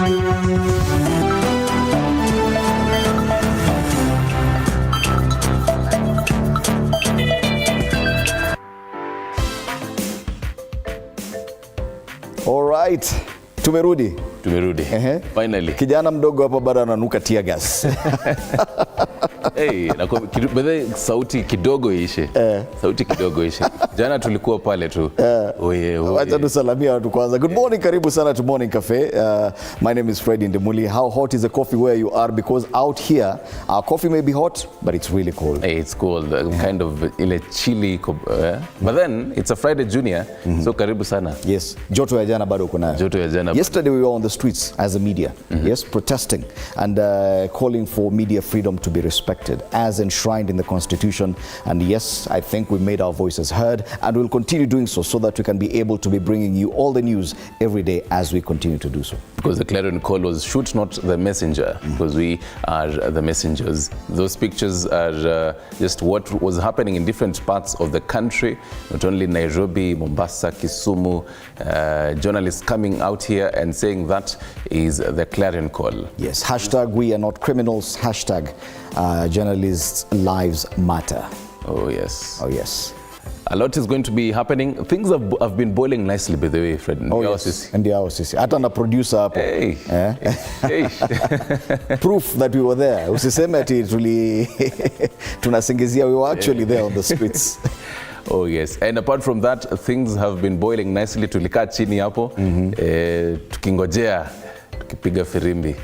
All right. Tumerudi. Finally. Kijana mdogo hapa bado ananuka tear gas. Hey, sauti kidogo ishe. Sauti kidogo ishe. Jana tulikuwa pale tu. Wacha tusalamia watu kwanza. Good morning, karibu sana to Morning Cafe. My name is Fred Ndemuli. How hot is the coffee where you are? Because out here, our coffee may be hot, but it's really cold. Hey, it's cold. Kind of chilly. But then, it's a Friday Junior, so karibu sana. Yes. Joto ya jana bado kuna. Joto ya jana. Yesterday we were on the streets as a media, yes, protesting and calling for media freedom to be respected as enshrined in the Constitution. And yes, I think we made our voices heard and we'll continue doing so that we can be able to be bringing you all the news every day as we continue to do so. Because the clarion call was shoot not the messenger, because we are the messengers. Those pictures are just what was happening in different parts of the country, not only Nairobi, Mombasa, Kisumu, journalists coming out here and saying that is the clarion call. Yes, hashtag we are not criminals, hashtag journalists' lives matter. Oh yes. Oh yes. A lot is going to be happening. Things have been boiling nicely, by the way, Fred. Oh yes, and the house. Hata na producer hapo. Hey. Hey. Proof that we were there. Usiseme ati tunasingizia, we were actually there on the streets. Oh yes, and apart from that, things have been boiling nicely. Tulikaa chini hapo, tukingojea, tukipiga firimbi.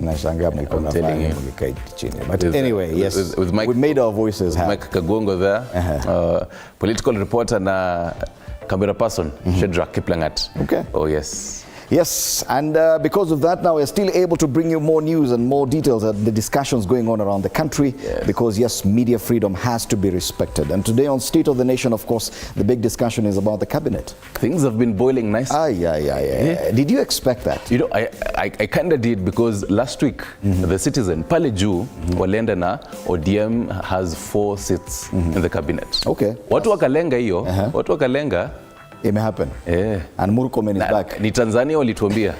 Nashangaa mlikuwa nafanya mkikaa chini. But anyway, yes, we made our voices heard. Mike Kagongo there, political reporter na camera person, Shedrack Kiplangat. Okay. Oh yes. Yes, and because of that now we're still able to bring you more news and more details of the discussions going on around the country, because yes, media freedom has to be respected. And today on State of the Nation, of course, the big discussion is about the cabinet. Things have been boiling nicely. Yeah. Did you expect that? You know, I kind of did, because last week, the Citizen, pale juu, walienda na ODM has 4 seats in the cabinet. Okay. Watu wakalenga hiyo, watu wakalenga. It may happen. And Murkomen is back. Ni Tanzania walituambia.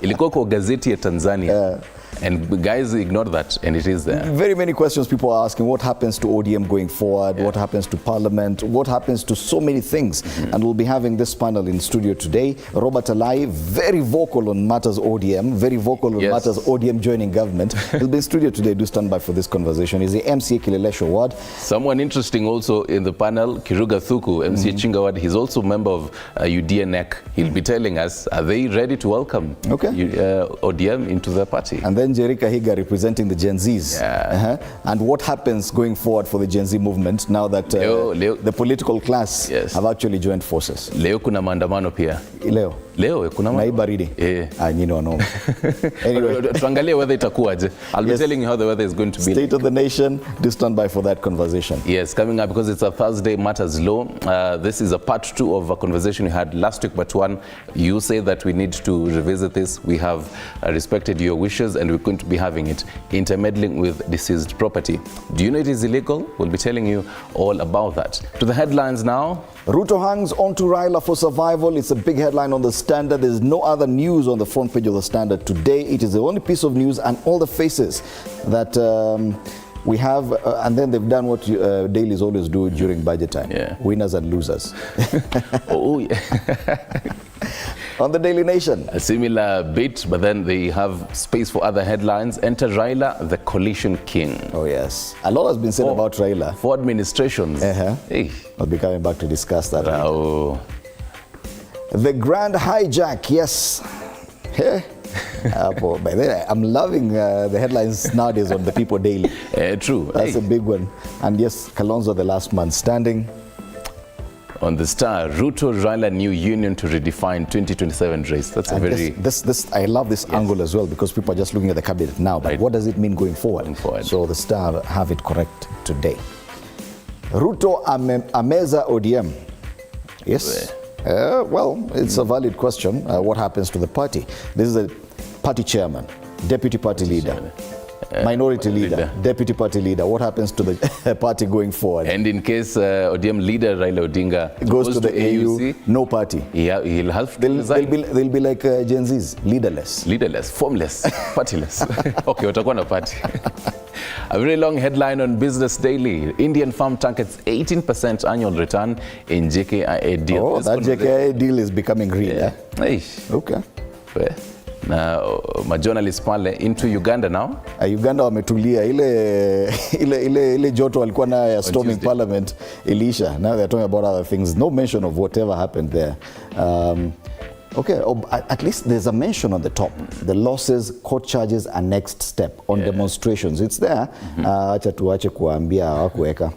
Ilikuwa kwa gazeti ya Tanzania. And guys ignored that, and it is there. Very many questions people are asking. What happens to ODM going forward? What happens to Parliament? What happens to so many things? And we'll be having this panel in studio today. Robert Alai, very vocal on matters ODM, very vocal on matters ODM joining government. He'll be in studio today. Do stand by for this conversation. He's the MCA Kilelesho Ward. Someone interesting also in the panel, Kiruga Thuku, MCA Chinga Ward. He's also a member of UDNEC. He'll be telling us, are they ready to welcome ODM into their party? And then Jerika Higa representing the Gen Zs. And what happens going forward for the Gen Z movement now that the political class have actually joined forces? Leo kuna maandamano pia. Leo kuna baridi. Anyway, tuangalie whether itakuwaje. I'll be telling you how the weather is going to be. State of the Nation, do stand by for that conversation. Yes, coming up, because it's a Thursday Matters Law. This is a part 2 of a conversation we had last week, but one, you say that we need to revisit this. We have respected your wishes and we're going to be having it. Intermeddling with deceased property. Do you know it is illegal? We'll be telling you all about that. To the headlines now. Ruto hangs on to Raila for survival. It's a big headline on the Standard. There's no other news on the front page of the Standard today. It is the only piece of news, and all the faces that we have, and then they've done what dailies always do during budget time. Winners and losers. On the Daily Nation. A similar bit, but then they have space for other headlines. Enter Raila, the coalition king. Oh yes. A lot has been said about Raila. 4 administrations. Hey. I'll be coming back to discuss that. The grand hijack, yes. By the way, I'm loving the headlines nowadays on the People Daily. True. That's a big one. And yes, Kalonzo, the last man standing. On the Star, Ruto, Raila, new union to redefine 2027 race. That's a very... This I love this angle as well, because people are just looking at the cabinet now, but what does it mean going forward? So the Star have it correct today. Ruto ameza ODM. Yes. Well, it's a valid question. What happens to the party? This is a party chairman, deputy party leader. Minority leader, deputy party leader. What happens to the party going forward? And in case ODM leader Raila Odinga goes to the AU, no party. Yeah, he'll have to resign. They'll be like Gen Zs, leaderless, formless, partyless. Okay, watakuwa na party. A very long headline on Business Daily. Indian firm targets 18% annual return in JKIA deal. Oh, that JKIA deal is becoming real. Yeah. Okay. Well, na majournalist pale into Uganda now. Uganda wametulia ile joto walikuwa nayo ya storming parliament ilisha. Now they're talking about other things. No mention of whatever happened there. Okay, at least there's a mention on the top. The losses, court charges are next step on demonstrations. It's there. Acha tuache kuambia hawakuweka.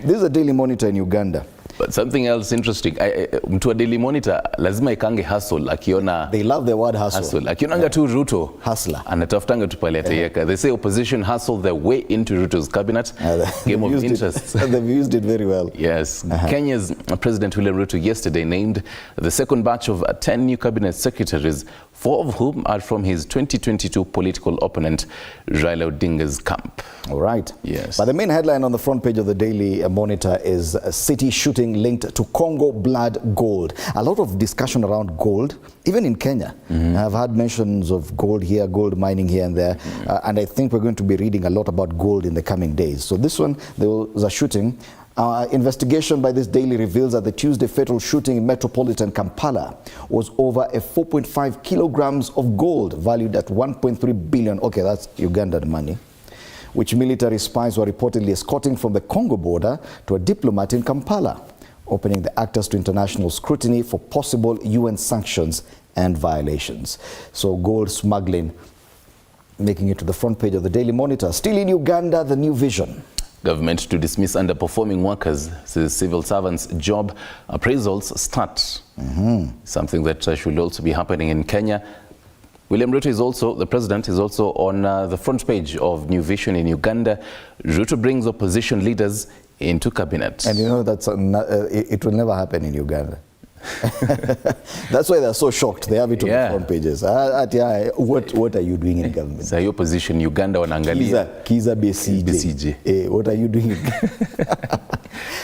This is a Daily Monitor in Uganda. But something else interesting, mtu wa Daily Monitor lazima ikange hustle akiona. They love the word hustle. Akionanga tu Ruto. Hustler. Anatafutanga tu pale ataiweka. They say opposition hustled their way into Ruto's cabinet. Game of interests. They've used it very well. Yes. Kenya's President William Ruto yesterday named the second batch of 10 new cabinet secretaries, 4 of whom are from his 2022 political opponent, Raila Odinga's camp. All right. Yes. But the main headline on the front page of the Daily Monitor is a city shooting linked to Congo blood gold. A lot of discussion around gold, even in Kenya. I've had mentions of gold here, gold mining here and there, and I think we're going to be reading a lot about gold in the coming days. So this one, there was a shooting. Investigation by this daily reveals that the Tuesday fatal shooting in metropolitan Kampala was over 4.5 kilograms of gold valued at 1.3 billion. Okay, that's Ugandan money, which military spies were reportedly escorting from the Congo border to a diplomat in Kampala, opening the actors to international scrutiny for possible UN sanctions and violations. So gold smuggling making it to the front page of the Daily Monitor. Still in Uganda, the new vision. Government to dismiss underperforming workers, says civil servants' job appraisals start. Something that should also be happening in Kenya. William Ruto is also, the president is also on the front page of New Vision in Uganda. Ruto brings opposition leaders into cabinet. And you know, that's it will never happen in Uganda. That's why they're so shocked. They have it on the front pages. What are you doing in government? So your position, Uganda wanaangalia. Kiza BCJ. What are you doing?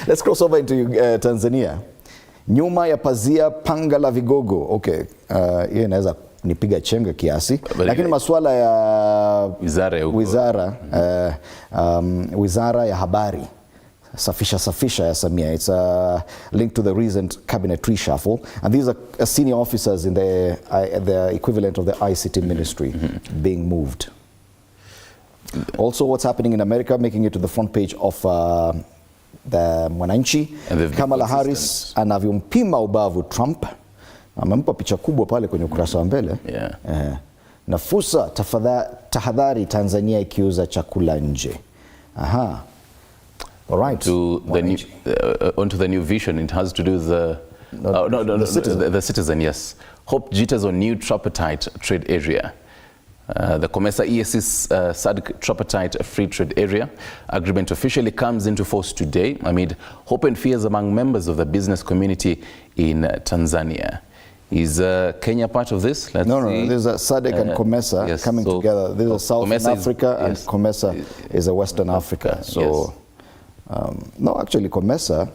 Let's cross over into Tanzania. Nyuma ya pazia panga la vigogo. Okay, hiyo inaweza nipiga chenga kiasi. Lakini masuala ya wizara ya habari. Safisha ya Samia. It's linked to the recent cabinet reshuffle, and these are senior officers in the equivalent of the ICT ministry being moved. Also, what's happening in America, making it to the front page of the Mwananchi. Kamala Harris anavyompima ubavu Trump. Amempa picha kubwa pale kwenye ukurasa wa mbele. Nafusa tahadhari Tanzania ikiuza chakula nje. All right. Onto the new vision, it has to do with the citizen, yes. Hope jitters on new tripartite trade area. The COMESA EAC's SADC tripartite free trade area agreement officially comes into force today amid hope and fears among members of the business community in Tanzania. Is Kenya part of this? No, there's a SADC and COMESA coming together. There's a South Africa and COMESA is a Western Africa. So. No, actually, COMESA.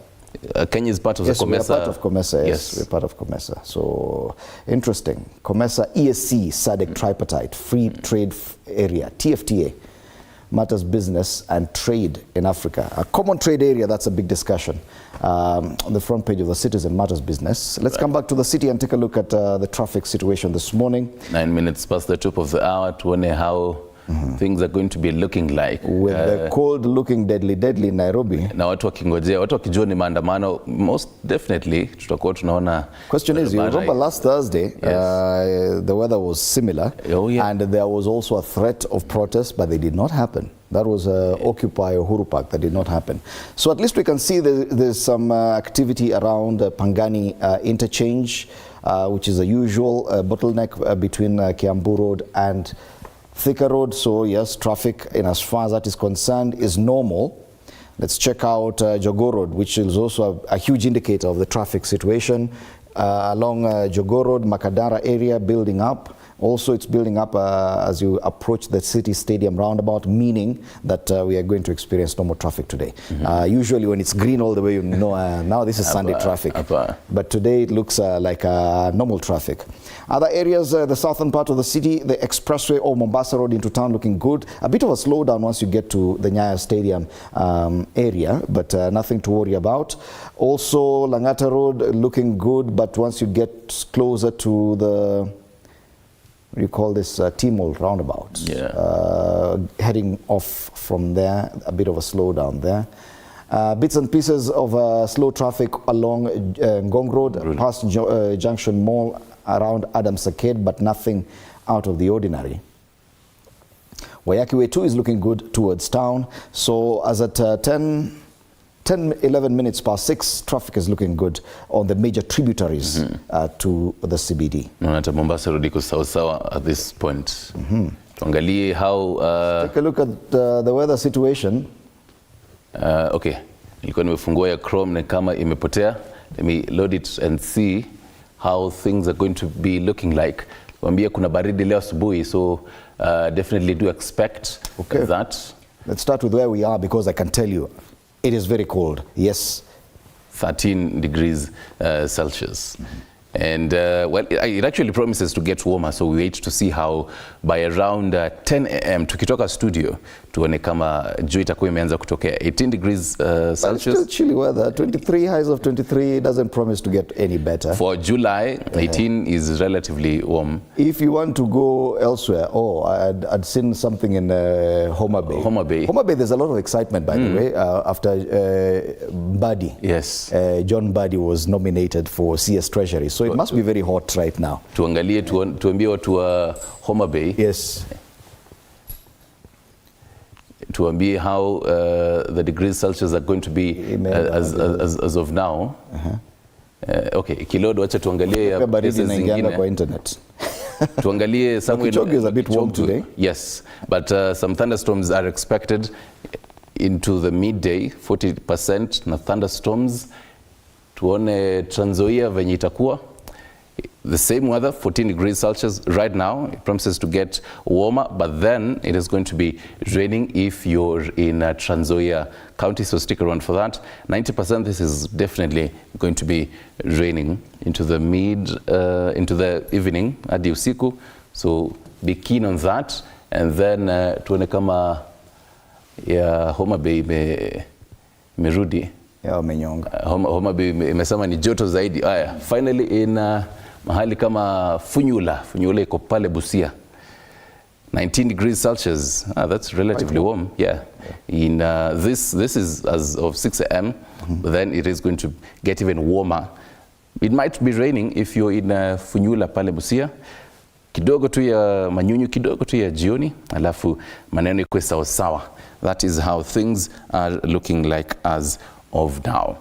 Kenya is part of the COMESA. We're part of COMESA. Yes, we're part of COMESA. So interesting. COMESA, ESC, SADC tripartite, free trade area, TFTA, matters business and trade in Africa. A common trade area, that's a big discussion. On the front page of the Citizen, matters business. Let's come back to the city and take a look at the traffic situation this morning. 9 minutes past the top of the hour to wonder how things are going to be looking like. With the cold looking deadly in Nairobi. Na watu wakingojea, watu wakijua ni maandamano, most definitely tutakuwa tunaona. Question is, you remember last Thursday, the weather was similar, and there was also a threat of protest, but they did not happen. That was Occupy Uhuru Park. That did not happen. So at least we can see there's some activity around Pangani interchange, which is a usual bottleneck between Kiambu Road and Thika Road. So yes, traffic in as far as that is concerned is normal. Let's check out Jogoo Road, which is also a huge indicator of the traffic situation. Along Jogoo Road, Makadara area building up. Also, it's building up as you approach the city stadium roundabout, meaning that we are going to experience normal traffic today. Usually when it's green all the way, you know, now this is Sunday traffic. But today it looks like normal traffic. Other areas, the southern part of the city, the expressway or Mombasa Road into town looking good. A bit of a slowdown once you get to the Nyayo Stadium area, but nothing to worry about. Also, Langata Road looking good, but once you get closer to the, what do you call this, T-Mall roundabout, heading off from there, a bit of a slowdown there. Bits and pieces of slow traffic along Ngong Road, past Junction Mall, around Adams Arcade, but nothing out of the ordinary. Wayaki Way 2 is looking good towards town. So as at 11 minutes past 6, traffic is looking good on the major tributaries to the CBD. Mombasa Road iko sawa at this point. Tuangalie how... Take a look at the weather situation. Okay, nilikuwa nimefungua ya Chrome na kama imepotea. Let me load it and see how things are going to be looking like. Wambia kuna baridi leo asubuhi, so definitely do expect that. Let's start with where we are, because I can tell you it is very cold. Yes. 13 degrees Celsius. And well, it actually promises to get warmer, so we wait to see how by around 10 a.m. tukitoka studio tuone kama jua itakuwa imeanza kutokea. 18 degrees Celsius. Still chilly weather. 23, highs of 23 doesn't promise to get any better. For July, 18 is relatively warm. If you want to go elsewhere, I'd seen something in Homa Bay. Homa Bay. Homa Bay, there's a lot of excitement, by the way, after Mbadi. Yes. John Mbadi was nominated for CS Treasury. So it must be very hot right now. Tuangalie, tuambie watu wa Homa Bay. Yes. Tuambie how the degrees Celsius are going to be as of now. Okay, Kilodo, wacha tuangalie places zingine kwa internet. Tuangalie somewhere. Kichogo is a bit warm today. Yes, but some thunderstorms are expected into the midday, 40% na thunderstorms. Tuone Trans Nzoia venye itakuwa. The same weather, 14 degrees Celsius right now. It promises to get warmer, but then it is going to be raining if you're in Trans Nzoia County, so stick around for that. 90% this is definitely going to be raining into the into the evening, hadi usiku. So be keen on that. And then tuone kama Homa Bay merudi. Homa Bay imesema ni joto zaidi. Finally in mahali kama Funyula iko pale Busia. 19 degrees Celsius. That's relatively warm. Yeah. In this is as of 6 a.m. But then it is going to get even warmer. It might be raining if you're in Funyula pale Busia. Kidogo tu ya manyunyu, kidogo tu ya jioni, alafu maneno ikuwe sawa sawa. That is how things are looking like as of now.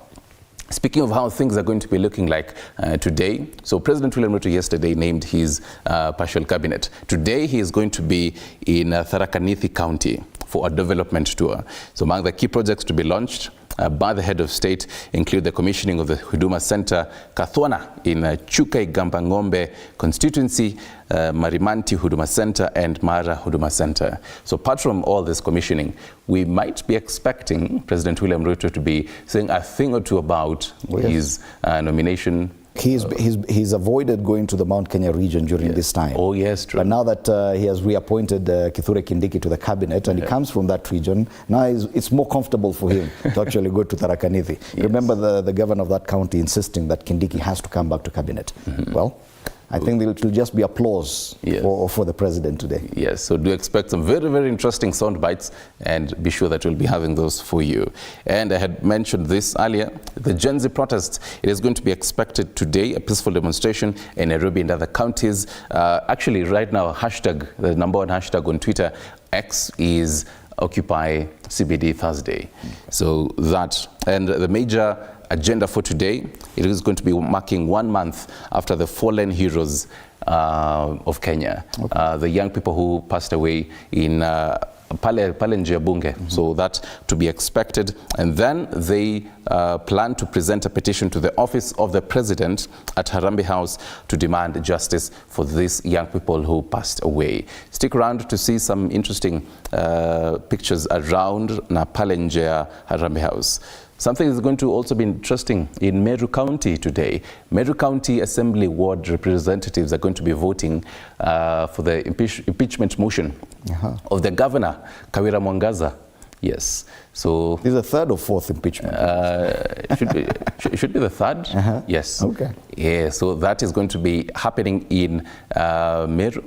Speaking of how things are going to be looking like today, so President William Ruto yesterday named his partial cabinet. Today he is going to be in Tharaka Nithi County for a development tour. So among the key projects to be launched by the head of state include the commissioning of the Huduma Center Kathwana in Chukai Gambangombe constituency, Marimanti Huduma Center and Mara Huduma Center. So apart from all this commissioning, we might be expecting President William Ruto to be saying a thing or two about his nomination. He's avoided going to the Mount Kenya region during this time. Oh yes, true. But now that he has reappointed Kithure Kindiki to the cabinet and he comes from that region, now it's more comfortable for him to actually go to Tharaka Nithi. Remember the governor of that county insisting that Kindiki has to come back to cabinet. Well, I think it will just be applause for the president today. Yes, so do expect some very, very interesting sound bites and be sure that we'll be having those for you. And I had mentioned this earlier, the Gen Z protests, it is going to be expected today, a peaceful demonstration in Nairobi and other counties. Actually, right now, hashtag, the #1 hashtag on Twitter, X is Occupy CBD Thursday. So that, and the major agenda for today. It is going to be marking 1 month after the fallen heroes of Kenya, the young people who passed away in pale nje ya bunge. So that to be expected. And then they plan to present a petition to the office of the president at Harambee House to demand justice for these young people who passed away. Stick around to see some interesting pictures around na pale nje ya Harambee House. Something is going to also be interesting in Meru County today. Meru County Assembly Ward representatives are going to be voting for the impeachment motion of the governor, Kawira Mwangaza. Yes. So this is the third or fourth impeachment? Should be the third. Yes. Okay. Yeah. So that is going to be happening in Meru.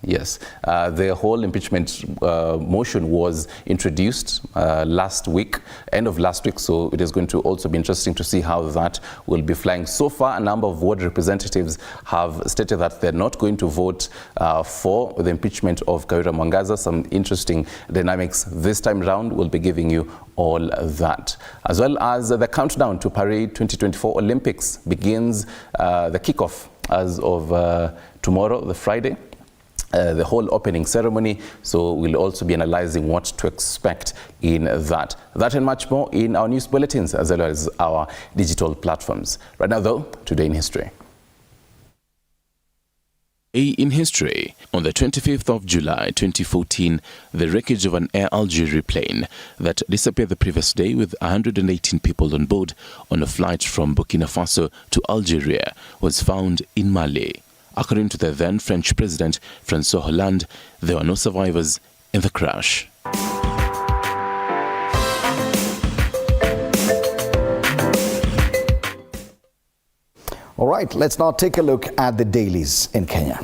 Yes, the whole impeachment motion was introduced last week, end of last week, so it is going to also be interesting to see how that will be flying. So far, a number of ward representatives have stated that they're not going to vote for the impeachment of Kawira Mwangaza. Some interesting dynamics this time round. We'll be giving you all that. As well as the countdown to Paris 2024 Olympics begins, the kickoff as of tomorrow, the Friday. The whole opening ceremony, so we'll also be analyzing what to expect in that. That and much more in our news bulletins as well as our digital platforms. Right now though, today in history. In history, on the 25th of July 2014, the wreckage of an Air Algeria plane that disappeared the previous day with 118 people on board on a flight from Burkina Faso to Algeria was found in Mali. According to the then French President François Hollande, there were no survivors in the crash. All right, let's now take a look at the dailies in Kenya.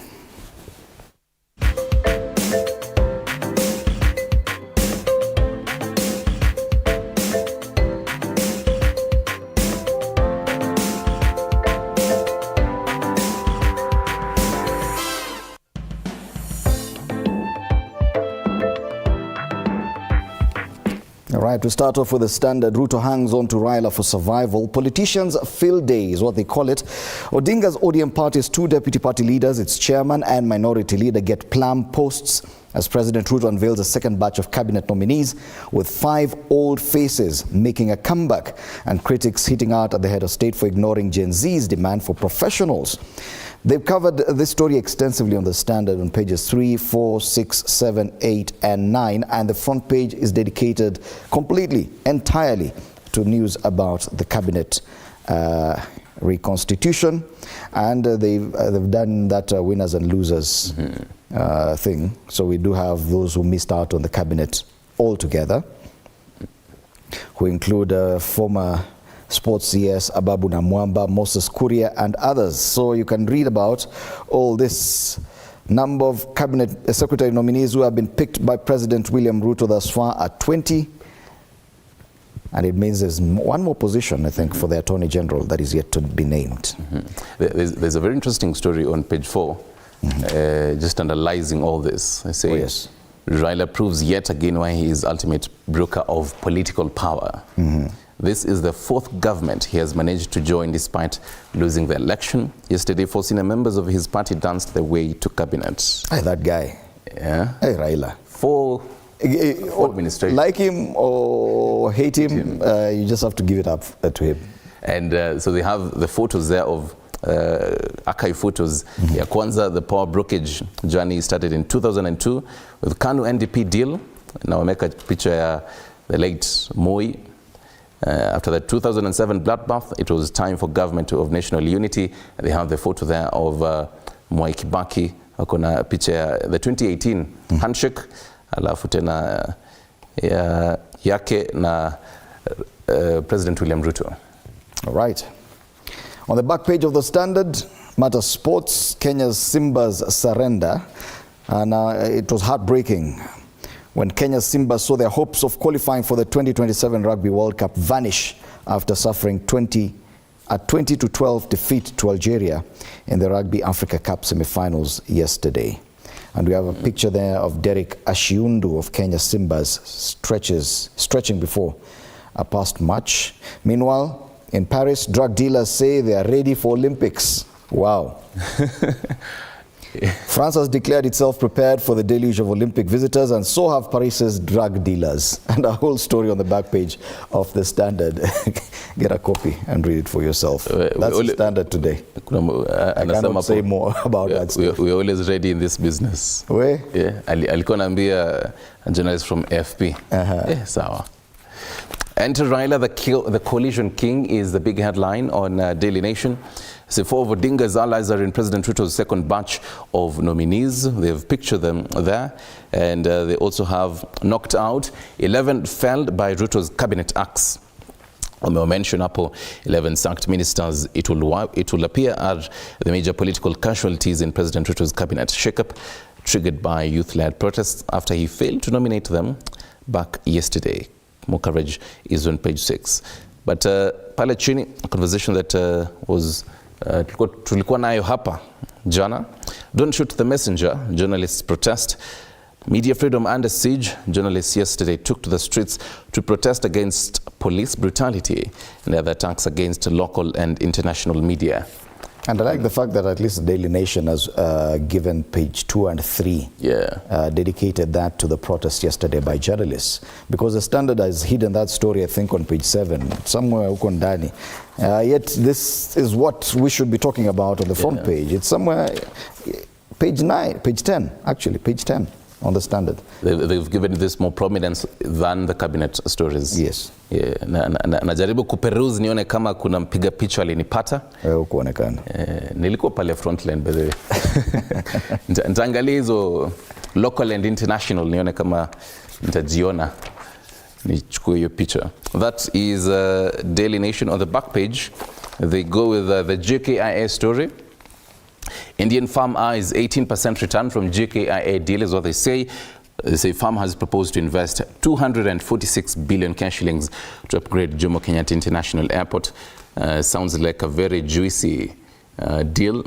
All right, to start off with the Standard, Ruto hangs on to Raila for survival. Politicians' field day is what they call it. Odinga's ODM party's 2 deputy party leaders, its chairman and minority leader, get plum posts as President Ruto unveils a second batch of cabinet nominees, with 5 old faces making a comeback and critics hitting out at the head of state for ignoring Gen Z's demand for professionals. They've covered this story extensively on the Standard on pages 3, 4, 6, 7, 8 and 9, and the front page is dedicated completely, entirely to news about the cabinet reconstitution, and they've done that winners and losers thing. So we do have those who missed out on the cabinet altogether, who include former Sports CS Ababu Namwamba, Moses Kuria and others. So you can read about all this. Number of cabinet secretary nominees who have been picked by President William Ruto thus far are 20. And it means there's one more position, I think, for the Attorney General that is yet to be named. There's a very interesting story on page 4, just analyzing all this. I say, yes. Raila proves yet again why he is ultimate broker of political power. This is the 4th government he has managed to join despite losing the election. Yesterday, 4 senior members of his party danced their way to cabinet. Hey, that guy. Yeah. Hey, Raila. 4 administration. Like him or hate him, you just have to give it up to him. And so they have the photos there of archive photos. Ya kwanza, the power brokerage journey started in 2002 with KANU NDP deal. Now I make a picture of the late Moi. After the 2007 bloodbath, it was time for government of national unity. They have the photo there of Mwai Kibaki. Kuna picture the 2018 handshake. Alafu tena yake na President William Ruto. All right. On the back page of the Standard, matter sports, Kenya's Simba's surrender. And it was heartbreaking when Kenya's Simba saw their hopes of qualifying for the 2027 Rugby World Cup vanish after suffering a 20-12 defeat to Algeria in the Rugby Africa Cup semi-finals yesterday. And we have a picture there of Derek Ashiundu of Kenya Simbas stretching before a past match. Meanwhile, In Paris, drug dealers say they are ready for Olympics. Wow. France has declared itself prepared for the deluge of Olympic visitors, and so have Paris's drug dealers. And a whole story on the back page of the Standard. Get a copy and read it for yourself. That's the Standard today. I cannot say more about that stuff. We're always ready in this business. Where? Yeah. Alikuwa naambia a journalist from AFP. Sawa. Enter Raila, the coalition king, is the big headline on Daily Nation. So 4 of Odinga's allies are in President Ruto's second batch of nominees. They've pictured them there. And they also have knocked out 11 felled by Ruto's cabinet axe. We'll mention hapo 11 sacked ministers. It will appear as the major political casualties in President Ruto's cabinet shakeup, triggered by youth-led protests after he failed to nominate them back yesterday. More coverage is on page 6. But pale chini, a conversation that was tulikuwa nayo hapa jana. Don't shoot the messenger, journalists protest. Media freedom under siege. Journalists yesterday took to the streets to protest against police brutality and other attacks against local and international media. And I like the fact that at least the Daily Nation has given page 2 and 3, dedicated that to the protest yesterday by journalists. Because the Standard has hidden that story, I think, on page 7, somewhere huko ndani. Yet this is what we should be talking about on the front page. It's somewhere, page 9, page 10, actually, page 10 on the Standard. They've given this more prominence than the cabinet stories. Yes. Yeah. Najaribu kuperuse nione kama kuna mpiga picha alinipata. Hukuonekana. Nilikuwa pale frontline by the way. Nitaangalia hizo local and international nione kama nitajiona nichukue hiyo picha. That is Daily Nation. On the back page, they go with the JKIA story. Indian farm eyes 18% return from JKIA deal is what they say. They say farm has proposed to invest 246 billion cash shillings to upgrade Jomo Kenyatta International Airport. Sounds like a very juicy deal.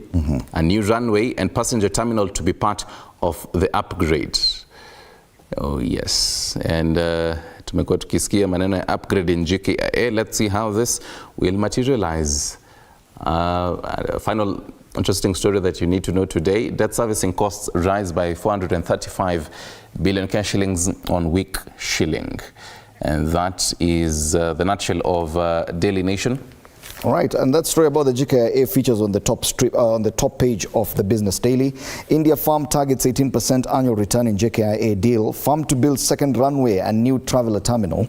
A new runway and passenger terminal to be part of the upgrade. Oh yes. And tumekuwa tukisikia maneno ya upgrade in JKIA. Let's see how this will materialize. Final interesting story that you need to know today. Debt servicing costs rise by 435 billion cash shillings on weak shilling. And that is the nutshell of Daily Nation. All right, and that story about the GKIA features on the top page of the Business Daily. India Farm targets 18% annual return in JKIA deal. Farm to build second runway and new traveler terminal.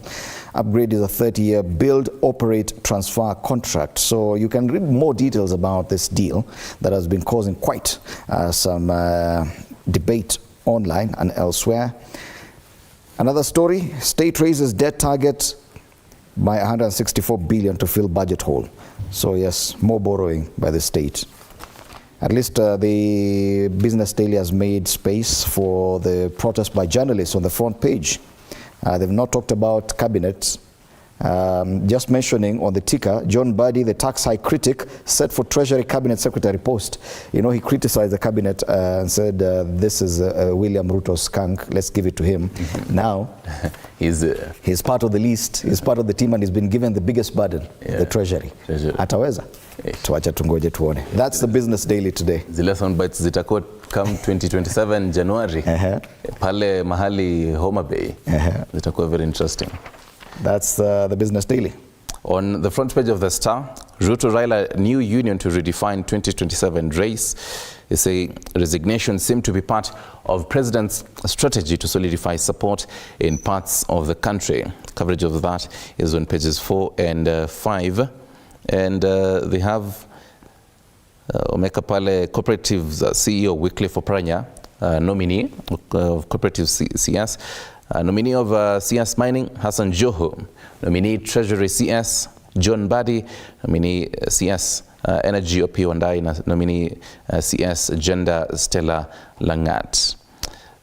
Upgrade is a 30-year build, operate, transfer contract. So you can read more details about this deal that has been causing quite some debate online and elsewhere. Another story, state raises debt target by 164 billion to fill budget hole. So yes, more borrowing by the state. At least the Business Daily has made space for the protest by journalists on the front page. They've not talked about cabinet. Just mentioning on the ticker, John Buddy, the tax hike critic, set for Treasury Cabinet Secretary post. You know, he criticized the cabinet and said, this is William Ruto's skunk, let's give it to him. Now, he's part of the list, he's part of the team, and he's been given the biggest burden, the Treasury. Ataweza? Tuacha tungoje tuone. That's the Business Daily today. Zile soundbites zitakuwa come 2027 January. Pale mahali Homa Bay. Zitakuwa very interesting. That's the Business Daily. On the front page of the Star, Ruto Raila new union to redefine 2027 race. They say resignation seemed to be part of President's strategy to solidify support in parts of the country. Coverage of that is on pages 4 and 5. And they have Omeka Pale Cooperatives CEO Wycliffe Oparanya, nominee of Cooperative CS. Nominee of CS Mining, Hassan Joho. Nominee Treasury CS, John Buddy. Nominee CS Energy Opiyo Wandayi. Nominee CS Gender, Stella Langat.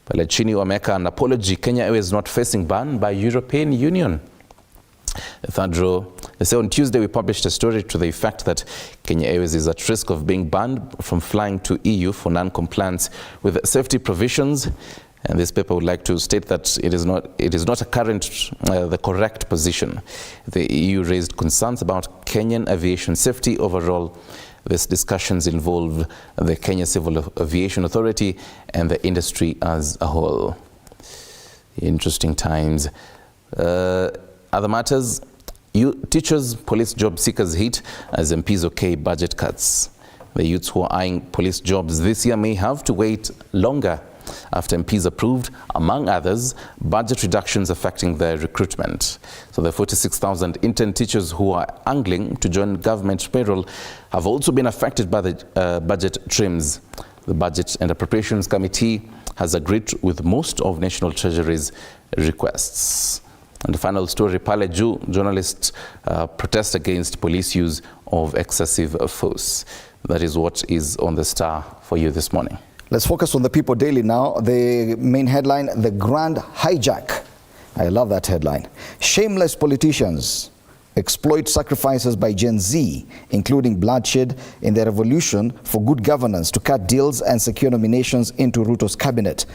Pale chini wameka an apology. Kenya Airways not facing ban by European Union. The third row, they say on Tuesday we published a story to the effect that Kenya Airways is at risk of being banned from flying to EU for non-compliance with safety provisions. And this paper would like to state that it is not a current, the correct position. The EU raised concerns about Kenyan aviation safety overall. These discussions involved the Kenya Civil Aviation Authority and the industry as a whole. Interesting times. Other matters, teachers, police job seekers hit as MPs okay budget cuts. The youths who are eyeing police jobs this year may have to wait longer after MPs approved, among others, budget reductions affecting their recruitment. So the 46,000 intern teachers who are angling to join government payroll have also been affected by the budget trims. The Budget and Appropriations Committee has agreed with most of National Treasury's requests. And the final story, Pale Juu, journalists protest against police use of excessive force. That is what is on the Star for you this morning. Let's focus on the People Daily now. The main headline, the grand hijack. I love that headline. Shameless politicians exploit sacrifices by Gen Z, including bloodshed in the revolution for good governance to cut deals and secure nominations into Ruto's cabinet.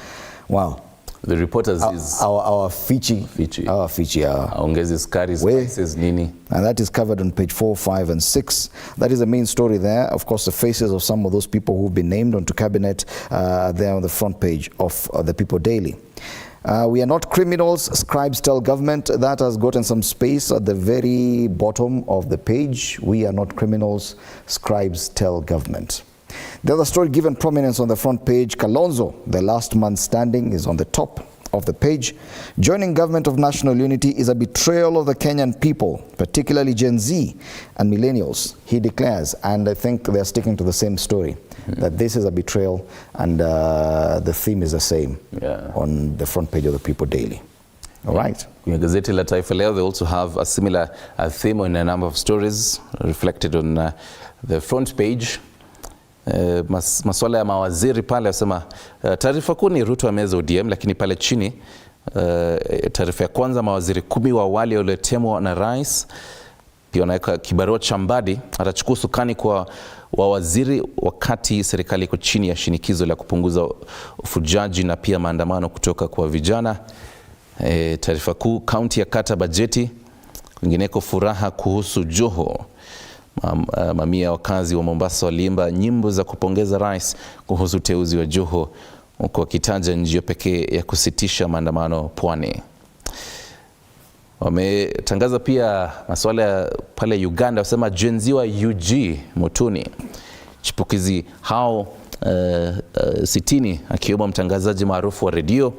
Wow. The reporters is our Fichi. Our Fichi. Ongezi skari, spices, nini. And that is covered on page 4, 5, and 6. That is the main story there. Of course, the faces of some of those people who've been named onto cabinet there on the front page of the People Daily. We are not criminals, scribes tell government. That has gotten some space at the very bottom of the page. We are not criminals, scribes tell government. The other story given prominence on the front page, Kalonzo, the last man standing, is on the top of the page. Joining government of national unity is a betrayal of the Kenyan people, particularly Gen Z and millennials, he declares. And I think they're sticking to the same story, that this is a betrayal, and the theme is the same on the front page of the People Daily. All right. In Gazeti la Taifa Leo, they also have a similar theme in a number of stories reflected on the front page. Masuala ya mawaziri pale wasema taarifa kuu ni Ruto ameza ODM, lakini pale chini taarifa ya kwanza, mawaziri 10 wa awali waliotemwa na rais. Pia wanaweka kibarua cha Mbadi atachukua usukani kwa wawaziri wakati serikali iko chini ya shinikizo la kupunguza ufujaji na pia maandamano kutoka kwa vijana. Taarifa kuu, kaunti ya kata bajeti. Kwingineko furaha kuhusu Joho. Mamia wakazi wa Mombasa waliimba nyimbo za kupongeza rais kuhusu uteuzi wa Joho, huku wakitaja njia pekee ya kusitisha maandamano pwani. Wametangaza pia masuala pale Uganda, wasema Gen Z wa UG motoni. Chipukizi hao 60 akiwemo mtangazaji maarufu wa redio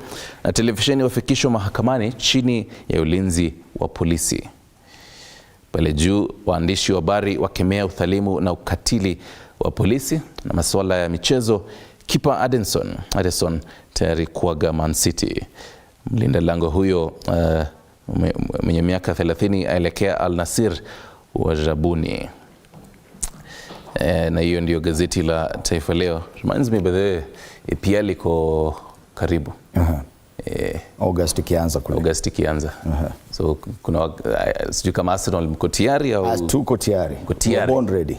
na televisheni wafikishwa mahakamani chini ya ulinzi wa polisi. Pale juu, waandishi wa habari wakemea udhalimu na ukatili wa polisi. Na masuala ya michezo, kipa Addison tayari kuaga Man City. Mlinda lango huyo mwenye miaka 30 aelekea Al Nassr wa Rabuni. Na hiyo ndio gazeti la Taifa Leo. Reminds me by the way, EPL liko karibu. August ikianza kule. August ikianza. So kuna sijui kama Arsenal mko tayari au tuko tayari. We're born ready.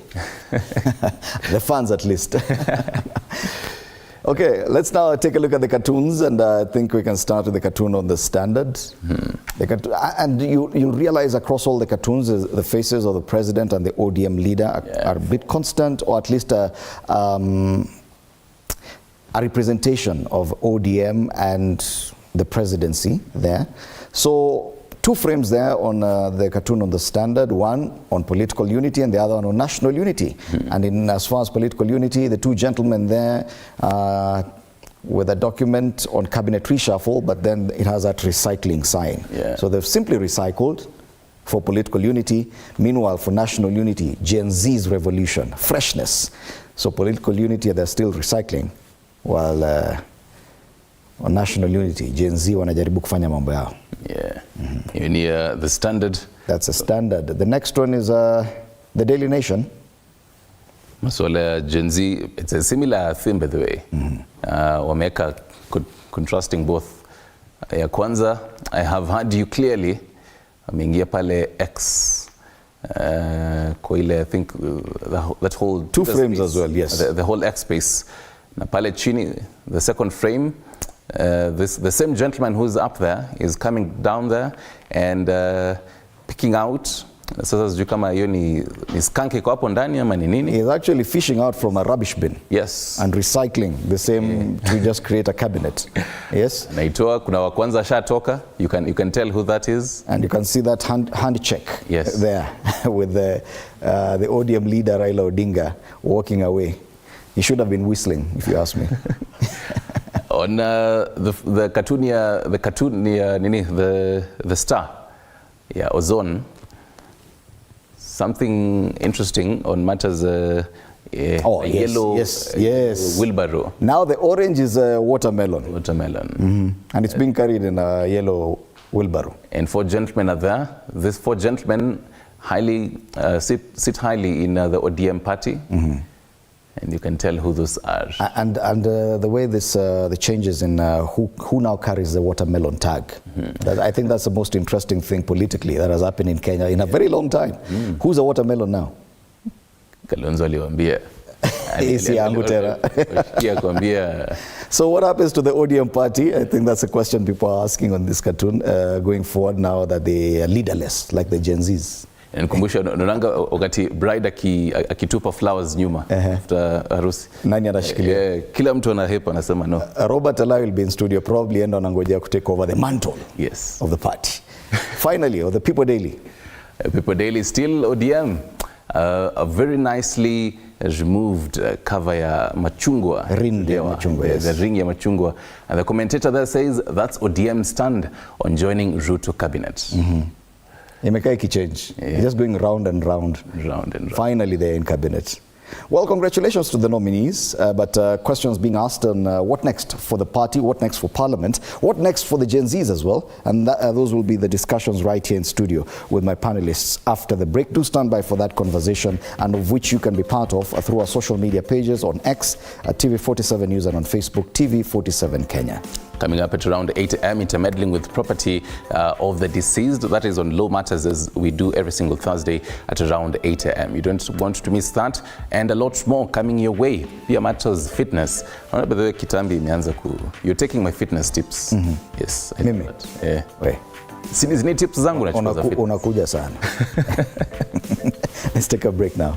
The fans at least. Okay, let's now take a look at the cartoons, and I think we can start with the cartoon on the Standard. And you realize across all the cartoons, the faces of the president and the ODM leader are a bit constant, or at least a representation of ODM and the presidency there. So 2 frames there on the cartoon on the Standard, one on political unity and the other one on national unity. And as far as political unity, the 2 gentlemen there with a document on cabinet reshuffle, but then it has that recycling sign. So they've simply recycled for political unity. Meanwhile, for national unity, Gen Z's revolution, freshness. So political unity, they're still recycling, while on national unity, Gen Z wanajaribu kufanya mambo yao. You need the Standard. That's a Standard. The next one is the Daily Nation. Masuala ya Gen Z, it's a similar theme by the way. Wameka contrasting both. Ya kwanza, I have heard you clearly. Ameingia pale X. Kwa ile, I think that whole 2 frames as well, yes. The whole X space. Na pale chini, the second frame, the same gentleman who's up there is coming down there and picking out. Sasa sijui kama hiyo ni skunk iko hapo ndani ama ni nini. He's actually fishing out from a rubbish bin. Yes. And recycling the same to just create a cabinet. Yes. Naitoa, kuna wa kwanza shatoka. You can tell who that is. And you can see that hand check. Yes. There with the ODM leader Raila Odinga walking away. He should have been whistling, if you ask me. On the Star, yeah, Ozone. Something interesting on matters. Yellow wheelbarrow. Now the orange is watermelon. Watermelon. And it's being carried in a yellow wheelbarrow. And 4 gentlemen are there. These 4 gentlemen sit highly in the ODM party. And you can tell who those are. And the way the changes in who now carries the watermelon tag. I think that's the most interesting thing politically that has happened in Kenya in a very long time. Who's a watermelon now? Kalonzo aliwaambia. Isi yangu tena. So what happens to the ODM party? I think that's a question people are asking on this cartoon going forward now that they are leaderless like the Gen Zs. Nikumbusha nonanga wakati bride akitupa flowers nyuma after harusi. Nani anashikilia? Kila mtu anahepa anasema no. Robert Alai will be in studio, probably enda anangojea to take over the mantle of the party. Finally, or the People Daily. People Daily still ODM. A very nicely removed cover ya machungwa. Rinde ya machungwa, yes. The ring ya machungwa. And the commentator there says that's ODM's stand on joining Ruto cabinet. Imekaa ikichange. Just going round and round. Finally, they're in cabinet. Well, congratulations to the nominees, but questions being asked on what next for the party, what next for Parliament, what next for the Gen Zs as well, and those will be the discussions right here in studio with my panelists after the break. Do stand by for that conversation, and of which you can be part of through our social media pages on X at TV47 News and on Facebook, TV47 Kenya. Coming up at around 8 a.m., intermeddling with property of the deceased. That is on Law Matters, as we do every single Thursday at around 8 a.m. You don't want to miss that, and a lot more coming your way. Pia Matters Fitness. By the way, Kitambi imeanza you're taking my fitness tips. Yes, I Mimi? Yeah. Sini tips zangu nachukua za fitness. Unakuja sana. Let's take a break now.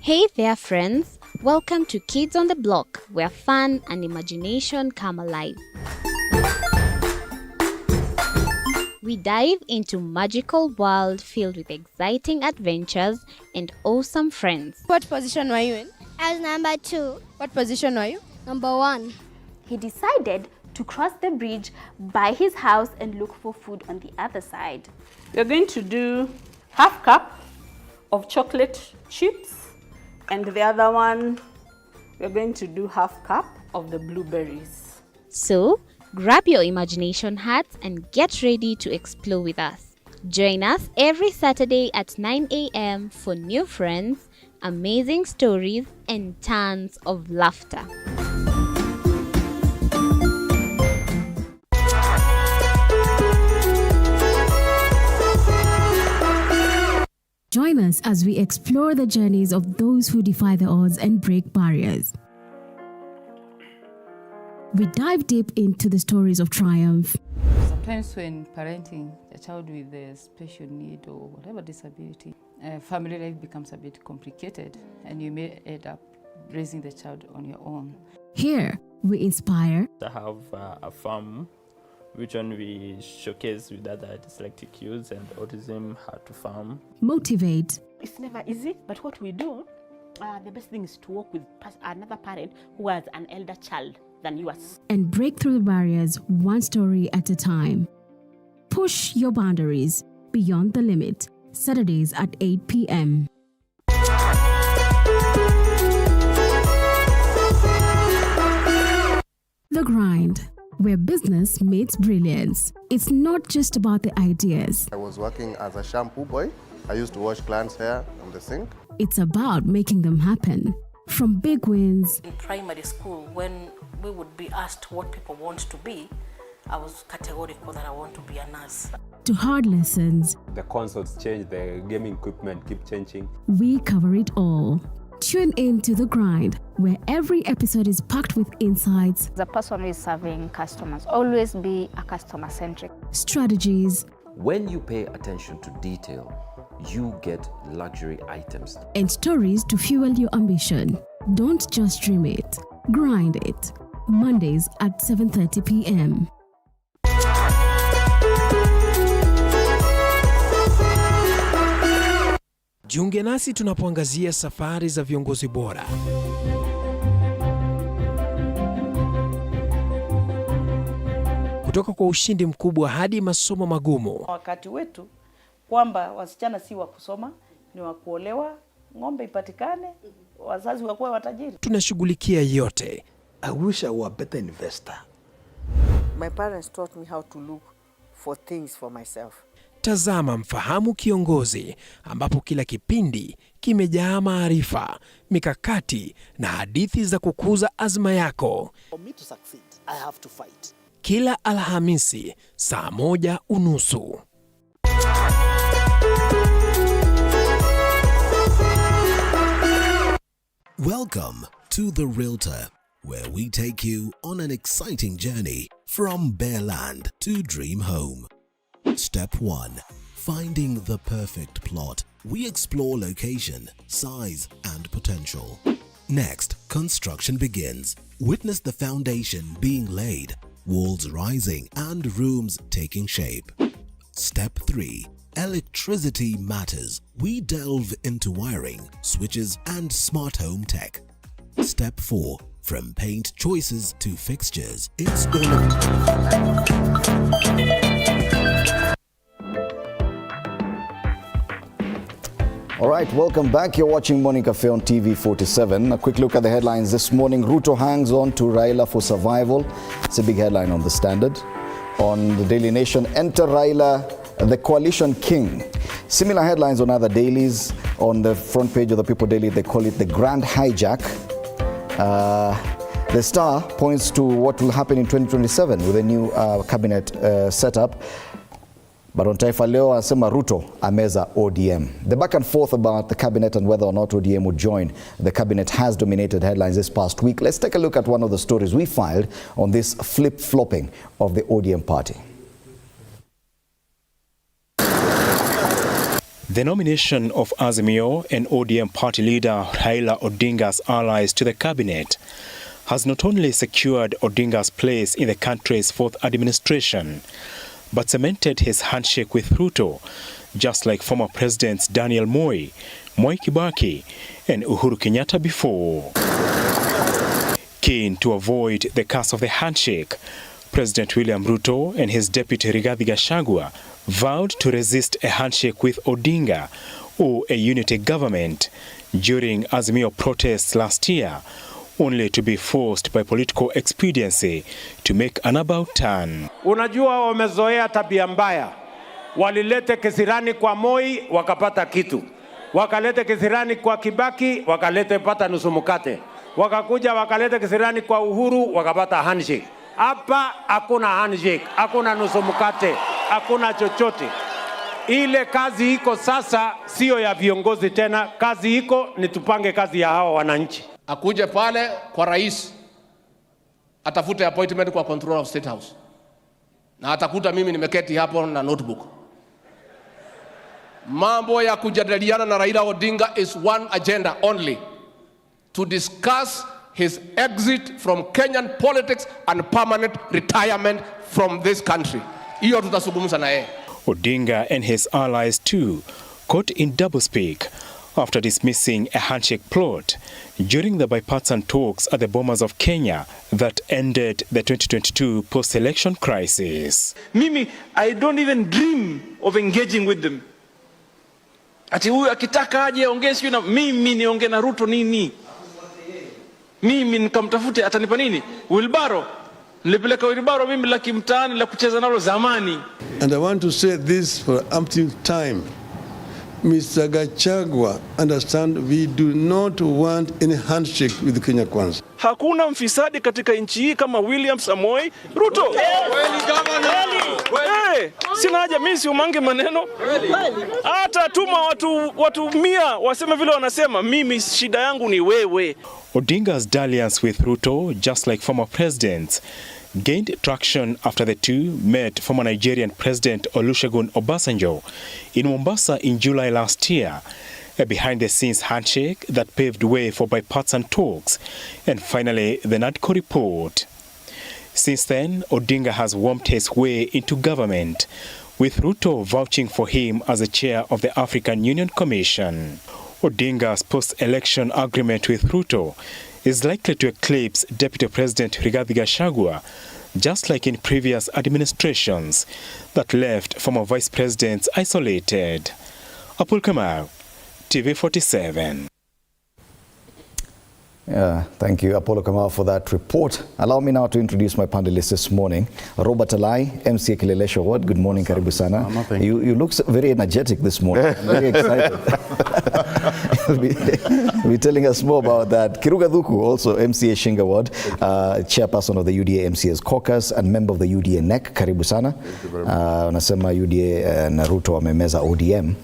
Hey there friends, welcome to Kids on the Block, where fun and imagination come alive. We dive into magical world filled with exciting adventures and awesome friends. What position were you in? I was number 2. What position were you? Number 1. He decided to cross the bridge by his house and look for food on the other side. We're going to do half cup of chocolate chips, and the other one, we're going to do half cup of the blueberries. So, grab your imagination hats and get ready to explore with us. Join us every Saturday at 9 a.m. for new friends, amazing stories, and tons of laughter. Join us as we explore the journeys of those who defy the odds and break barriers. We dive deep into the stories of triumph. Sometimes when parenting a child with a special need or whatever disability, family life becomes a bit complicated and you may end up raising the child on your own. Here, we inspire. I have a farm which one we showcase with other dyslexic youths and autism how to farm. Motivate. It's never easy, but what we do, the best thing is to work with another parent who has an elder child than yours. And break through the barriers one story at a time. Push your boundaries beyond the limit. Saturdays at 8 p.m. The Grind, where business meets brilliance. It's not just about the ideas. I was working as a shampoo boy. I used to wash clients' hair on the sink. It's about making them happen. From big wins. In primary school, when we would be asked what people want to be, I was categorical that I want to be a nurse. To hard lessons. The consoles change, the gaming equipment keep changing. We cover it all. Tune in to The Grind, where every episode is packed with insights. The person who is serving customers, always be a customer-centric. Strategies. When you pay attention to detail, you get luxury items. And stories to fuel your ambition. Don't just dream it, grind it. Mondays at 7:30 p.m. Jiunge nasi tunapoangazia safari za viongozi bora. Kutoka kwa ushindi mkubwa hadi masomo magumu. Wakati wetu kwamba wasichana si wa kusoma, ni wa kuolewa, ng'ombe ipatikane, wazazi wakuwe watajiri. Tunashughulikia yote. I wish I were a better investor. My parents taught me how to look for things for myself. Tazama Mfahamu Kiongozi, ambapo kila kipindi kimejaa maarifa, mikakati na hadithi za kukuza azma yako. For me to succeed, I have to fight. Kila Alhamisi saa 1:30. Welcome to The Realtor, where we take you on an exciting journey from bare land to dream home. Step 1. Finding the perfect plot. We explore location, size, and potential. Next, construction begins. Witness the foundation being laid, walls rising, and rooms taking shape. Step 3. Electricity matters. We delve into wiring, switches, and smart home tech. Step 4. From paint choices to fixtures, it's all All right, welcome back. You're watching Morning Cafe on TV 47. A quick look at the headlines this morning. Ruto hangs on to Raila for survival. It's a big headline on the Standard. On the Daily Nation, enter Raila, the coalition king. Similar headlines on other dailies. On the front page of the People Daily, they call it the grand hijack. The Star points to what will happen in 2027 with a new cabinet setup. But on Taifa Leo, anasema Ruto ameza ODM. The back and forth about the cabinet and whether or not ODM would join the cabinet has dominated headlines this past week. Let's take a look at one of the stories we filed on this flip-flopping of the ODM party. The nomination of Azimio and ODM party leader Raila Odinga's allies to the cabinet has not only secured Odinga's place in the country's fourth administration, but cemented his handshake with Ruto, just like former presidents Daniel Moi, Mwai Kibaki, and Uhuru Kenyatta before. Keen to avoid the curse of the handshake, President William Ruto and his deputy Rigathi Gachagua vowed to resist a handshake with Odinga or a unity government during Azimio protests last year, only to be forced by political expediency to make an about turn. Unajua wamezoea tabia mbaya. Walilete kisirani kwa Moi wakapata kitu. Wakalete kisirani kwa Kibaki wakalete pata nusu mkate. Wakakuja wakalete kisirani kwa Uhuru wakapata handshake. Hapa hakuna handshake, hakuna nusu mkate, hakuna chochote. Ile kazi iko sasa sio ya viongozi tena, kazi iko ni tupange kazi ya hawa wananchi. Akuje pale kwa rais, atafute appointment kwa controller of state house, na atakuta mimi nimeketi hapo na notebook. Mambo ya kujadiliana na Raila Odinga is one agenda only, to discuss his exit from Kenyan politics and permanent retirement from this country. Hiyo tutazungumza na yeye. Odinga and his allies too caught in doublespeak after dismissing a handshake plot during the bipartisan talks at the Bomas of Kenya that ended the 2022 post-election crisis. Mimi, I don't even dream of engaging with them. Ati huyu akitaka aje ongee sio na mimi niongee na Ruto nini? Mimi nikamtafute atanipa nini? Wilbaro. Nilipeleka wilibaro mimi la kimtaani la kucheza nalo zamani. And I want to say this for umpteenth time. Mr. Gachagua, understand, we do not want any handshake with Kenya Kwanza. Hakuna mfisadi katika nchi hii kama William Samoei Ruto. Sina haja mimi si umange maneno. Hata tuma watu 100 waseme vile wanasema, mimi shida yangu ni wewe. Odinga's dalliance with Ruto, just like former presidents, gained traction after the two met former Nigerian President Olusegun Obasanjo in Mombasa in July last year, a behind-the-scenes handshake that paved way for bipartisan talks and finally the NADCO report. Since then, Odinga has wormed his way into government, with Ruto vouching for him as the chair of the African Union Commission. Odinga's post-election agreement with Ruto is likely to eclipse Deputy President Rigathi Gachagua, just like in previous administrations that left former vice presidents isolated. Apul Kamau, TV47. Thank you, Apollo Kamau, for that report. Allow me now to introduce my panelists this morning. Robert Alai, MCA Kilelesho Ward. Good morning, karibu sana. You look very energetic this morning. I'm very excited. You'll be telling us more about that. Kiruga Dhuku, also MCA Shinga Ward, chairperson of the UDA MCA's caucus and member of the UDA NEC. Karibu sana. Unasema UDA na Ruto wamemeza ODM.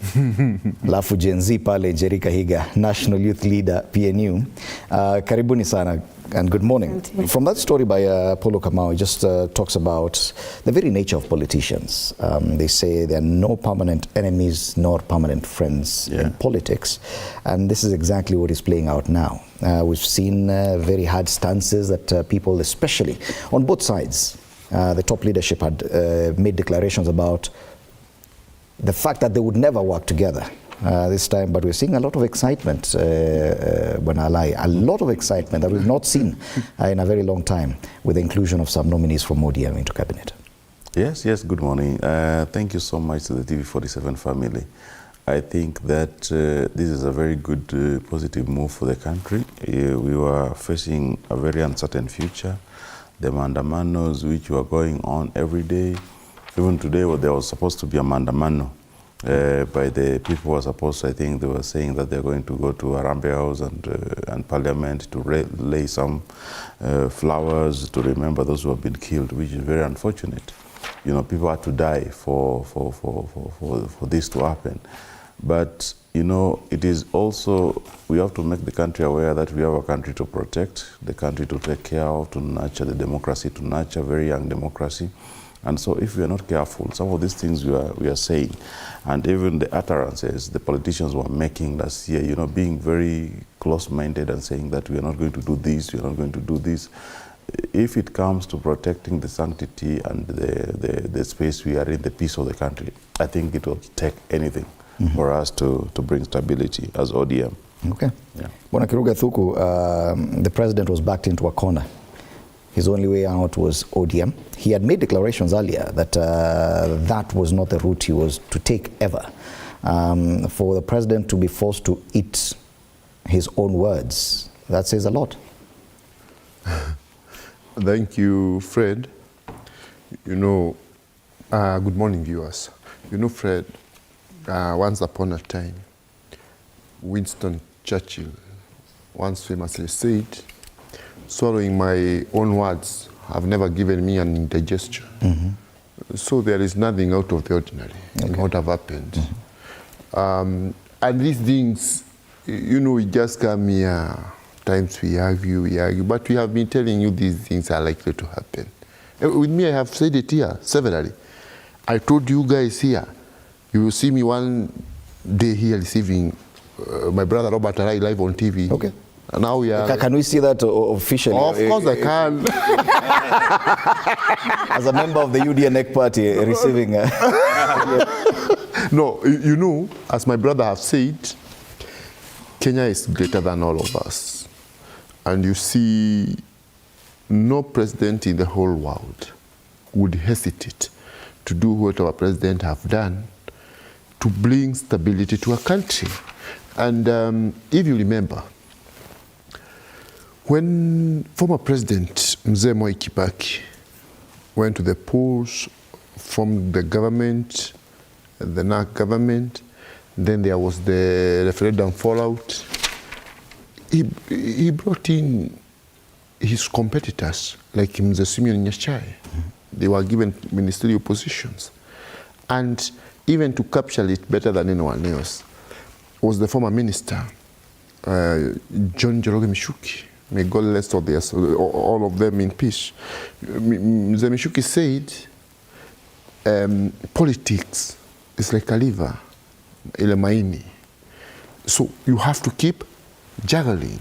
Lafu Gen Z pale Jerika Higa, National Youth Leader, PNU. Karibuni sana and good morning. From that story by Apollo Kamau, it just talks about the very nature of politicians. They say there are no permanent enemies nor permanent friends in politics, and this is exactly what is playing out now. We've seen very hard stances that people, especially on both sides, the top leadership had made declarations about the fact that they would never work together. This time, but we're seeing a lot of excitement, a lot of excitement that we've not seen in a very long time with the inclusion of some nominees from ODM into cabinet. Yes, good morning. Thank you so much to the TV47 family. I think that this is a very good, positive move for the country. We were facing a very uncertain future. The mandamanos which were going on every day, even today there was supposed to be a mandamano. By the people who were supposed to, I think they were saying that they're going to go to Harambee House and Parliament to lay some flowers to remember those who have been killed, which is very unfortunate. You know, people had to die for this to happen. But, you know, it is also, we have to make the country aware that we have a country to protect, the country to take care of, to nurture the democracy, to nurture very young democracy. And so if we are not careful, some of these things we are saying, and even the utterances the politicians were making last year, you know, being very close-minded and saying that we are not going to do this, we are not going to do this. If it comes to protecting the sanctity and the space we are in, the peace of the country, I think it will take anything for us to bring stability as ODM. Okay. Yeah. Bwana Kiruga Thuku, the president was backed into a corner. His only way out was ODM. He had made declarations earlier that that was not the route he was to take ever. For the president to be forced to eat his own words, that says a lot. Thank you, Fred. You know, good morning, viewers. You know, Fred, once upon a time, Winston Churchill once famously said, swallowing my own words have never given me an indigestion. So there is nothing out of the ordinary in what have happened. And these things, you know, we just come here, times we argue, but we have been telling you these things are likely to happen. With me, I have said it here severally. I told you guys here, you will see me one day here receiving my brother Robert Alai live on TV. Okay. And now we are. Can we see that officially? Of course I can. As a member of the UDA NEC party receiving. No, you know, as my brother have said, Kenya is greater than all of us. And you see, no president in the whole world would hesitate to do what our president have done to bring stability to a country. And if you remember, when former President Mzee Mwai Kibaki went to the polls, formed the government, the NAC government. Then there was the referendum fallout. He brought in his competitors, like Mzee Simeon Nyachai. They were given ministerial positions. And even to capture it better than anyone else was the former minister, John Njoroge Mishuki. May God rest all of them in peace. Mzee Mishuki said, politics is like a liver, ile maini. So you have to keep juggling.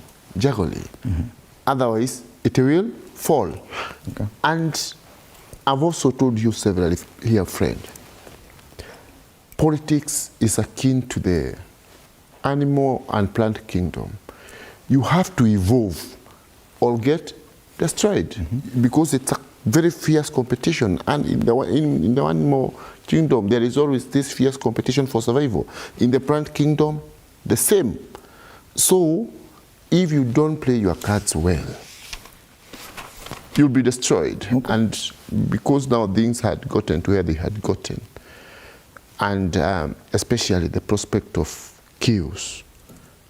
Otherwise, it will fall. Okay. And I've also told you several here, friend, politics is akin to the animal and plant kingdom. You have to evolve or get destroyed because it's a very fierce competition. And in the animal kingdom, there is always this fierce competition for survival. In the plant kingdom, the same. So, if you don't play your cards well, you'll be destroyed. Okay. And because now things had gotten to where they had gotten, and especially the prospect of chaos,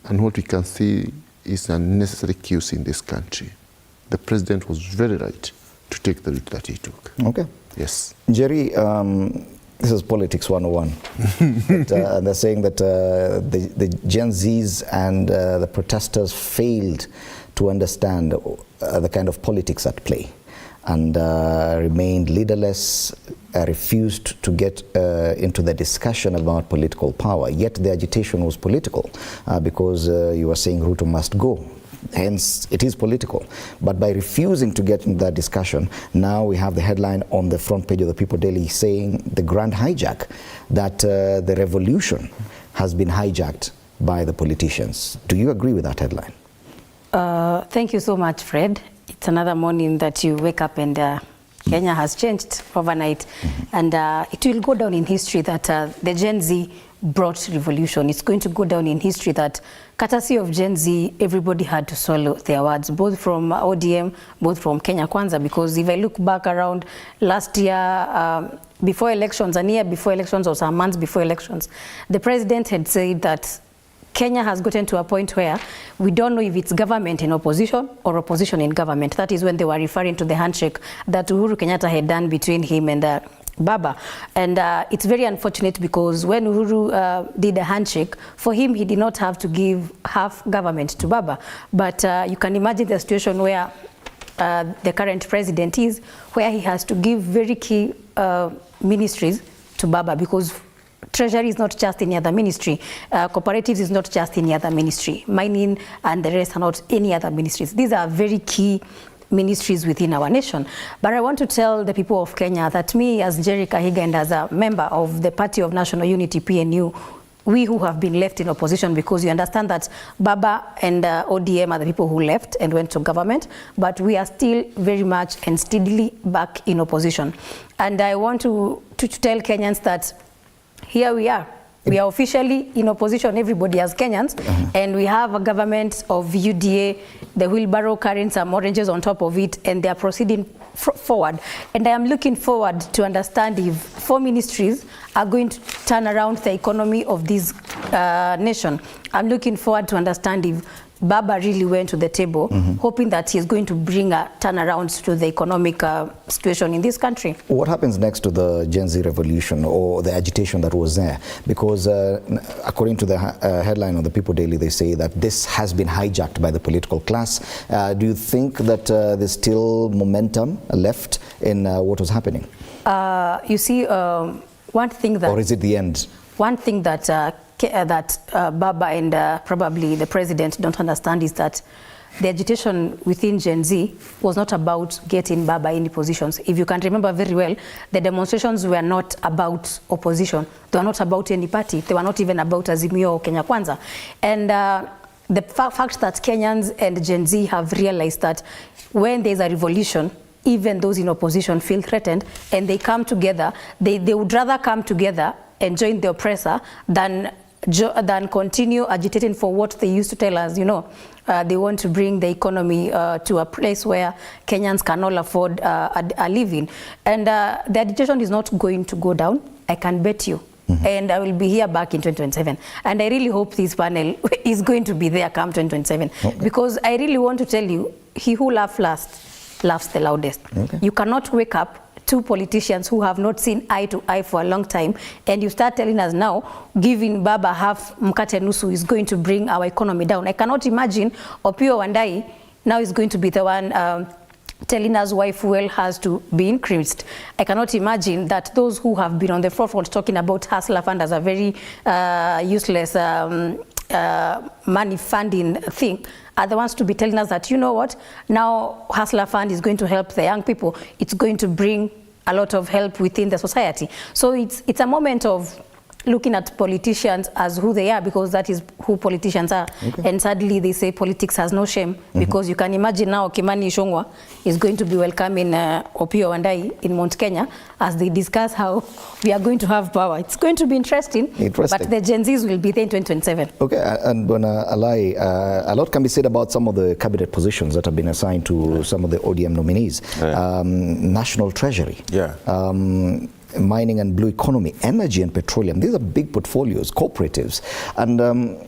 and what we can see is unnecessary chaos in this country, the president was very right to take the route that he took. Okay. Yes. Jerry, this is politics 101. But, they're saying that the Gen Zs and the protesters failed to understand the kind of politics at play and remained leaderless, refused to get into the discussion about political power. Yet the agitation was political because you were saying Ruto must go. Hence, it is political. But by refusing to get into that discussion, now we have the headline on the front page of the People Daily saying the grand hijack, that the revolution has been hijacked by the politicians. Do you agree with that headline? Thank you so much, Fred. It's another morning that you wake up and Kenya has changed overnight. And it will go down in history that the Gen Z brought revolution. It's going to go down in history that courtesy of Gen Z, everybody had to swallow their words, both from ODM, both from Kenya Kwanza, because if I look back around last year, before elections, a year before elections or some months before elections, the president had said that Kenya has gotten to a point where we don't know if it's government in opposition or opposition in government. That is when they were referring to the handshake that Uhuru Kenyatta had done between him and BAMBA. And it's very unfortunate because when Uhuru did a handshake, for him he did not have to give half government to BAMBA. But you can imagine the situation where the current president is, where he has to give very key ministries to BAMBA because Treasury is not just any other ministry. Cooperatives is not just any other ministry. Mining and the rest are not any other ministries. These are very key ministries within our nation. But I want to tell the people of Kenya that me as Jerry Kahiga and as a member of the Party of National Unity, PNU, we who have been left in opposition, because you understand that BAMBA and ODM are the people who left and went to government, but we are still very much and steadily back in opposition. And I want to tell Kenyans that here we are. We are officially in opposition, everybody as Kenyans, and we have a government of UDA, the wheelbarrow carrying some oranges on top of it, and they are proceeding forward. And I am looking forward to understand if 4 ministries are going to turn around the economy of this nation. I'm looking forward to understand if BAMBA really went to the table, hoping that he is going to bring a turnaround to the economic situation in this country. What happens next to the Gen Z revolution or the agitation that was there? Because according to the headline on the People Daily, they say that this has been hijacked by the political class. Do you think that there's still momentum left in what was happening? You see, one thing that... Or is it the end? One thing that BAMBA and probably the president don't understand is that the agitation within Gen Z was not about getting BAMBA in positions. If you can remember very well, the demonstrations were not about opposition. They were not about any party. They were not even about Azimio or Kenya Kwanza. And the fact that Kenyans and Gen Z have realized that when there's a revolution, even those in opposition feel threatened and they come together, they would rather come together and join the oppressor than than continue agitating for what they used to tell us, they want to bring the economy to a place where Kenyans can all afford a living. And the agitation is not going to go down, I can bet you. And I will be here back in 2027. And I really hope this panel is going to be there come 2027. Okay. Because I really want to tell you, he who laughs last laughs the loudest. Okay. You cannot wake up two politicians who have not seen eye to eye for a long time, and you start telling us now, giving Baba half mkate nusu is going to bring our economy down. I cannot imagine Opiyo Wandayi now is going to be the one telling us why fuel has to be increased. I cannot imagine that those who have been on the forefront talking about hustler fund as a very useless money funding thing are the ones to be telling us that, you know what, now hustler fund is going to help the young people. It's going to bring a lot of help within the society. So it's a moment of looking at politicians as who they are, because that is who politicians are. Okay. And sadly, they say politics has no shame, because you can imagine now Kimani Ichung'wah is going to be welcoming Opiyo Wandayi in Mount Kenya as they discuss how we are going to have power. It's going to be interesting. But the Gen Zs will be there in 2027. Okay, and Bwana Alai, a lot can be said about some of the cabinet positions that have been assigned to some of the ODM nominees. National Treasury. Mining and blue economy, energy and petroleum. These are big portfolios, cooperatives. And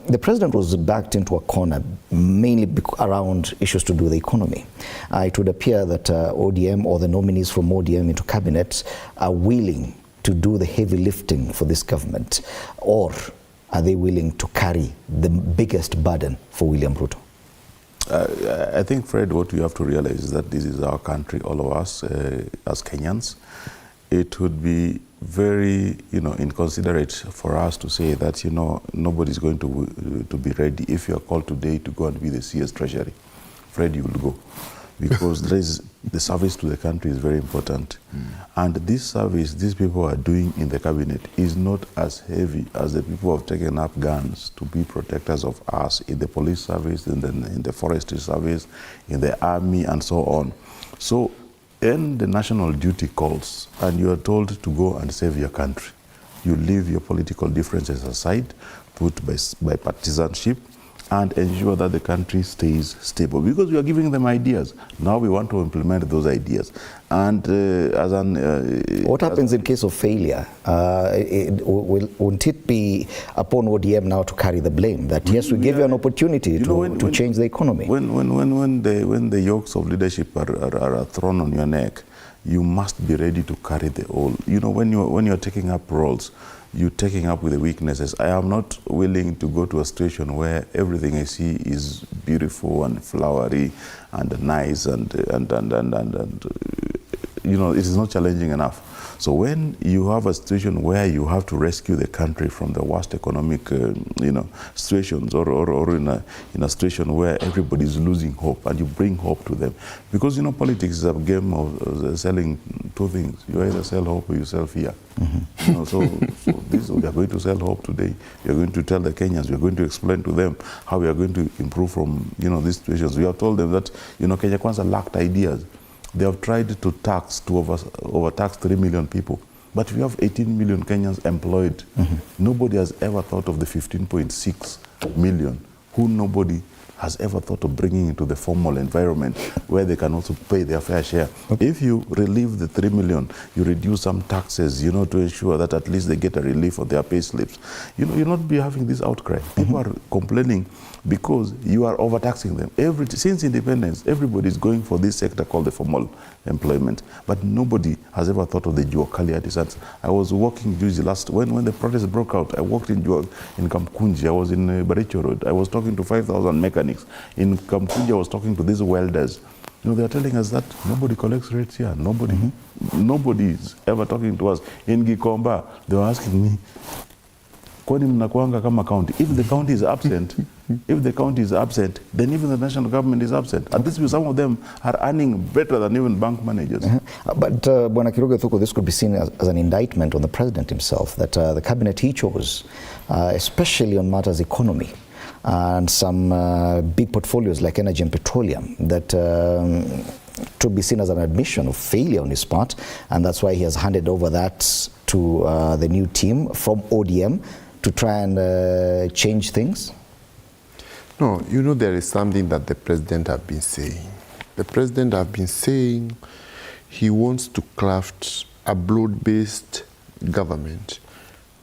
the president was backed into a corner, mainly around issues to do with the economy. It would appear that ODM or the nominees from ODM into cabinet are willing to do the heavy lifting for this government, or are they willing to carry the biggest burden for William Ruto? I think, Fred, what we have to realize is that this is our country, all of us as Kenyans. It would be very, inconsiderate for us to say that, nobody's going to be ready. If you are called today to go and be the CS Treasury, Fred, you will go. Because the service to the country is very important. And this service these people are doing in the cabinet is not as heavy as the people who have taken up guns to be protectors of us in the police service, in the forestry service, in the army, and so on. So, when the national duty calls and you are told to go and save your country, you leave your political differences aside, put by partisanship, and ensure that the country stays stable. Because we are giving them ideas. Now we want to implement those ideas. And what happens in case of failure? Won't it be upon ODM now to carry the blame? That yes, we give you an opportunity to change the economy. When the yokes of leadership are thrown on your neck, you must be ready to carry the whole. When you're taking up roles, you're taking up with the weaknesses. I am not willing to go to a situation where everything I see is beautiful and flowery and nice and it is not challenging enough. So when you have a situation where you have to rescue the country from the worst economic, situations, or in a situation where everybody is losing hope, and you bring hope to them, because politics is a game of selling two things: you either sell hope or you sell fear. So we are going to sell hope today. We are going to tell the Kenyans. We are going to explain to them how we are going to improve from these situations. We have told them that Kenya Kwanza lacked ideas. They have tried to overtax 3 million people. But we have 18 million Kenyans employed. Nobody has ever thought of the 15.6 million who nobody has ever thought of bringing into the formal environment where they can also pay their fair share. If you relieve the 3 million, you reduce some taxes, to ensure that at least they get a relief on their pay slips. You'll not be having this outcry. People are complaining because you are overtaxing them. Since independence, everybody is going for this sector called the formal employment, but nobody has ever thought of the Juakali artisans. I was walking when the protest broke out. I walked in Kamkunji. I was in Baricho Road. I was talking to 5,000 mechanics. In Kamkunji, I was talking to these welders. They are telling us that nobody collects rates here. Nobody is ever talking to us. In Gikomba, they were asking me, kwani mnakuanga kama county? If the county is absent, then even the national government is absent. At least some of them are earning better than even bank managers. But Bwana Kiruge Thuku, this could be seen as an indictment on the president himself, that the cabinet he chose, especially on matters economy, and some big portfolios like energy and petroleum, that to be seen as an admission of failure on his part, and that's why he has handed over that to the new team from ODM to try and change things? No, you know, there is something that the president have been saying. The president have been saying he wants to craft a broad-based government.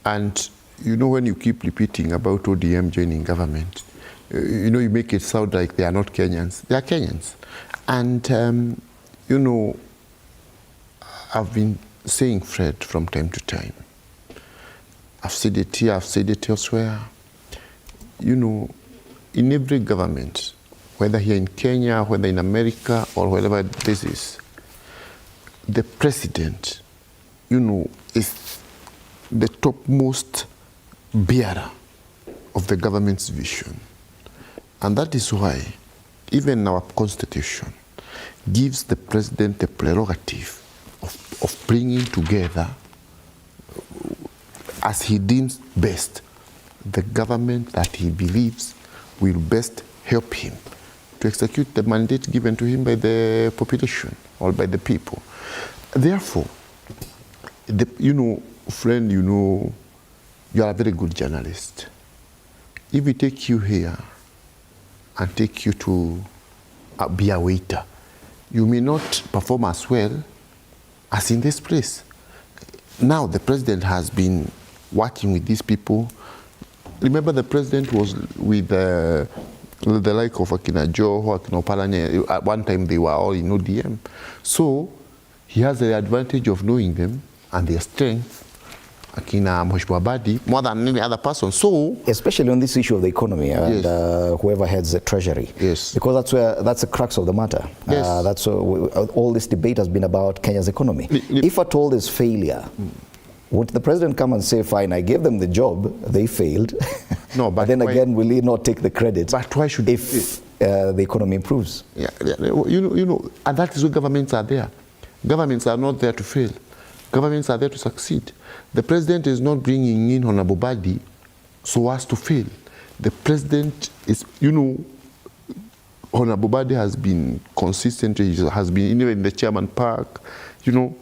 And you know, when you keep repeating about ODM joining government, you know, you make it sound like they are not Kenyans. They are Kenyans. And, you know, I've been saying, Fred, from time to time, I've said it here, I've said it elsewhere, you know, in every government, whether here in Kenya, whether in America, or wherever this is, the president, you know, is the topmost bearer of the government's vision. And that is why even our constitution gives the president the prerogative of bringing together, as he deems best, the government that he believes will best help him to execute the mandate given to him by the population or by the people. Therefore, you know, friend, you know, you are a very good journalist. If we take you here and take you to be a waiter, you may not perform as well as in this place. Now the president has been working with these people. Remember, the president was with the like of Akina Joho, Akina Opalanya. At one time they were all in ODM. So he has the advantage of knowing them and their strength, Akina Mheshimiwa Badi, more than any other person. So, especially on this issue of the economy and whoever heads the treasury. Yes. Because that's the crux of the matter. Yes. That's all this debate has been about Kenya's economy. If at all there's failure, would the president come and say, fine, I gave them the job, they failed. No, but then again, will he not take the credit? But why should if the economy improves? Yeah, you know, and that is why governments are there. Governments are not there to fail. Governments are there to succeed. The president is not bringing in Honorable Badi so as to fail. The president is, you know, Honorable Badi has been consistent, he has been even in the chairman park, you know.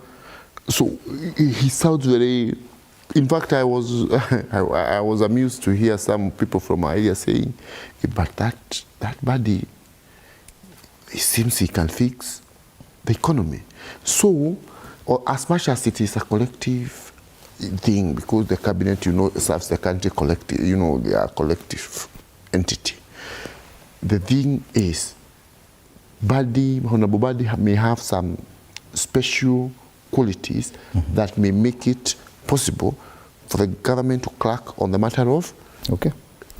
So he sounds very, in fact, I was amused to hear some people from our area saying, but that Badi, it seems he can fix the economy. So, or as much as it is a collective thing, because the cabinet, you know, serves the country collective, you know, they are a collective entity. The thing is, Honorable Badi may have some special qualities that may make it possible for the government to crack on the matter of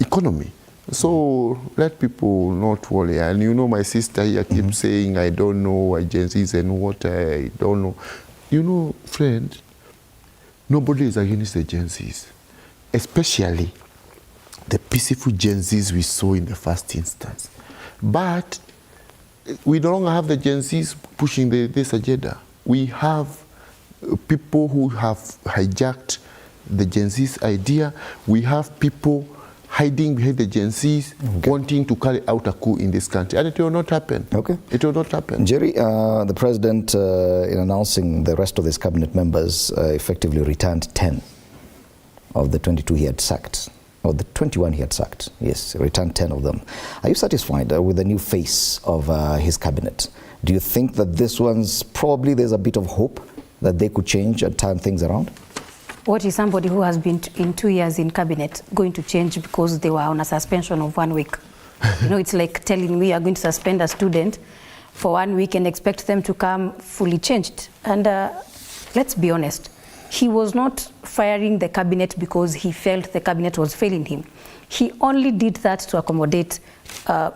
economy. So let people not worry. And you know, my sister here keeps saying, I don't know agencies and what, I don't know. You know, friend, nobody is against agencies, especially the peaceful Gen Zs we saw in the first instance. But we no longer have the Gen Zs pushing this agenda. We have people who have hijacked the Gen Z's idea. We have people hiding behind the Gen Zs, wanting to carry out a coup in this country. And it will not happen. It will not happen. Jerry, the president, in announcing the rest of his cabinet members, effectively returned 10 of the 22 he had sacked, or the 21 he had sacked. Yes, returned 10 of them. Are you satisfied with the new face of his cabinet? Do you think that this one's probably there's a bit of hope that they could change and turn things around? What is somebody who has been in 2 years in cabinet going to change because they were on a suspension of 1 week? You know, it's like telling me you're going to suspend a student for 1 week and expect them to come fully changed. And let's be honest, he was not firing the cabinet because he felt the cabinet was failing him. He only did that to accommodate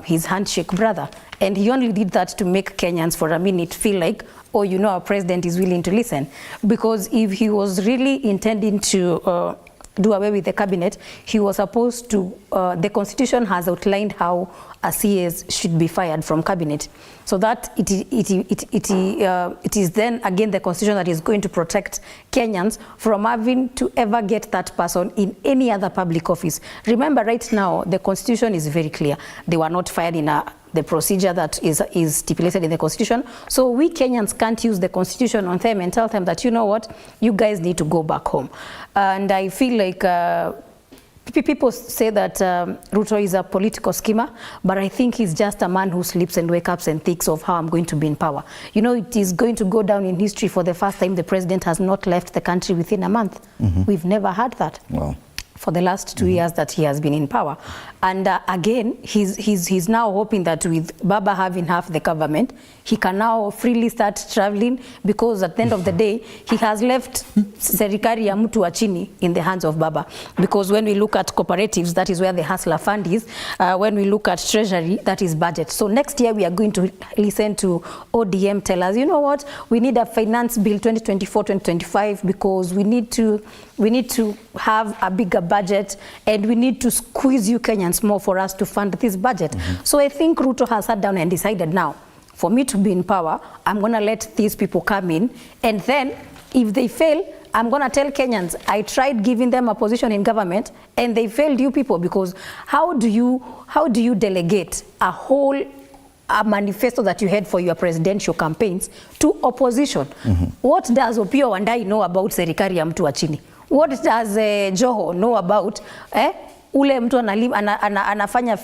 his handshake brother. And he only did that to make Kenyans for a minute feel like, oh, you know, our president is willing to listen. Because if he was really intending to do away with the cabinet, he was supposed to, the constitution has outlined how a CS should be fired from cabinet. So that it is then again the constitution that is going to protect Kenyans from having to ever get that person in any other public office. Remember, right now, the constitution is very clear. They were not fired in the procedure that is stipulated in the constitution. So we Kenyans can't use the constitution on them and tell them that, you know what, you guys need to go back home. And I feel like people say that Ruto is a political schemer, but I think he's just a man who sleeps and wakes up and thinks of how I'm going to be in power. You know, it is going to go down in history for the first time the president has not left the country within a month. We've never had that. Wow. For the last 2 years that he has been in power. And again, he's now hoping that with Baba having half the government, he can now freely start traveling, because at the end of the day, he has left serikali ya mtu wa chini in the hands of Baba. Because when we look at cooperatives, that is where the hustler fund is. When we look at treasury, that is budget. So next year we are going to listen to ODM tell us, you know what, we need a finance bill 2024-2025 because we need to have a bigger budget, and we need to squeeze you Kenyans more for us to fund this budget. So I think Ruto has sat down and decided, now, for me to be in power, I'm going to let these people come in, and then if they fail, I'm going to tell Kenyans, I tried giving them a position in government and they failed you people, because how do you delegate a manifesto that you had for your presidential campaigns to opposition? What does Opiyo Wandayi know about serikali ya mtu wa chini? What does Joho know about ule mtu anafanya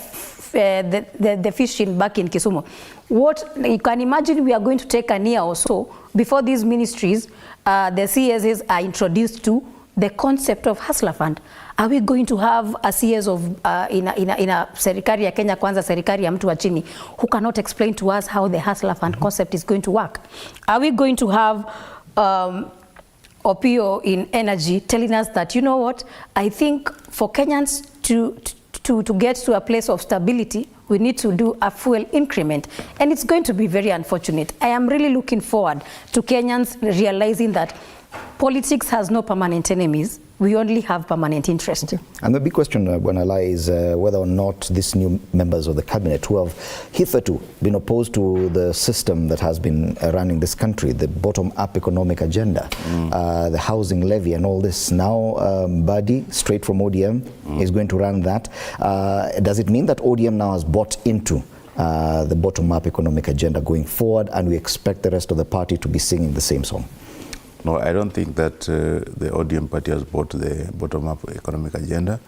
the fishing back in Kisumu? What you can imagine, we are going to take a year or so before these ministries, the CSs are introduced to the concept of hustler fund. Are we going to have a CS of in a serikali ya Kenya Kwanza, serikali ya mtu wa chini, who cannot explain to us how the hustler fund concept is going to work? Are we going to have Opiyo in energy telling us that, you know what, I think for Kenyans to get to a place of stability, we need to do a fuel increment, and it's going to be very unfortunate. I am really looking forward to Kenyans realizing that politics has no permanent enemies. We only have permanent interest. Okay. And the big question, Bwanala, is whether or not these new members of the cabinet, who have hitherto been opposed to the system that has been running this country, the bottom-up economic agenda, the housing levy and all this, now Badi, straight from ODM, is going to run that. Does it mean that ODM now has bought into the bottom-up economic agenda going forward, and we expect the rest of the party to be singing the same song? No, I don't think that the ODM party has bought the bottom-up economic agenda.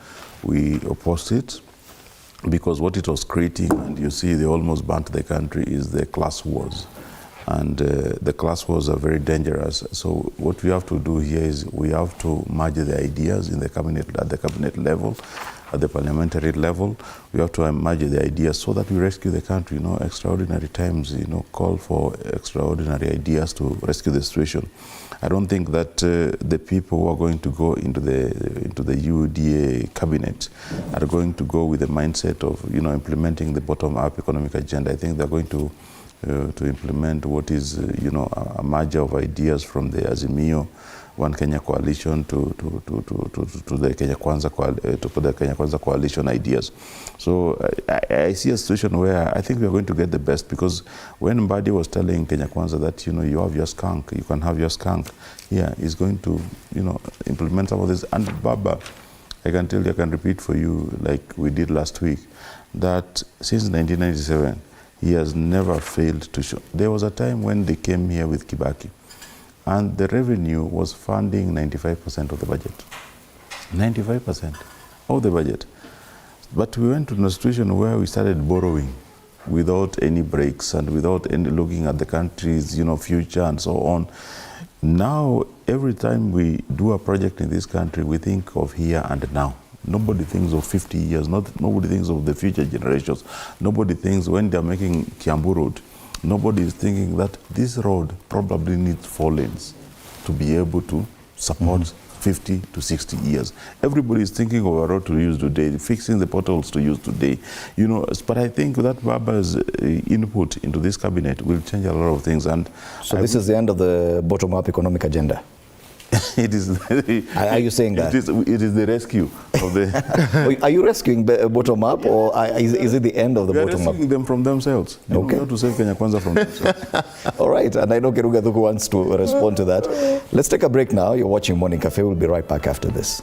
We opposed it because what it was creating, and you see they almost burnt the country, is the class wars. And the class wars are very dangerous. So what we have to do here is we have to merge the ideas in the cabinet, at the cabinet level, at the parliamentary level. We have to merge the ideas so that we rescue the country. You know, extraordinary times, you know, call for extraordinary ideas to rescue the situation. I don't think that the people who are going to go into the UDA cabinet are going to go with the mindset of, you know, implementing the bottom-up economic agenda. I think they're going to implement what is, you know, a merger of ideas from the Azimio, One Kenya coalition to the Kenya Kwanza coalition ideas. So I see a situation where I think we are going to get the best, because when Mbadi was telling Kenya Kwanza that, you know, you have your skunk, you can have your skunk, yeah, he's going to, you know, implement some of this. And Baba, I can tell you, I can repeat for you, like we did last week, that since 1997, he has never failed to show. There was a time when they came here with Kibaki, and the revenue was funding 95% of the budget. 95% of the budget. But we went to a situation where we started borrowing without any breaks and without any looking at the country's, you know, future and so on. Now, every time we do a project in this country, we think of here and now. Nobody thinks of 50 years, nobody thinks of the future generations. Nobody thinks when they're making Kiambu Road, nobody is thinking that this road probably needs 4 lanes to be able to support 50 to 60 years. Everybody is thinking of a road to use today, fixing the potholes to use today. You know, but I think that Baba's input into this cabinet will change a lot of things. And so this is the end of the bottom-up economic agenda? It is. Are you saying that? It is the rescue of the. Are you rescuing bottom up, or is it the end of the bottom up? We are rescuing them from themselves. Okay. We have to save Kenya Kwanza from themselves. All right, and I know Keruga Thuku wants to respond to that. Let's take a break now. You're watching Morning Cafe. We'll be right back after this.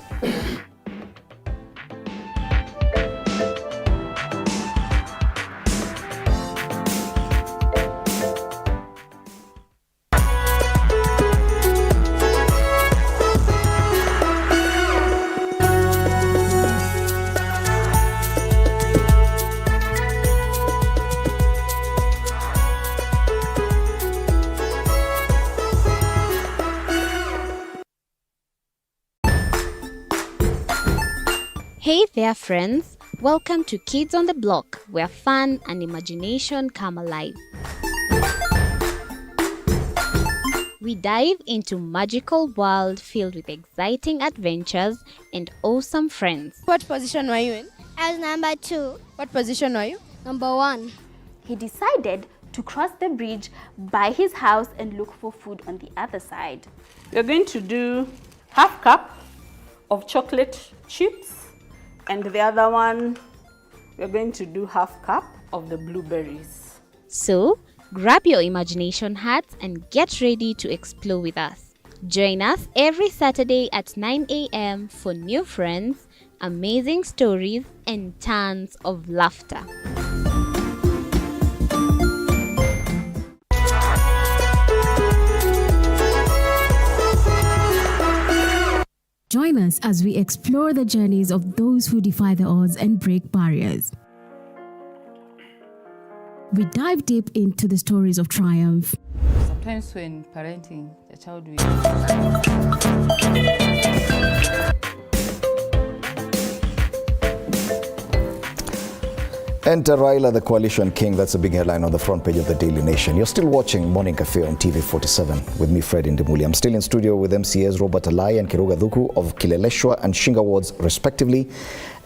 Hey there, friends. Welcome to Kids on the Block, where fun and imagination come alive. We dive into magical world filled with exciting adventures and awesome friends. What position were you in? I was number 2. What position were you? Number 1. He decided to cross the bridge by his house and look for food on the other side. We're going to do half cup of chocolate chips, and the other one, we're going to do half cup of the blueberries. So, grab your imagination hats and get ready to explore with us. Join us every Saturday at 9 a.m. for new friends, amazing stories, and tons of laughter. Join us as we explore the journeys of those who defy the odds and break barriers. We dive deep into the stories of triumph. Sometimes when parenting, the child will... Enter Raila, the coalition king. That's a big headline on the front page of the Daily Nation. You're still watching Morning Cafe on TV 47 with me, Fred Indimuli. I'm still in studio with MCAs Robert Alai and Kiruga Dhuku of Kileleshwa and Shinga wards, respectively,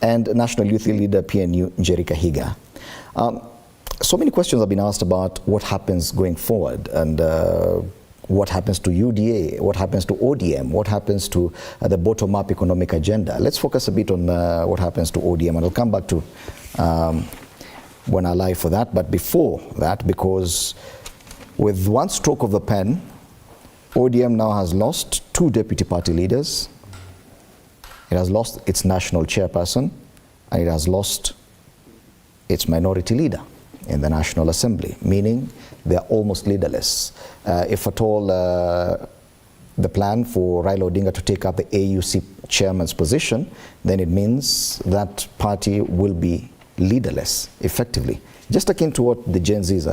and National Youth Leader PNU Njeri Kahiga. So many questions have been asked about what happens going forward, and what happens to UDA, what happens to ODM, what happens to the bottom-up economic agenda. Let's focus a bit on what happens to ODM, and I'll come back to when I lie for that. But before that, because with one stroke of the pen, ODM now has lost 2 deputy party leaders. It has lost its national chairperson, and it has lost its minority leader in the National Assembly, meaning they are almost leaderless. If at all the plan for Raila Odinga to take up the AUC chairman's position, then it means that party will be leaderless, effectively. Just akin to what the Gen Zs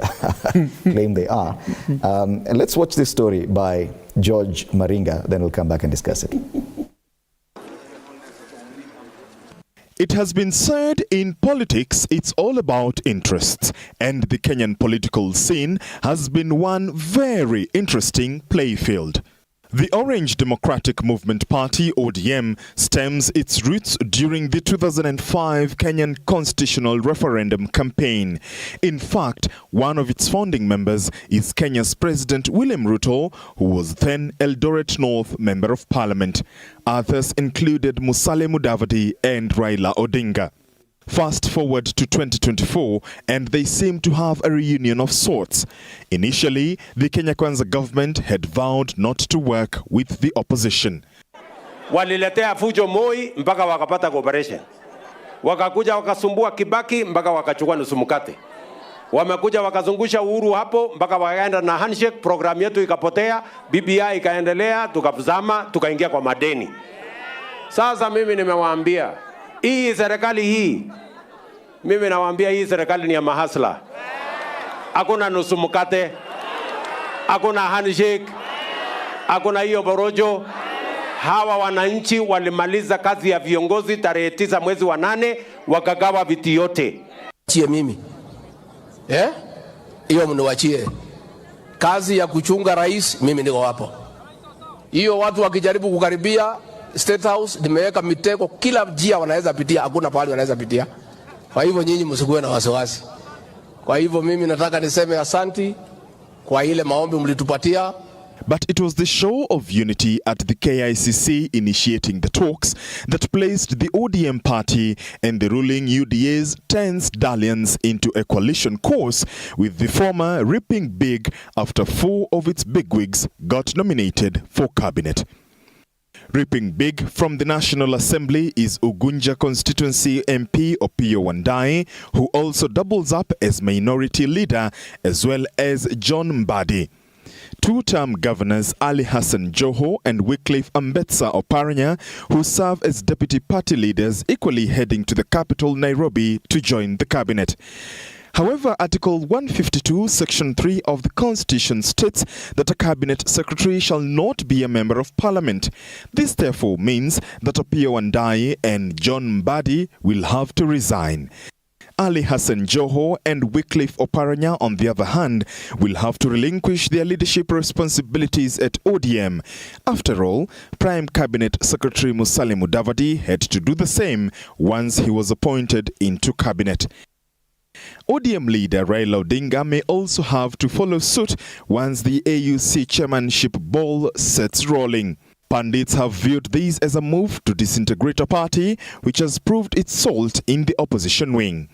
claim they are. And let's watch this story by George Maringa, then we'll come back and discuss it. It has been said in politics it's all about interests, and the Kenyan political scene has been one very interesting playfield. The Orange Democratic Movement Party, ODM, stems its roots during the 2005 Kenyan constitutional referendum campaign. In fact, one of its founding members is Kenya's President William Ruto, who was then Eldoret North Member of Parliament. Others included Musalia Mudavadi and Raila Odinga. Fast forward to 2024, and they seem to have a reunion of sorts. Initially, the Kenya Kwanza government had vowed not to work with the opposition. Waliletea fujo Moi mpaka wakapata cooperation. Wakakuja wakasumbua Kibaki mpaka wakachukua nusu mkate. Wamekuja wakazungusha Uhuru hapo mpaka wakaenda na handshake, program yetu ikapotea, BBI ikaendelea, tukazama, tukaingia kwa madeni. Sasa mimi nimewaambia hii serikali hii, mimi nawaambia hii serikali ni ya mahasla. Hakuna nusu mkate, hakuna handshake, hakuna hiyo borojo. Hawa wananchi walimaliza kazi ya viongozi tarehe 9 mwezi wa 8, wakagawa viti yote. Chie mimi. Hiyo mniwachie. Kazi ya kuchunga rais mimi niko hapo. Hiyo watu wakijaribu kukaribia State House, nimeweka mitego kila njia wanaweza pitia, hakuna pahali wanaweza pitia. Kwa hivyo nyinyi msikuwe na wasiwasi. Kwa hivyo mimi nataka niseme asanti kwa ile maombi mlitupatia. But it was the show of unity at the KICC initiating the talks that placed the ODM party and the ruling UDA's tense dalliance into a coalition course, with the former reaping big after 4 of its bigwigs got nominated for cabinet. Reaping big from the National Assembly is Ugunja constituency MP Opiyo Wandayi, who also doubles up as minority leader, as well as John Mbadi. 2-term governors Ali Hassan Joho and Wycliffe Ambetsa Oparanya, who serve as deputy party leaders, equally heading to the capital Nairobi to join the cabinet. However, Article 152, Section 3 of the Constitution states that a cabinet secretary shall not be a member of parliament. This therefore means that Opiyo Wandayi and John Mbadi will have to resign. Ali Hassan Joho and Wycliffe Oparanya, on the other hand, will have to relinquish their leadership responsibilities at ODM. After all, Prime Cabinet Secretary Musalia Mudavadi had to do the same once he was appointed into cabinet. ODM leader Raila Odinga may also have to follow suit once the AUC chairmanship ball sets rolling. Pundits have viewed this as a move to disintegrate a party which has proved its salt in the opposition wing.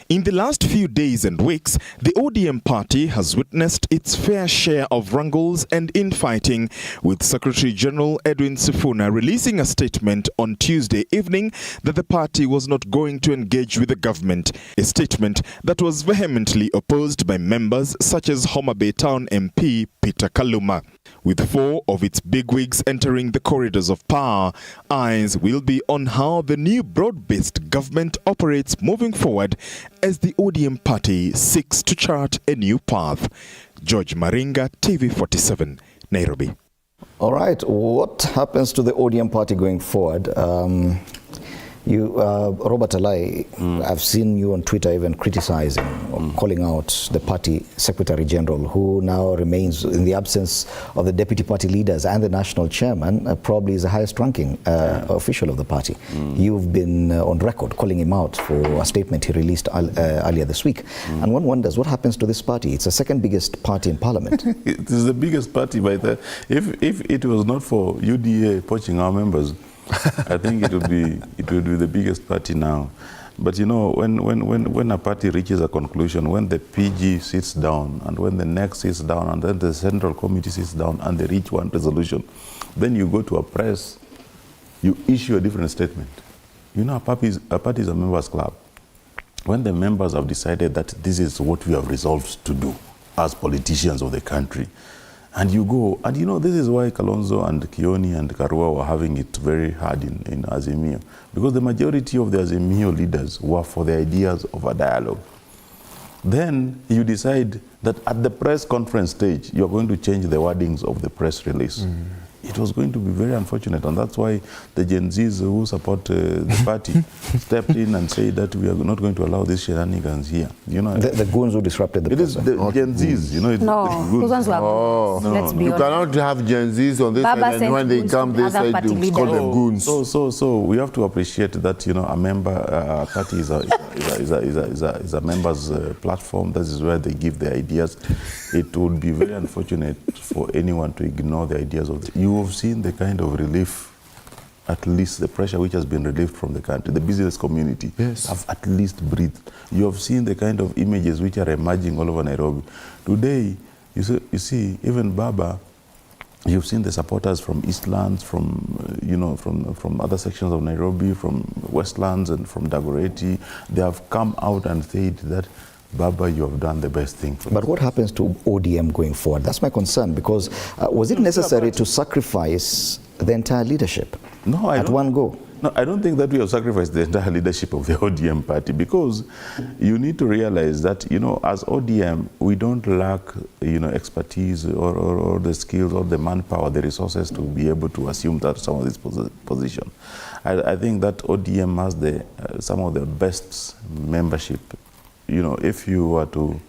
In the last few days and weeks, the ODM party has witnessed its fair share of wrangles and infighting, with Secretary General Edwin Sifuna releasing a statement on Tuesday evening that the party was not going to engage with the government, a statement that was vehemently opposed by members such as Homa Bay Town MP Peter Kaluma. With 4 of its bigwigs entering the corridors of power, eyes will be on how the new broad-based government operates moving forward as the ODM party seeks to chart a new path. George Maringa, TV47, Nairobi. All right, what happens to the ODM party going forward? Robert Alai, I've seen you on Twitter even criticizing or calling out the party secretary general, who now remains, in the absence of the deputy party leaders and the national chairman, probably is the highest ranking official of the party. You've been on record calling him out for a statement he released earlier this week. And one wonders, what happens to this party? It's the second biggest party in parliament. It is the biggest party by the... If it was not for UDA poaching our members, I think it would be the biggest party now. But you know, when a party reaches a conclusion, when the PG sits down, and when the NEC sits down, and then the Central Committee sits down, and they reach one resolution, then you go to a press, you issue a different statement. You know, a party is a members club. When the members have decided that this is what we have resolved to do as politicians of the country, and you go, and you know, this is why Kalonzo and Kioni and Karua were having it very hard in Azimio, because the majority of the Azimio leaders were for the ideas of a dialogue. Then you decide that at the press conference stage, you're going to change the wordings of the press release. It was going to be very unfortunate, and that's why the Gen Zs who support the party stepped in and said that we are not going to allow these shenanigans here. You know, the goons who disrupted the press. It is the Gen Zs, you know. It's no, those ones were goons. Let's be honest. You cannot have Gen Zs on this side, and when they come, they say to call them goons. So we have to appreciate that, you know, a party is a members' platform. That is where they give their ideas. It would be very unfortunate for anyone to ignore the ideas of you have seen the kind of relief, at least the pressure which has been relieved from the country. The business community have at least breathed. You have seen the kind of images which are emerging all over Nairobi. Today, you see even BAMBA, you've seen the supporters from Eastlands, from other sections of Nairobi, from Westlands and from Dagoretti. They have come out and said that, Baba, you have done the best thing. But what happens to ODM going forward? That's my concern, because was it necessary to sacrifice the entire leadership at one go? No, I don't think that we have sacrificed the entire leadership of the ODM party, because you need to realize that, you know, as ODM, we don't lack, you know, expertise or the skills or the manpower, the resources to be able to assume that some of this position. I think that ODM has some of the best membership. You know, if you were to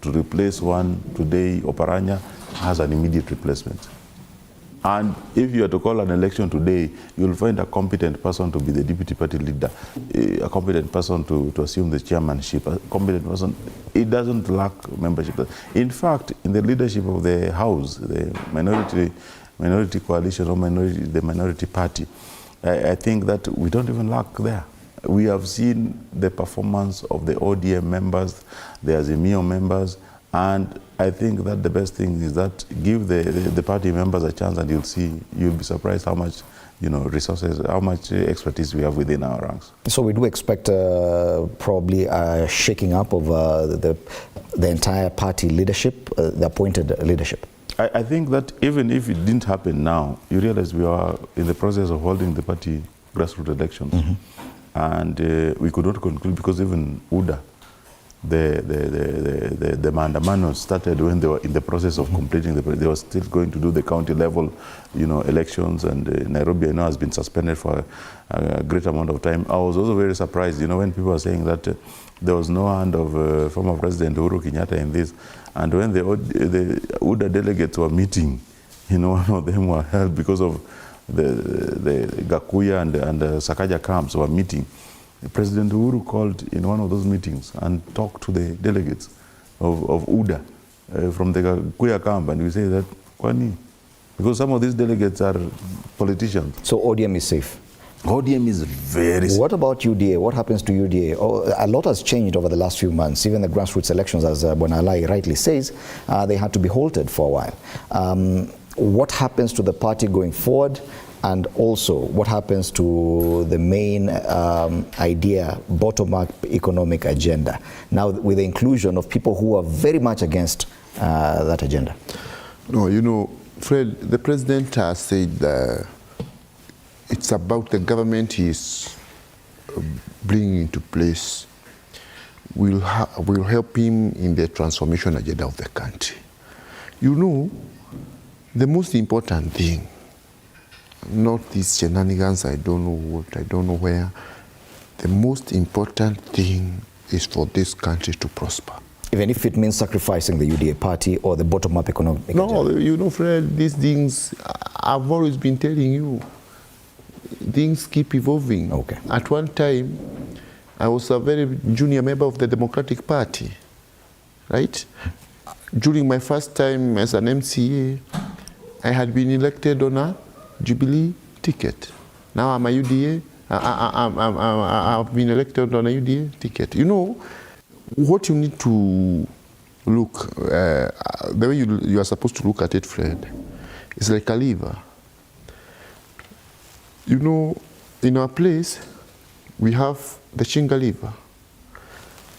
replace one today, Oparanya has an immediate replacement. And if you are to call an election today, you'll find a competent person to be the deputy party leader, a competent person to assume the chairmanship, a competent person. It doesn't lack membership. In fact, in the leadership of the House, the minority coalition or the minority party, I think that we don't even lack there. We have seen the performance of the ODM members, the Azimio members, and I think that the best thing is that give the party members a chance, and you'll be surprised how much, you know, resources, how much expertise we have within our ranks. So we do expect probably a shaking up of the entire party leadership, the appointed leadership. I think that even if it didn't happen now, you realize we are in the process of holding the party grassroots elections. And we could not conclude, because even UDA the Maandamano started when they were in the process of completing they were still going to do the county level, elections, and Nairobi, has been suspended for a great amount of time. I was also very surprised, when people were saying that there was no hand of former President Uhuru Kenyatta in this, and when the UDA delegates were meeting, one of them were held because of the Gakuya and the Sakaja camps were meeting. President Uhuru called in one of those meetings and talked to the delegates of UDA from the Gakuya camp, and we say that, kwani? Because some of these delegates are politicians. So ODM is safe? ODM is very safe. What about UDA? What happens to UDA? A lot has changed over the last few months. Even the grassroots elections, as Bonalai rightly says, they had to be halted for a while. What happens to the party going forward? And also, what happens to the main idea, bottom-up economic agenda, now with the inclusion of people who are very much against that agenda? No, Fred, the president has said that it's about the government he is bringing into place will help him in the transformation agenda of the country. The most important thing, not these shenanigans, I don't know what, I don't know where. The most important thing is for this country to prosper. Even if it means sacrificing the UDA party or the bottom-up economic agenda? No, Fred, these things, I've always been telling you, things keep evolving. Okay. At one time, I was a very junior member of the Democratic Party, right? During my first time as an MCA, I had been elected on a Jubilee ticket. Now I'm a UDA. I've been elected on a UDA ticket. What you need to look, the way you are supposed to look at it, Fred, is like a lever. In our place, we have the Shinga lever.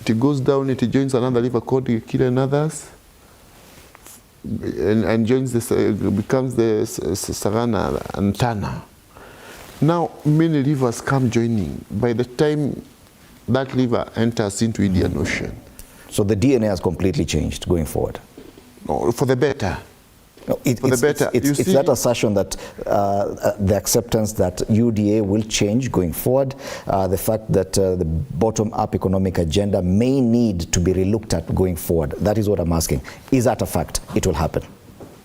It goes down, it joins another lever called the Kira and others, and joins becomes the Savannah and Tana. Now, many rivers come joining. By the time that river enters into Indian Ocean. So the DNA has completely changed going forward? No, for the better. No, it's that assertion that the acceptance that UDA will change going forward, the fact that the bottom-up economic agenda may need to be relooked at going forward. That is what I'm asking. Is that a fact? It will happen.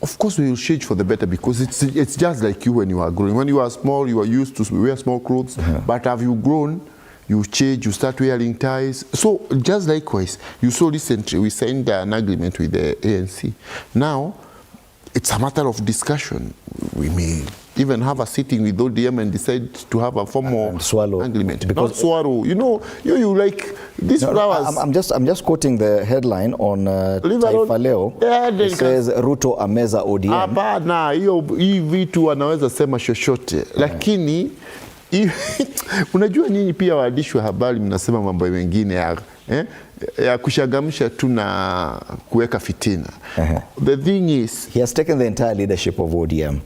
Of course we will change for the better, because it's just like you when you are growing. When you are small, you are used to wear small clothes, but have you grown, you change, you start wearing ties. So just likewise, you saw recently we signed an agreement with the ANC. Now, it's a matter of discussion. We may even have a sitting with ODM and decide to have a formal agreement. Because not swallow. You like these flowers. I'm just quoting the headline on Taifa Leo. It says Ruto ameza ODM. Hapana, hii vitu wanaweza sema chochote. Lakini unajua nyinyi pia waandishi wa habari mnasema mambo mengine ya kushagamisha tu na kuweka fitina. The thing is, he has taken the entire leadership of ODM.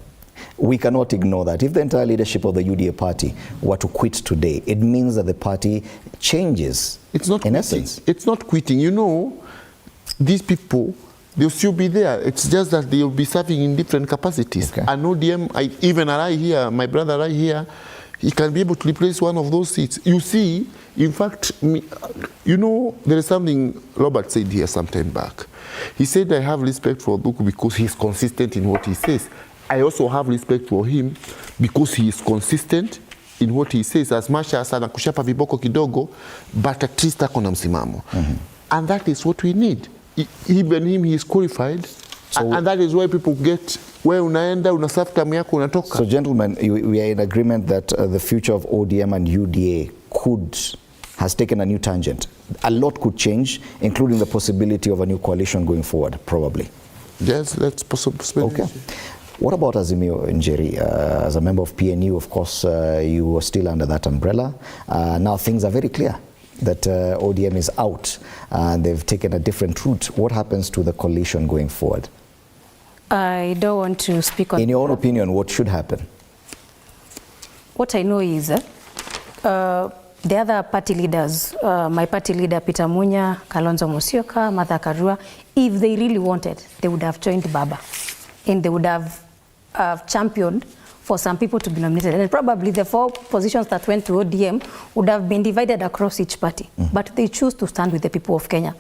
We cannot ignore that. If the entire leadership of the UDA party were to quit today, it means that the party changes. It's not in essence. It's not quitting. These people, they'll still be there. It's just that they'll be serving in different capacities. Okay. And ODM, even I here, my brother right here, he can be able to replace one of those seats. You see, in fact, there is something Robert said here some time back. He said, I have respect for Duku because he's consistent in what he says. I also have respect for him because he is consistent in what he says, as much as anakushapa viboko kidogo, but at least ako na msimamo. And that is what we need. Even him, he is qualified. And that is why people get where unaenda, unasafu tamu yako, unatoka. So gentlemen, we are in agreement that the future of ODM and UDA has taken a new tangent. A lot could change, including the possibility of a new coalition going forward, probably. Yes, that's possible. Okay. What about Azimio Njeri? As a member of PNU, of course, you were still under that umbrella. Now things are very clear that ODM is out and they've taken a different route. What happens to the coalition going forward? I don't want to speak on... In your own opinion, what should happen? What I know is the other party leaders, my party leader Peter Munya, Kalonzo Musyoka, Martha Karua, if they really wanted, they would have joined BABA, and they would have championed for some people to be nominated. And probably the 4 positions that went to ODM would have been divided across each party. But they choose to stand with the people of Kenya.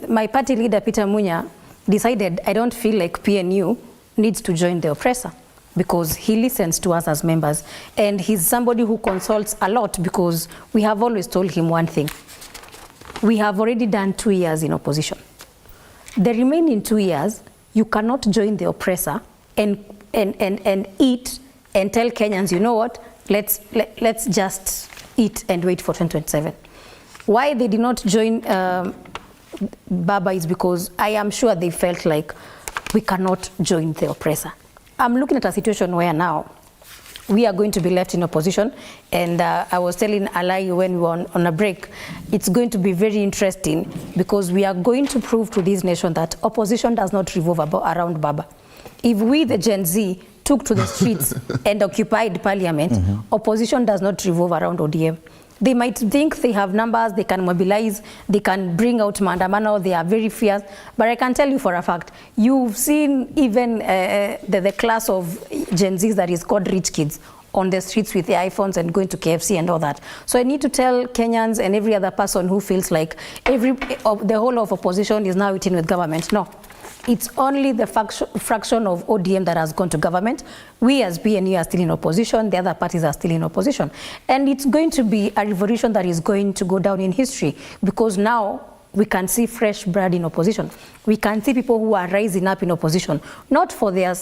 My party leader, Peter Munya, decided, I don't feel like PNU needs to join the oppressor, because he listens to us as members. And he's somebody who consults a lot, because we have always told him one thing. We have already done 2 years in opposition. The remaining 2 years, you cannot join the oppressor and eat and tell Kenyans, you know what, let's just eat and wait for 2027. Why they did not join BABA is because I am sure they felt like we cannot join the oppressor. I'm looking at a situation where now we are going to be left in opposition, and I was telling Alai when we were on a break, it's going to be very interesting, because we are going to prove to this nation that opposition does not revolve around BABA. If we, the Gen Z, took to the streets and occupied parliament, opposition does not revolve around ODM. They might think they have numbers, they can mobilize, they can bring out maandamano, they are very fierce, but I can tell you for a fact, you've seen even the class of Gen Zs that is called rich kids on the streets with the iPhones and going to KFC and all that. So I need to tell Kenyans and every other person who feels like the whole of opposition is now eating with government. No. It's only the fraction of ODM that has gone to government. We as PNU are still in opposition, the other parties are still in opposition. And it's going to be a revolution that is going to go down in history, because now we can see fresh blood in opposition. We can see people who are rising up in opposition, not for their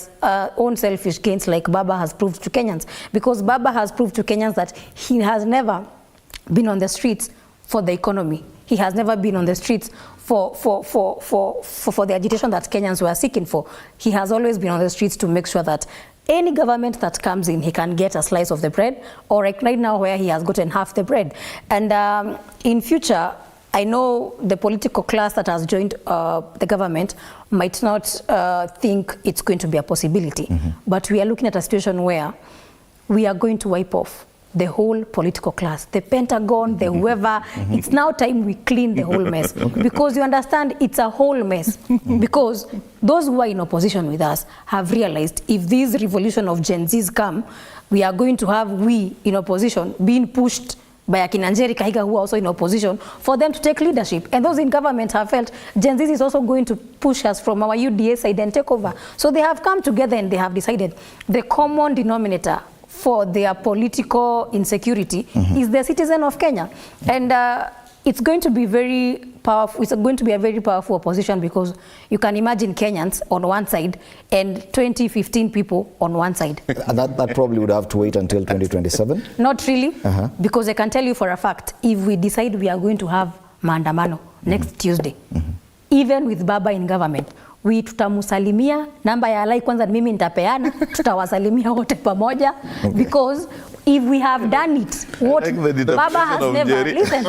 own selfish gains like BABA has proved to Kenyans, because BABA has proved to Kenyans that he has never been on the streets for the economy. He has never been on the streets for the agitation that Kenyans were seeking for. He has always been on the streets to make sure that any government that comes in, he can get a slice of the bread, or like right now where he has gotten half the bread. And in future, I know the political class that has joined the government might not think it's going to be a possibility, but we are looking at a situation where we are going to wipe off the whole political class, the Pentagon, the whoever. It's now time we clean the whole mess, because you understand it's a whole mess, because those who are in opposition with us have realized if this revolution of Gen Zs come, we are going to have we in opposition being pushed by Akina Njeri Kahiga, who are also in opposition, for them to take leadership. And those in government have felt Gen Z is also going to push us from our UDA side and take over. So they have come together and they have decided the common denominator for their political insecurity is the citizen of Kenya. And it's going to be very powerful. It's going to be a very powerful opposition, because you can imagine Kenyans on one side and 20-15 people on one side. That probably would have to wait until 2027? Not really, because I can tell you for a fact, if we decide we are going to have maandamano next Tuesday, even with BABA in government, we tutamusalimia, namba ya Alai kwanza mimi nitapeana, tutawasalimia wote pamoja, because if we have done it, what BABA has never, listen,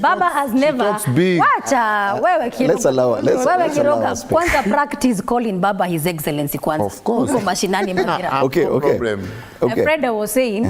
BABA has never, wacha, wewe Kiroga, kwanza practice calling BABA His Excellency kwanza. Of course. Huko mashinani mpira. Okay. Fred was saying,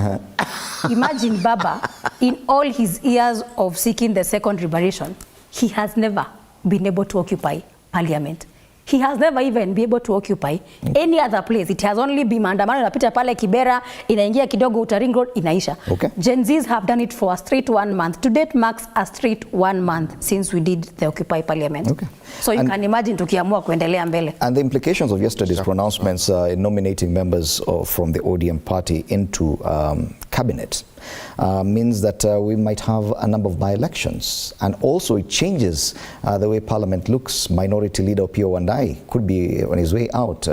imagine BABA, in all his years of seeking the second liberation, he has never been able to occupy parliament. He has never even been able to occupy any other place. It has only been maandamano inapita pale Kibera, inaingia kidogo Utaring Road, inaisha. Gen Zs have done it for a straight 1 month. To date marks a straight 1 month since we did the Occupy Parliament. So you can imagine tukiamua kuendelea mbele. And the implications of yesterday's pronouncements in nominating members from the ODM party into cabinet means that we might have a number of by-elections, and also it changes the way Parliament looks. Minority Leader Opiyo Wandayi could be on his way out.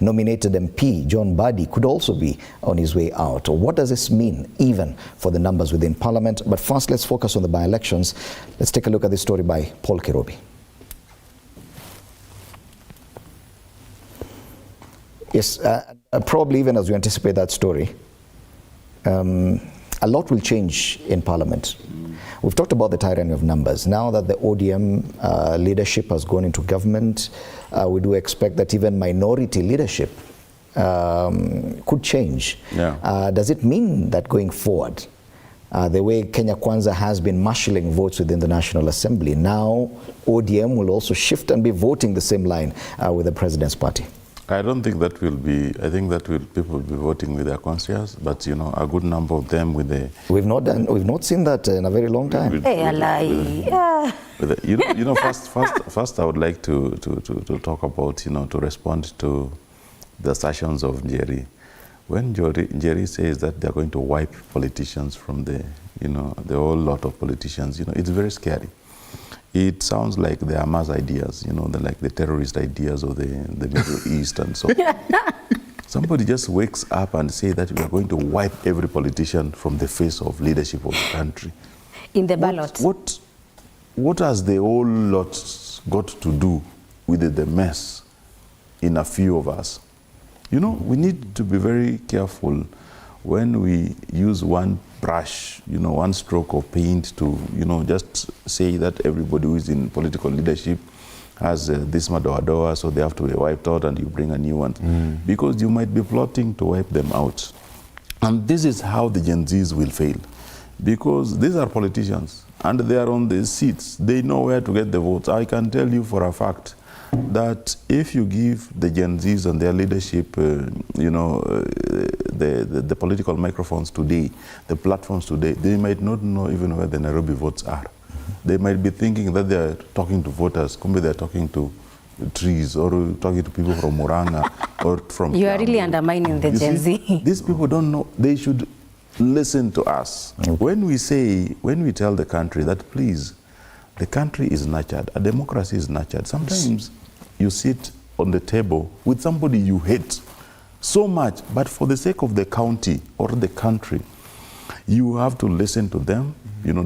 Nominated MP John Mbadi could also be on his way out. What does this mean even for the numbers within Parliament? But first, let's focus on the by-elections. Let's take a look at this story by Paul Kirobi. Yes, probably even as you anticipate that story, a lot will change in Parliament. We've talked about the tyranny of numbers. Now that the ODM leadership has gone into government, we do expect that even minority leadership could change. Does it mean that going forward, the way Kenya Kwanza has been marshalling votes within the National Assembly. Now ODM will also shift and be voting the same line with the President's party. I don't think that will be, I think that people will be voting with their conscience, but a good number of them with the... We've not seen that in a very long time. First I would like to talk about, to respond to the assertions of Njeri. When Njeri says that they're going to wipe politicians from the whole lot of politicians, it's very scary. It sounds like the Hamas ideas, like the terrorist ideas of the Middle East and so on. Somebody just wakes up and say that we are going to wipe every politician from the face of leadership of the country. In the ballot. What has the whole lot got to do with the mess in a few of us? We need to be very careful when we use one brush, one stroke of paint to, just say that everybody who is in political leadership has this madoadoa, so they have to be wiped out and you bring a new one. Because you might be plotting to wipe them out. And this is how the Gen Zs will fail. Because these are politicians and they are on the seats. They know where to get the votes. I can tell you for a fact that if you give the Gen Zs and their leadership, the political microphones today, the platforms today, they might not know even where the Nairobi votes are. They might be thinking that they are talking to voters, maybe they are talking to trees or talking to people from Muranga or from... You are really undermining the Gen Z. These people don't know. They should listen to us. When we tell the country that, please, the country is nurtured, a democracy is nurtured. Sometimes you sit on the table with somebody you hate so much, but for the sake of the county or the country, you have to listen to them,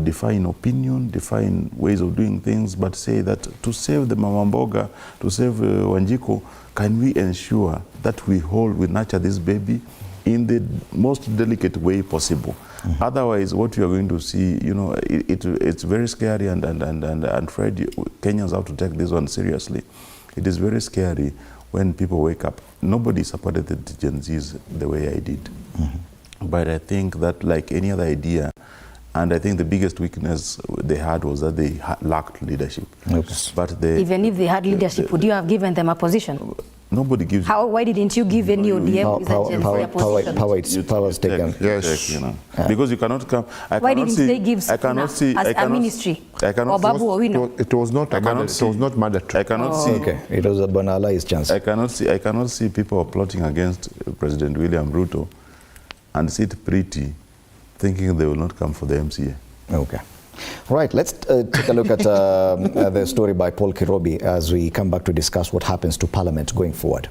define opinion, define ways of doing things, but say that to save the Mama Mboga, to save Wanjiko, can we ensure that we nurture this baby in the most delicate way possible? Otherwise, what you are going to see, it's very scary, and Fred, Kenyans have to take this one seriously. It is very scary when people wake up. Nobody supported the Gen Zs the way I did. But I think that, like any other idea, and I think the biggest weakness they had was that they lacked leadership. But even if they had leadership, would you have given them a position? Nobody gives. Why didn't you give any ODM power is taken? Yes. Because you cannot come. Why didn't they give a ministry? I cannot. It was not mandatory. I cannot see. Okay, it was a banalized chance. I cannot see people plotting against President William Ruto and sit pretty, thinking they will not come for the MCA. Okay. Right, let's take a look at the story by Paul Kirobi as we come back to discuss what happens to Parliament going forward.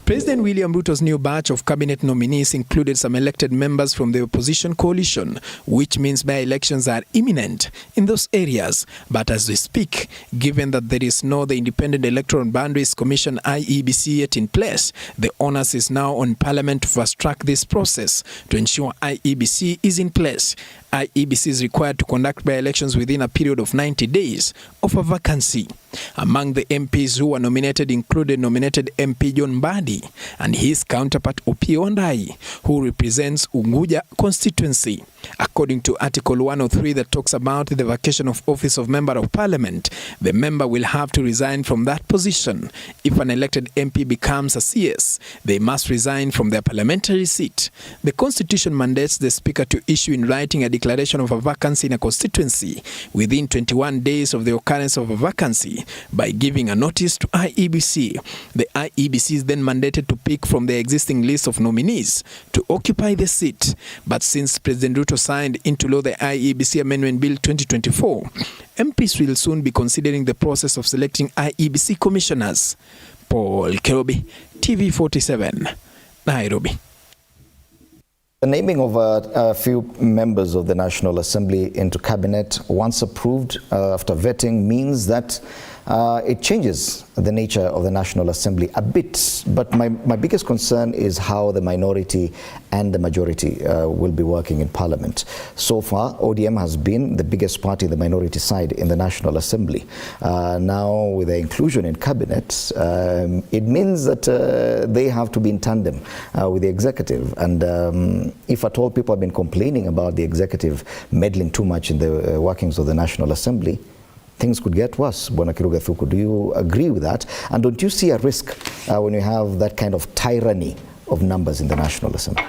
President William Ruto's new batch of cabinet nominees included some elected members from the opposition coalition, which means by-elections are imminent in those areas. But as we speak, given that there is the Independent Electoral Boundaries Commission IEBC yet in place, the onus is now on Parliament to fast-track this process to ensure IEBC is in place. IEBC is required to conduct by-elections within a period of 90 days of a vacancy. Among the MPs who were nominated included nominated MP John Mbadi and his counterpart Opiyo Wandayi, who represents Unguja constituency. According to Article 103 that talks about the vacation of office of Member of Parliament, the member will have to resign from that position. If an elected MP becomes a CS, they must resign from their parliamentary seat. The Constitution mandates the Speaker to issue in writing a declaration of a vacancy in a constituency within 21 days of the occurrence of a vacancy by giving a notice to IEBC. The IEBC is then mandated to pick from the existing list of nominees to occupy the seat. But since President Ruto signed into law the IEBC Amendment Bill 2024, MPs will soon be considering the process of selecting IEBC commissioners. Paul Kirobi, TV47, Nairobi. The naming of a few members of the National Assembly into cabinet, once approved after vetting, means that it changes the nature of the National Assembly a bit. But my biggest concern is how the minority and the majority will be working in Parliament. So far, ODM has been the biggest party in the minority side in the National Assembly. Now, with the inclusion in cabinet, it means that they have to be in tandem with the executive. And if at all people have been complaining about the executive meddling too much in the workings of the National Assembly, things could get worse. Bwana Kiruga Thuku, do you agree with that? And don't you see a risk when you have that kind of tyranny of numbers in the National Assembly?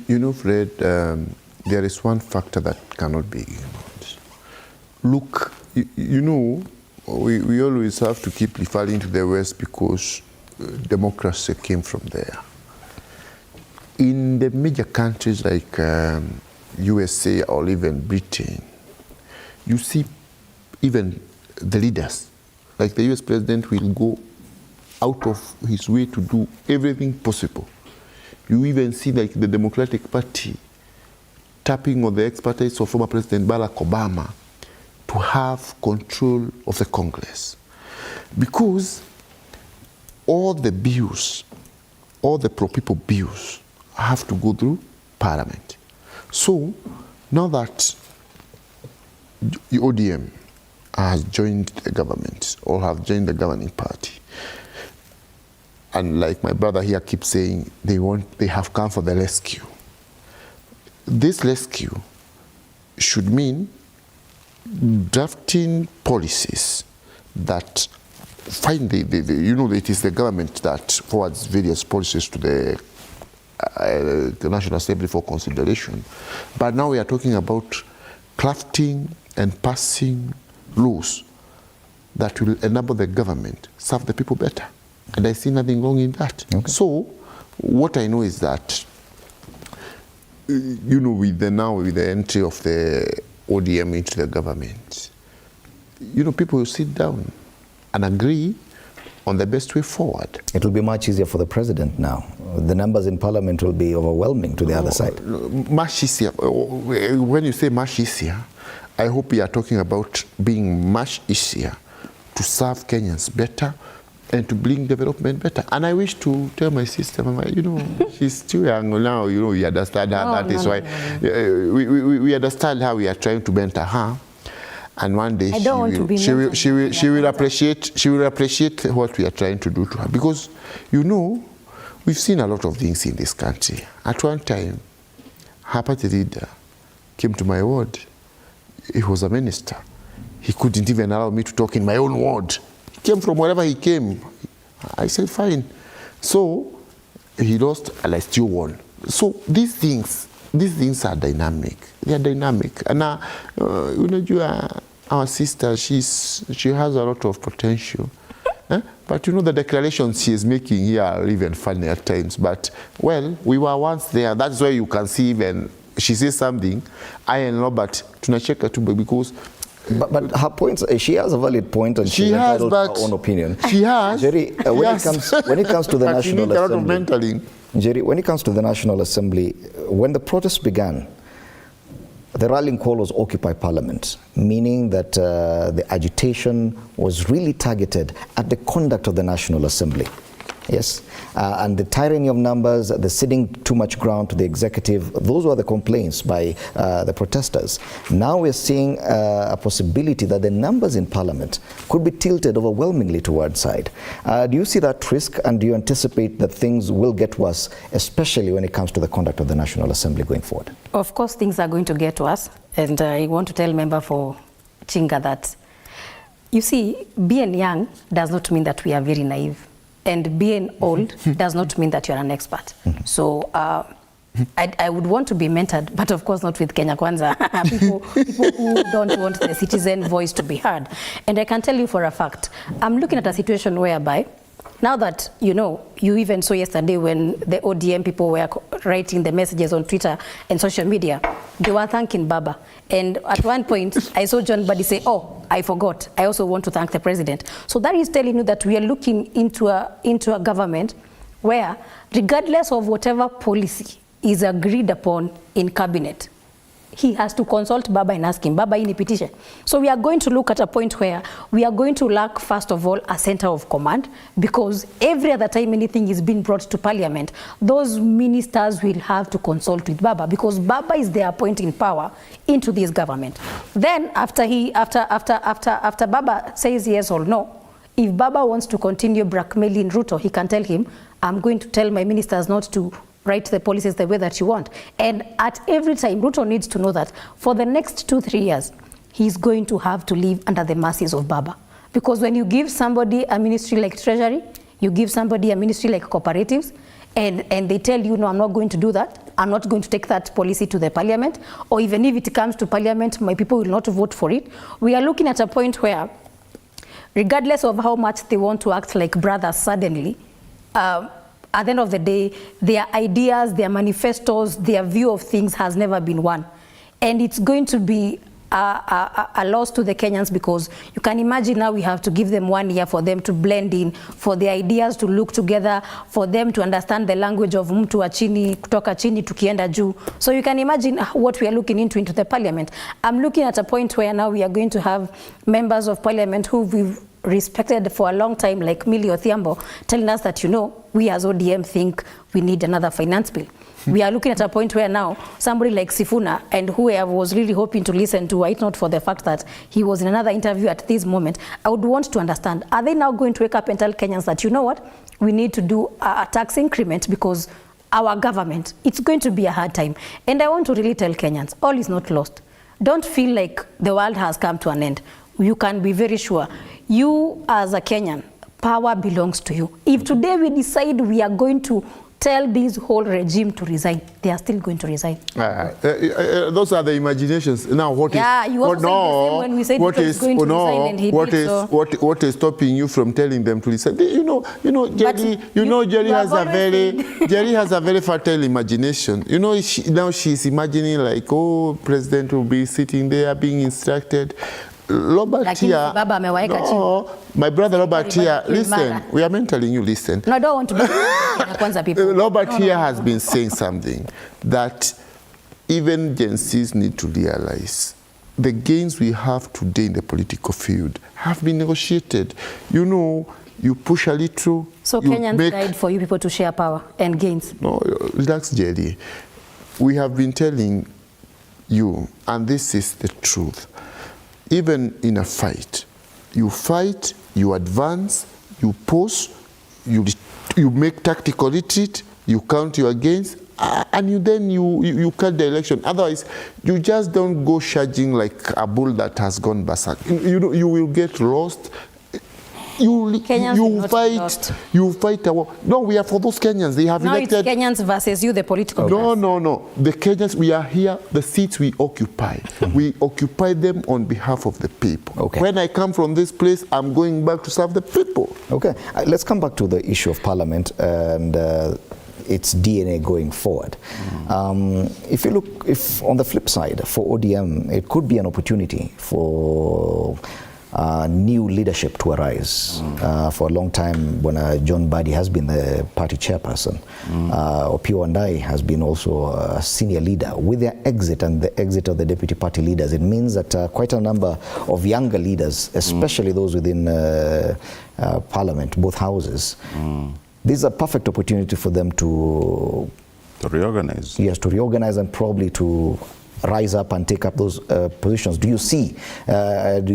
You know, Fred, there is one factor that cannot be ignored. Look, you know, we always have to keep referring to the West because democracy came from there. In the major countries like USA or even Britain, you see even the leaders, like the US president will go out of his way to do everything possible. You even see like the Democratic Party tapping on the expertise of former President Barack Obama to have control of the Congress. Because all the bills, all the pro-people bills have to go through Parliament. So now that the ODM has joined the government or have joined the governing party, and like my brother here keeps saying, they have come for the rescue. This rescue should mean drafting policies that find you know, it is the government that forwards various policies to the National Assembly for consideration. But now we are talking about crafting and passing laws that will enable the government serve the people better. And I see nothing wrong in that. Okay. So what I know is that, you know, with the entry of the ODM into the government, you know, people will sit down and agree on the best way forward. It will be much easier for the president now. The numbers in Parliament will be overwhelming to the other side. Much easier. When you say much easier, I hope you are talking about being much easier to serve Kenyans better and to bring development better. And I wish to tell my sister, Mama, you know, she's still young now, you know, we understand her. We understand how we are trying to mentor her. And one day she will appreciate what we are trying to do to her. Because, you know, we've seen a lot of things in this country. At one time, her party leader came to my ward. He was a minister. He couldn't even allow me to talk in my own ward. He came from wherever he came. I said, fine. So he lost and I still won. So these things are dynamic. They are dynamic. And you know, our sister, she has a lot of potential. But you know, the declarations she is making here are even funny at times. But, well, we were once there. That's why you can see even she says something, I and Robert, tunacheka tu because... But her points, she has a valid point, and she has her own opinion. She has. Jerry, when it comes to the National Assembly, Jerry, when it comes to the National Assembly, when the protests began, the rallying call was Occupy Parliament, meaning that the agitation was really targeted at the conduct of the National Assembly. Yes, and the tyranny of numbers, the ceding too much ground to the executive, those were the complaints by the protesters. Now we're seeing a possibility that the numbers in Parliament could be tilted overwhelmingly towards side. Do you see that risk, and do you anticipate that things will get worse, especially when it comes to the conduct of the National Assembly going forward? Of course, things are going to get worse, and I want to tell member for Chinga that, you see, being young does not mean that we are very naive. And being old does not mean that you're an expert. So I would want to be mentored, but of course not with Kenya Kwanza, people who don't want the citizen voice to be heard. And I can tell you for a fact, I'm looking at a situation whereby, now that, you know, you even saw yesterday when the ODM people were writing the messages on Twitter and social media, they were thanking Baba. And at one point, I saw John Buddy say, oh, I forgot, I also want to thank the president. So that is telling you that we are looking into a government where, regardless of whatever policy is agreed upon in cabinet, he has to consult Baba and ask him, Baba, ini pitishe. So we are going to look at a point where we are going to lack, first of all, a center of command, because every other time anything is being brought to Parliament, those ministers will have to consult with Baba, because Baba is the appointing power into this government. Then after Baba says yes or no, if Baba wants to continue blackmailing Ruto, he can tell him, I'm going to tell my ministers not to write the policies the way that you want. And at every time, Ruto needs to know that for the next 2-3 years, he's going to have to live under the mercies of Baba. Because when you give somebody a ministry like Treasury, you give somebody a ministry like cooperatives, and they tell you, no, I'm not going to do that. I'm not going to take that policy to the Parliament. Or even if it comes to Parliament, my people will not vote for it. We are looking at a point where, regardless of how much they want to act like brothers suddenly, at the end of the day, their ideas, their manifestos, their view of things has never been one. And it's going to be a loss to the Kenyans, because you can imagine now we have to give them 1 year for them to blend in, for the ideas to look together, for them to understand the language of mtu wa chini, kutoka chini tukienda juu. So you can imagine what we are looking into the Parliament. I'm looking at a point where now we are going to have members of Parliament who we've respected for a long time, like Millie Odhiambo, telling us that, you know, we as ODM think we need another finance bill. We are looking at a point where now somebody like Sifuna, and who I was really hoping to listen to, if not for the fact that he was in another interview at this moment, I would want to understand, are they now going to wake up and tell Kenyans that, you know what, we need to do a tax increment because our government, it's going to be a hard time. And I want to really tell Kenyans, all is not lost. Don't feel like the world has come to an end. You can be very sure. You as a Kenyan, power belongs to you. If today we decide we are going to tell this whole regime to resign, they are still going to resign. Those are the imaginations. Now, what you also said the same when we said what he was going to resign, and he did so. What is stopping you from telling them to resign? You know, Jerry has a very fertile imagination. You know, now she's imagining like, oh, president will be sitting there being instructed. Robert here, no, my brother Robert here, listen, we are mentoring you, listen. No, I don't want to be Robert here has been saying something that even Gen Zs need to realize. The gains we have today in the political field have been negotiated. You know, you push a little. So Kenyans died for you people to share power and gains. No, relax, Jerry. We have been telling you, and this is the truth. Even in a fight, you advance, you pause, you make tactical retreat, you count your gains, and you cut the election. Otherwise, you just don't go charging like a bull that has gone berserk. You will get lost. You fight a war. No, we are for those Kenyans. They have elected. It's Kenyans versus you, the political class. No. The Kenyans, we are here. The seats we occupy, we occupy them on behalf of the people. Okay. When I come from this place, I'm going back to serve the people. Okay, let's come back to the issue of Parliament and its DNA going forward. If on the flip side, for ODM, it could be an opportunity for new leadership to arise. For a long time, when John Badi has been the party chairperson, Opiyo Wandayi has been also a senior leader. With their exit and the exit of the deputy party leaders, it means that quite a number of younger leaders, especially those within Parliament, both houses, this is a perfect opportunity for them to reorganize. Yes, to reorganize and probably to rise up and take up those positions. Do you see, could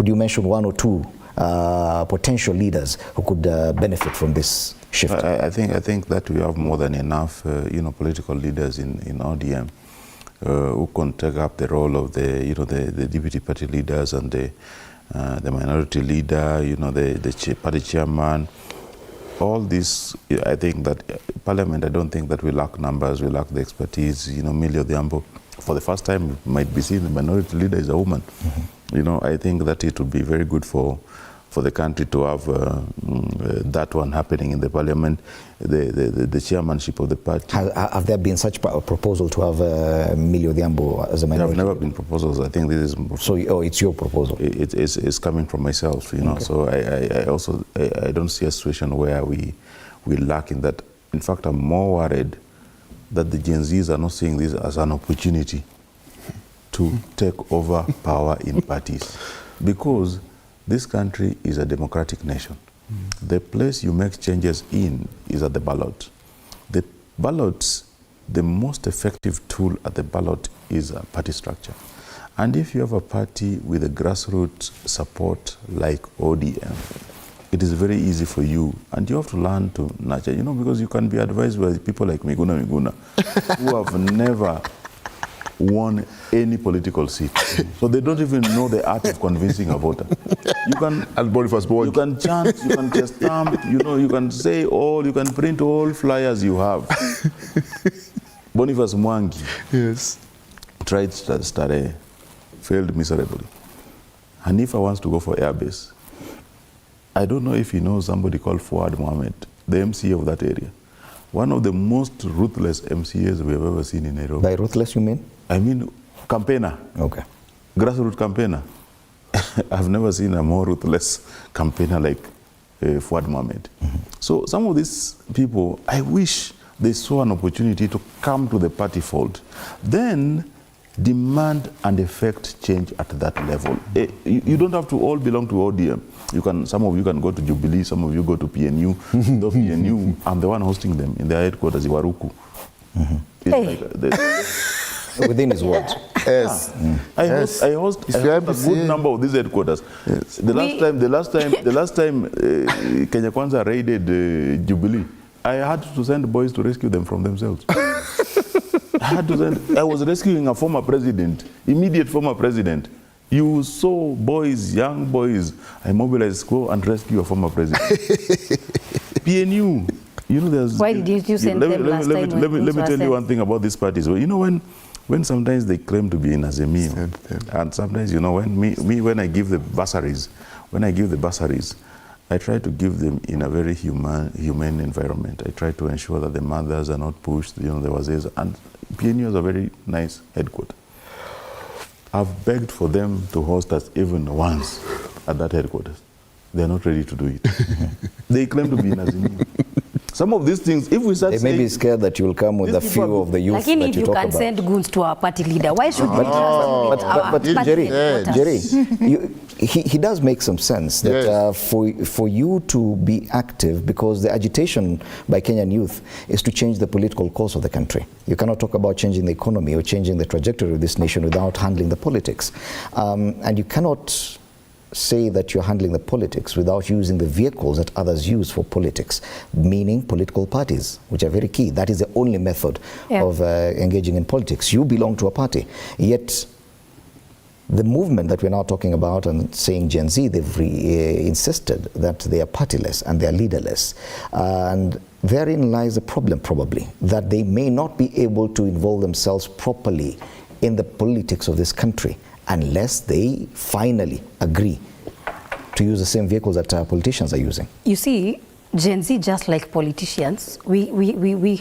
you mention one or two potential leaders who could benefit from this shift? I think that we have more than enough political leaders in ODM who can take up the role of the deputy party leaders and the minority leader, the party chairman. All this, I think that Parliament, I don't think that we lack numbers, we lack the expertise. Millie Odhiambo, for the first time, might be seen the minority leader is a woman. I think that it would be very good for the country to have that one happening in the Parliament, the chairmanship of the party. Have there been such a proposal to have Millie Odhiambo as a minority? There have never been proposals. I think this is... So, it's your proposal? It's coming from myself, Okay. So I don't see a situation where we lack in that. In fact, I'm more worried that the Gen Zs are not seeing this as an opportunity to take over power in parties, because this country is a democratic nation. The place you make changes in is at the ballot. The ballots, the most effective tool at the ballot is a party structure. And if you have a party with a grassroots support like ODM, it is very easy for you, and you have to learn to nurture, because you can be advised by people like Miguna, who have never won any political seat. So they don't even know the art of convincing a voter. You can chant, you can just stamp, you can say you can print all flyers you have. Boniface Mwangi tried Starehe, failed miserably. Hanifa wants to go for airbase. I don't know if he knows somebody called Fuad Mohammed, the MCA of that area. One of the most ruthless MCAs we have ever seen in Nairobi. By ruthless, you mean? I mean campaigner. Okay. Grassroots campaigner. I've never seen a more ruthless campaigner like Fuad Mohammed. So some of these people, I wish they saw an opportunity to come to the party fold. Then demand and effect change at that level. You don't have to all belong to ODM. Some of you can go to Jubilee, some of you go to PNU. The PNU, I'm the one hosting them in their headquarters, Iwaruku. Within his words. Yes. I host a good number of these headquarters. Yes. The last time Kenya Kwanza raided Jubilee, I had to send boys to rescue them from themselves. I was rescuing a former president, immediate former president. You saw boys, young boys, I mobilized, go and rescue a former president. PNU, there's... Why did you send them last time? Let me tell you one thing about these parties. Well, when sometimes they claim to be in Azimio, and sometimes, when I give the bursaries, I try to give them in a very humane environment. I try to ensure that the mothers are not pushed, the wazis, and PNU is a very nice headquarters. I've begged for them to host us even once at that headquarters. They're not ready to do it. They claim to be in Azimio. Some of these things, if we start they may be scared that you will come with a few of the youth like that if you can send goons to our party leader, why should we trust but Jerry, he does make some sense that for you to be active, because the agitation by Kenyan youth is to change the political course of the country. You cannot talk about changing the economy or changing the trajectory of this nation without handling the politics. And you cannot say that you're handling the politics without using the vehicles that others use for politics, meaning political parties, which are very key. That is the only method of engaging in politics. You belong to a party. Yet the movement that we're now talking about and saying Gen Z, they've insisted that they are partyless and they are leaderless. And therein lies the problem, probably, that they may not be able to involve themselves properly in the politics of this country unless they finally agree to use the same vehicles that politicians are using. You see, Gen Z, just like politicians, we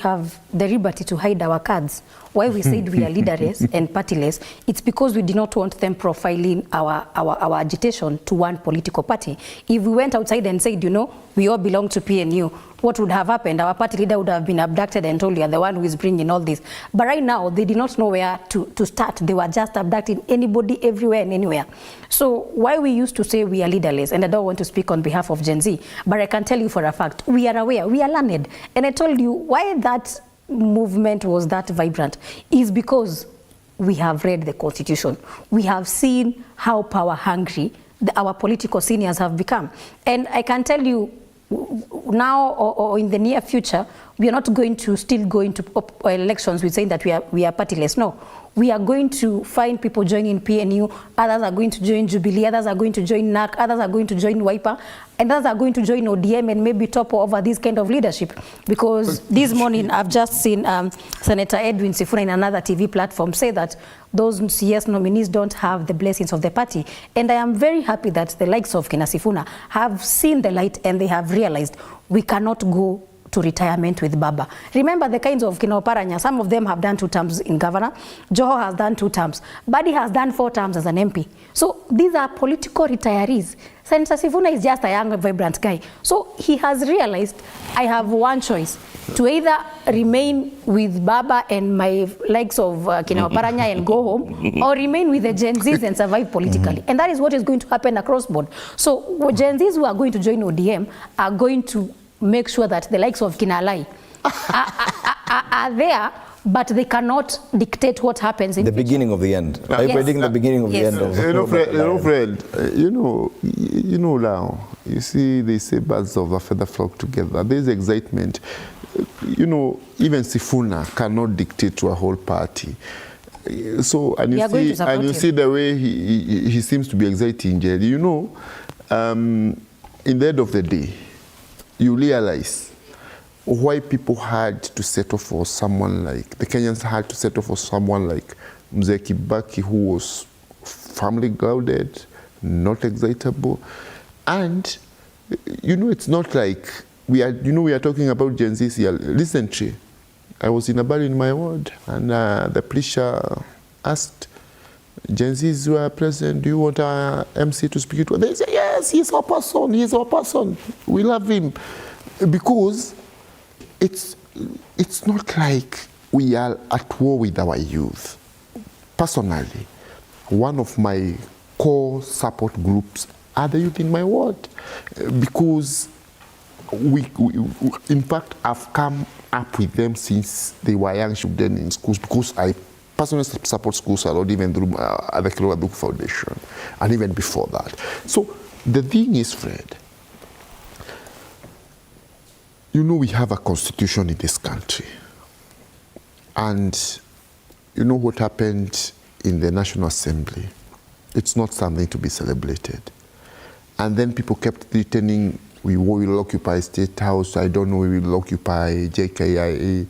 have the liberty to hide our cards. Why we said we are leaderless and partyless, it's because we did not want them profiling our agitation to one political party. If we went outside and said, we all belong to PNU, what would have happened? Our party leader would have been abducted and told you are the one who is bringing all this. But right now, they did not know where to start. They were just abducting anybody, everywhere and anywhere. So why we used to say we are leaderless, and I don't want to speak on behalf of Gen Z, but I can tell you for a fact, we are aware, we are learned. And I told you why that movement was that vibrant is because we have read the Constitution. We have seen how power hungry our political seniors have become. And I can tell you now or in the near future, we are not going to still go into elections with saying that we are partyless. No, we are going to find people joining PNU, others are going to join Jubilee, others are going to join NAC, others are going to join Wiper, and others are going to join ODM and maybe topple over this kind of leadership. Because this morning I've just seen Senator Edwin Sifuna in another TV platform say that those CS nominees don't have the blessings of the party. And I am very happy that the likes of Kina Sifuna have seen the light and they have realized we cannot go to retirement with Baba. Remember the kinds of Kina Oparanya, some of them have done 2 terms in governor, Joho has done 2 terms, Badi has done 4 terms as an MP. So these are political retirees. Senator Sifuna is just a young, vibrant guy. So he has realized, I have one choice, to either remain with Baba and my likes of Kina Oparanya and go home, or remain with the Gen Zs and survive politically. And that is what is going to happen across board. So Gen Zs who are going to join ODM are going to make sure that the likes of Kinalai are there, but they cannot dictate what happens in the beginning of the end. Are you predicting the beginning of the end of Fred, you know now, you see, they say birds of a feather flock together. There's excitement. You know, even Sifuna cannot dictate to a whole party. So, and you see the way he seems to be exciting, Jerry. You know, in the end of the day, you realize why people had to settle for someone like, the Kenyans had to settle for someone like Mzee Kibaki, who was family grounded, not excitable. And, you know, it's not like, we are talking about Gen Zs here. Recently, I was in a bar in my ward, and the preacher asked Gen Zs who are present, do you want our MC to speak to? They say, yes, he's our person, we love him. Because it's not like we are at war with our youth. Personally, one of my core support groups are the youth in my ward, because we in fact, I've come up with them since they were young children in schools, because I personally support schools a lot, even through the Kilwa Foundation, and even before that. So the thing is, Fred, you know, we have a constitution in this country. And you know what happened in the National Assembly? It's not something to be celebrated. And then people kept threatening, we will occupy State House, I don't know, we will occupy JKIA.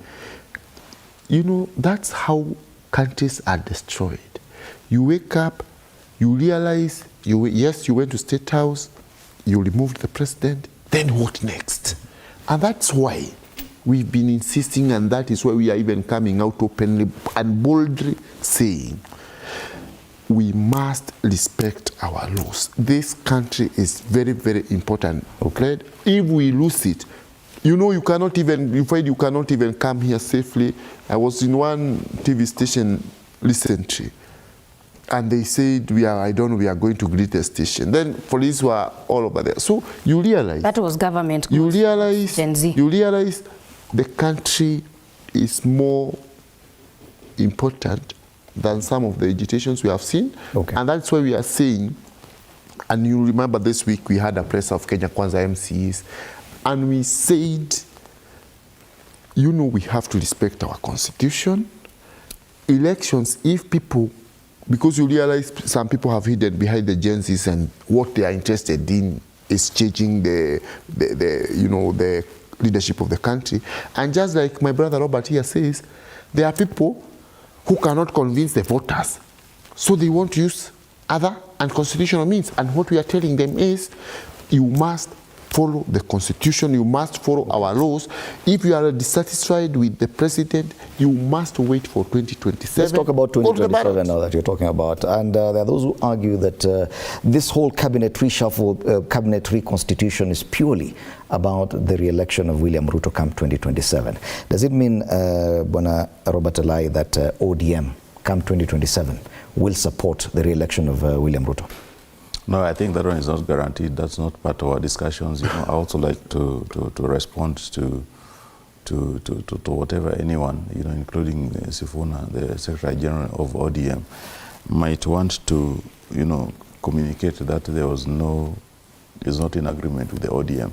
You know, that's how countries are destroyed. You wake up, you realize, yes, you went to State House, you removed the president, then what next? And that's why we've been insisting, and that is why we are even coming out openly and boldly saying, we must respect our laws. This country is very, very important. Okay? If we lose it, you know, you cannot even come here safely. I was in one TV station recently, and they said, we are going to greet the station. Then police were all over there. So you realize... That was government. You realize the country is more important than some of the agitations we have seen. Okay. And that's why we are saying, and you remember this week we had a press of Kenya Kwanza MCs, and we said, you know, we have to respect our constitution. Elections, if people, because you realize some people have hidden behind the Gen Zs, and what they are interested in is changing the leadership of the country. And just like my brother Robert here says, there are people who cannot convince the voters, so they want to use other unconstitutional means. And what we are telling them is, you must follow the constitution, you must follow our laws. If you are dissatisfied with the president, you must wait for 2027. Let's talk about 2027 now that you're talking about. And there are those who argue that this whole cabinet reshuffle, cabinet reconstitution is purely about the re-election of William Ruto come 2027. Does it mean, Bwana Robert Alai, that ODM come 2027 will support the re-election of William Ruto? No, I think that one is not guaranteed. That's not part of our discussions. You know, I also like to respond to whatever anyone, you know, including Sifuna, the Secretary General of ODM, might want to, you know, communicate that there was is not in agreement with the ODM.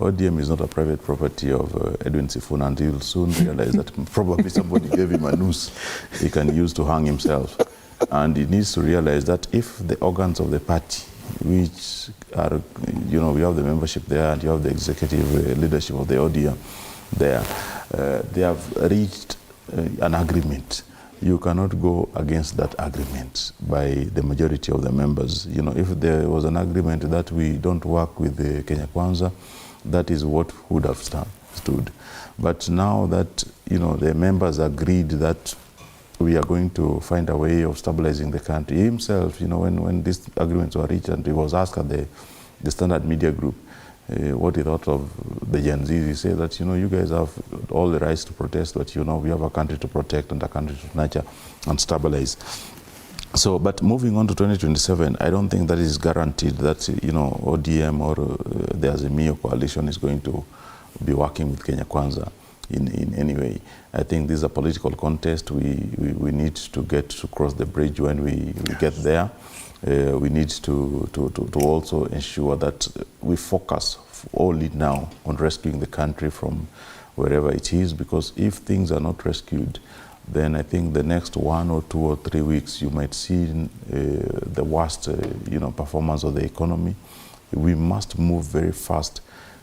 ODM is not a private property of Edwin Sifuna, and he'll soon realize that probably somebody gave him a noose he can use to hang himself. And he needs to realize that if the organs of the party, which are, you know, we have the membership there and you have the executive leadership of the ODM there, they have reached an agreement. You cannot go against that agreement by the majority of the members. You know, if there was an agreement that we don't work with the Kenya Kwanza, that is what would have stood. But now that, the members agreed that we are going to find a way of stabilizing the country. He himself, when these agreements were reached and he was asked at the Standard Media Group what he thought of the Gen Z, he said that, you guys have all the rights to protest, but, we have a country to protect and a country to nurture and stabilize. So, but moving on to 2027, I don't think that is guaranteed that, ODM or the Azimio coalition is going to be working with Kenya Kwanza in any way. I think this is a political contest. We need to get to cross the bridge when we get there. We need to also ensure that we focus only now on rescuing the country from wherever it is, because if things are not rescued, then I think the next 1 or 2 or 3 weeks you might see the worst performance of the economy. We must move very fast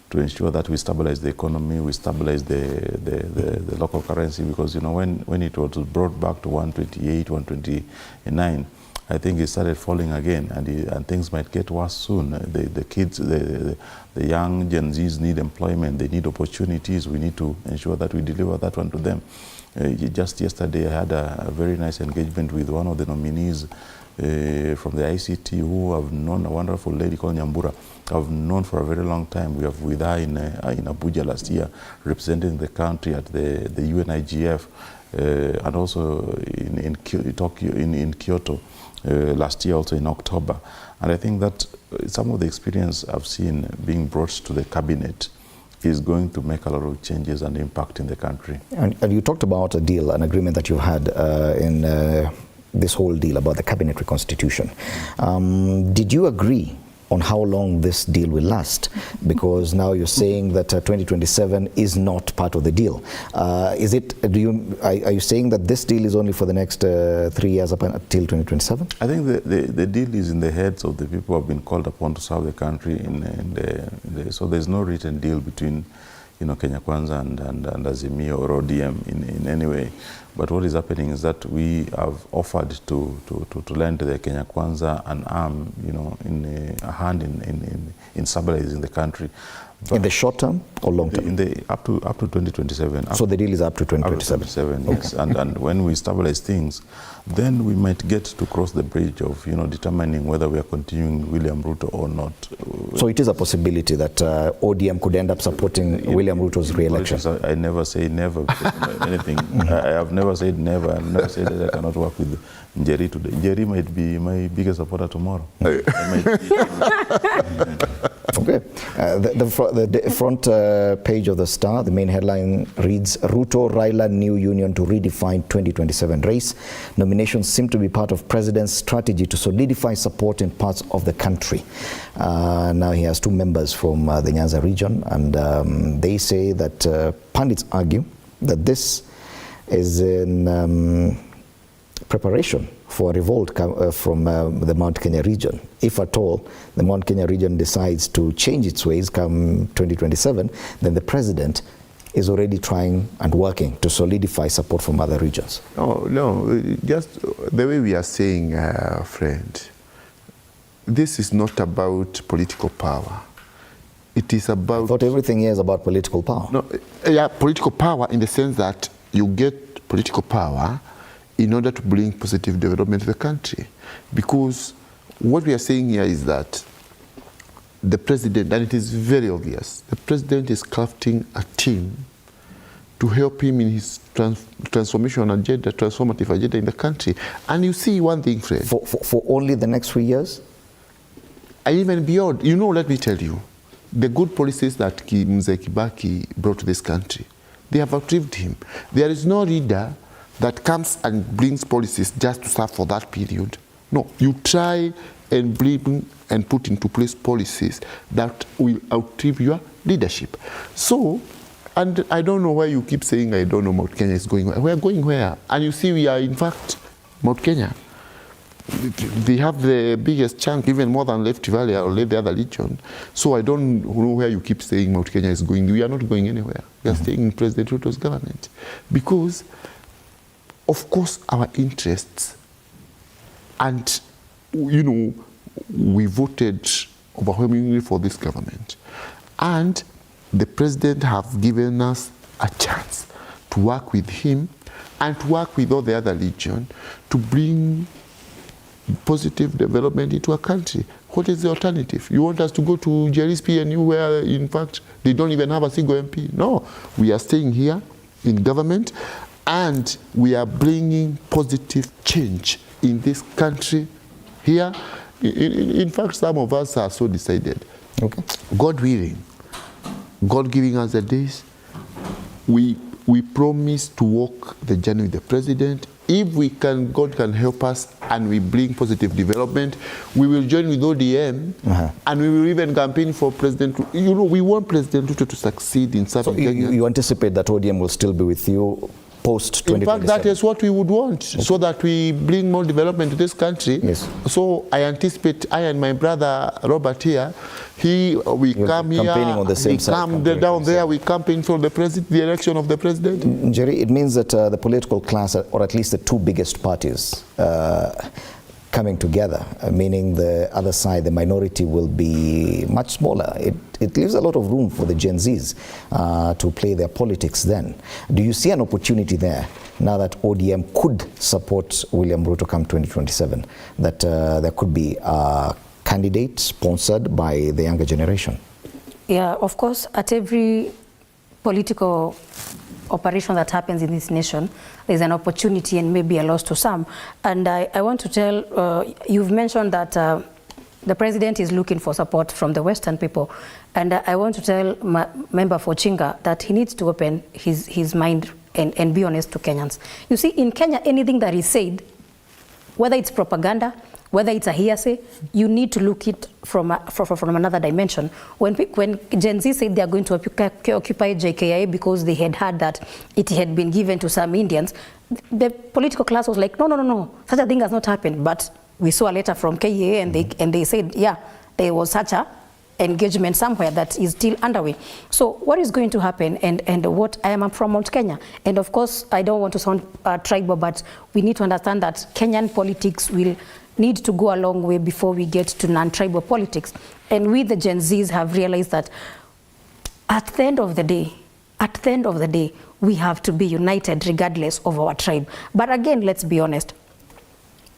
to ensure that we stabilize the economy, we stabilize the local currency, because when it was brought back to 128, 129, I think it started falling again, and things might get worse soon. The kids, the young Gen Zs need employment, they need opportunities. We need to ensure that we deliver that one to them. Just yesterday I had a very nice engagement with one of the nominees from the ICT, who I've known, a wonderful lady called Nyambura. I've known for a very long time. We have with her in Abuja last year, representing the country at the UNIGF, and also in Kyoto last year, also in October. And I think that some of the experience I've seen being brought to the cabinet is going to make a lot of changes and impact in the country. And you talked about a deal, an agreement that you had in this whole deal about the cabinet reconstitution. Did you agree on how long this deal will last? Because now you're saying that 2027 is not part of the deal. Are you saying that this deal is only for the next 3 years up until 2027? I think the deal is in the heads of the people who have been called upon to serve the country. So there's no written deal between Kenya Kwanza and Azimio or ODM in any way. But what is happening is that we have offered to lend the Kenya Kwanza an arm, in a hand in stabilizing the country. But in the short term or long term? Up to 2027. So the deal is up to 2027? Up to 2027, yes. Okay. And when we stabilize things, then we might get to cross the bridge of, determining whether we are continuing William Ruto or not. So it is a possibility that ODM could end up supporting William Ruto's re-election? I never say never, anything. I have never said never. I've never said that I cannot work with Njeri today. Njeri might be my biggest supporter tomorrow. Okay. The front page of the Star, the main headline reads, Ruto, Raila, new union to redefine 2027 race. Nominations seem to be part of President's strategy to solidify support in parts of the country. Now he has 2 members from the Nyanza region, and they say that pundits argue that this is in preparation for a revolt from the Mount Kenya region. If at all the Mount Kenya region decides to change its ways come 2027, then the president is already trying and working to solidify support from other regions. No, just the way we are saying, friend, this is not about political power. It is about... I thought everything here is about political power. No, yeah, political power in the sense that you get political power in order to bring positive development to the country. Because what we are saying here is that the president, and it is very obvious, the president is crafting a team to help him in his transformation agenda, transformative agenda in the country. And you see one thing, Fred. For only the next 3 years? And even beyond. Let me tell you, the good policies that Mzee Kibaki brought to this country, they have outlived him. There is no leader that comes and brings policies just to serve for that period. No, you try and bring and put into place policies that will outlive your leadership. So, and I don't know why you keep saying, I don't know Mount Kenya is going where. We are going where? And you see we are in fact Mount Kenya. They have the biggest chunk, even more than Left Valley or the other region. So I don't know where you keep saying Mount Kenya is going. We are not going anywhere. We are staying in President Ruto's government. Because of course, our interests, and we voted overwhelmingly for this government, and the president have given us a chance to work with him and to work with all the other region to bring positive development into a country. What is the alternative? You want us to go to GRSP and you where, in fact, they don't even have a single MP? No, we are staying here in government and we are bringing positive change in this country here. In fact, some of us are so decided. Okay. God willing, God giving us the days, we promise to walk the journey with the president. If we can, God can help us and we bring positive development, we will join with ODM and we will even campaign for President. You know, we want President Ruto to succeed in serving Kenya. So you anticipate that ODM will still be with you post 2027? In fact, that is what we would want, so that we bring more development to this country. Yes. So I anticipate, I and my brother Robert here, we come here, on the same side, come down there, we campaign for the president, the election of the president. Jerry, it means that the political class, or at least the two biggest parties, coming together, meaning the other side, the minority, will be much smaller. It leaves a lot of room for the Gen Zs to play their politics then. Do you see an opportunity there, now that ODM could support William Ruto come 2027, that there could be a candidate sponsored by the younger generation? Yeah, of course, at every political operation that happens in this nation, there's an opportunity and maybe a loss to some. And I want to tell, you've mentioned that the president is looking for support from the Western people. And I want to tell my member for Chinga that he needs to open his mind and be honest to Kenyans. You see, in Kenya, anything that is said, whether it's propaganda, whether it's a hearsay, you need to look it from another dimension. When Gen Z said they are going to occupy JKIA because they had heard that it had been given to some Indians, the political class was like, no, such a thing has not happened. But we saw a letter from KEA and they said, yeah, there was such a engagement somewhere that is still underway. So what is going to happen, and what I am from Mount Kenya, and of course I don't want to sound tribal, but we need to understand that Kenyan politics will need to go a long way before we get to non-tribal politics. And we, the Gen Zs, have realized that at the end of the day, we have to be united regardless of our tribe. But again, let's be honest.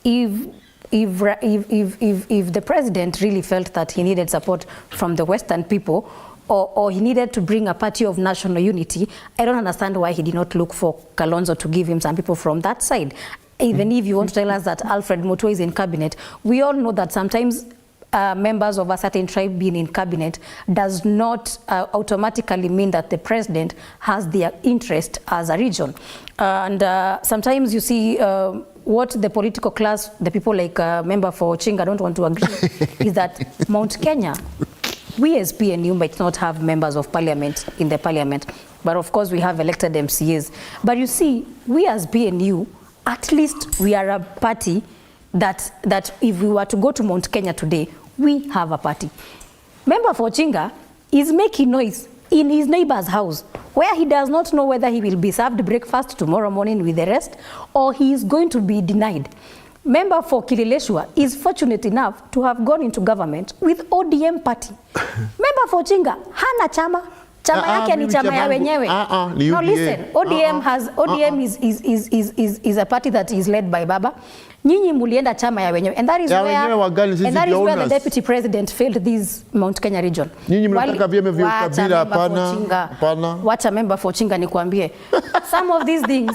If the president really felt that he needed support from the Western people, or he needed to bring a party of national unity, I don't understand why he did not look for Kalonzo to give him some people from that side. Even if you want to tell us that Alfred Mutua is in cabinet, we all know that sometimes members of a certain tribe being in cabinet does not automatically mean that the president has their interest as a region. And sometimes you see what the political class, the people like member for Chinga don't want to agree, is that Mount Kenya, we as PNU might not have members of parliament in the parliament, but of course we have elected MCAs. But you see, we as PNU, at least we are a party that if we were to go to Mount Kenya today, we have a party. Member for Chinga is making noise in his neighbor's house, where he does not know whether he will be served breakfast tomorrow morning with the rest, or he is going to be denied. Member for Kileleshwa is fortunate enough to have gone into government with ODM party. Member for Chinga hana chama. Chama yake ni chama ya wenyewe. No, listen, ODM is a party that is led by Baba. Nyinyi mulienda chama ya wenyewe. And that is where the deputy president failed this Mount Kenya region. Nyinyi mnataka vyema vya ukabila, hapana. Wacha member for Chinga nikwambie. Some of these things,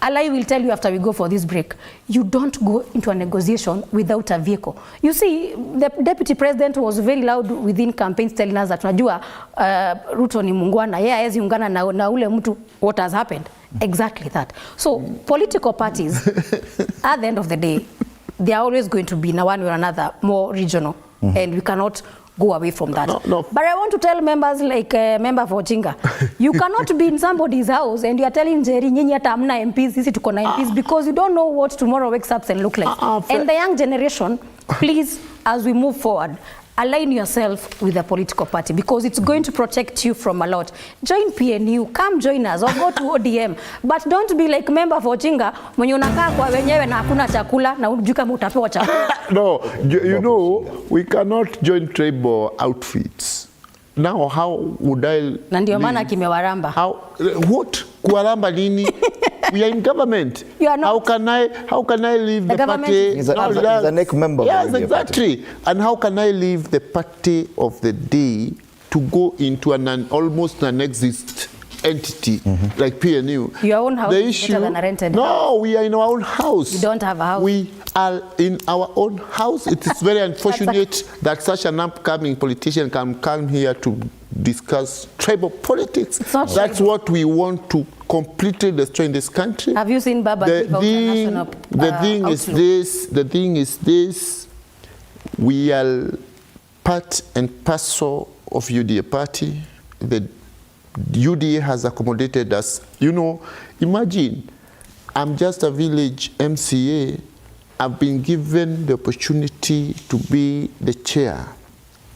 Allah will tell you after we go for this break, you don't go into a negotiation without a vehicle. You see, the deputy president was very loud within campaigns telling us that tunajua Ruto ni mungwana, yeye hawezi ungana na ule mtu, what has happened. Exactly that. So political parties, at the end of the day, they are always going to be in one way or another more regional, and we cannot go away from that. No. But I want to tell members like member for Chinga, you cannot be in somebody's house and you are telling Jerry, nyinyi hata hamna MPs, sisi tuko na MPs, because you don't know what tomorrow wakes up and look like. And the young generation, please, as we move forward, align yourself with a political party, because it's going to protect you from a lot. Join PNU, come join us, or go to ODM, but don't be like member for Chinga mwenye unakaa kwa wenyewe na hakuna chakula na hujui kama utapewa chakula. No, you know, we cannot join tribal outfits Now how would I... Na ndio maana kimewaramba. What? Kuwaramba nini? We are in government. You are not. How can I leave the party? He's a neck member. Yes, exactly. And how can I leave the party of the day to go into an almost non-existent entity like PNU? Your own house is better than a rented house. We are in our own house. You don't have a house. We are in our own house. It is very unfortunate that such an upcoming politician can come here to discuss tribal politics. That's what we want to completely destroy in this country. Have you seen Baba give out a national The thing is this, we are part and parcel of UDA party. The UDA has accommodated us. You know, imagine, I'm just a village MCA. I've been given the opportunity to be the chair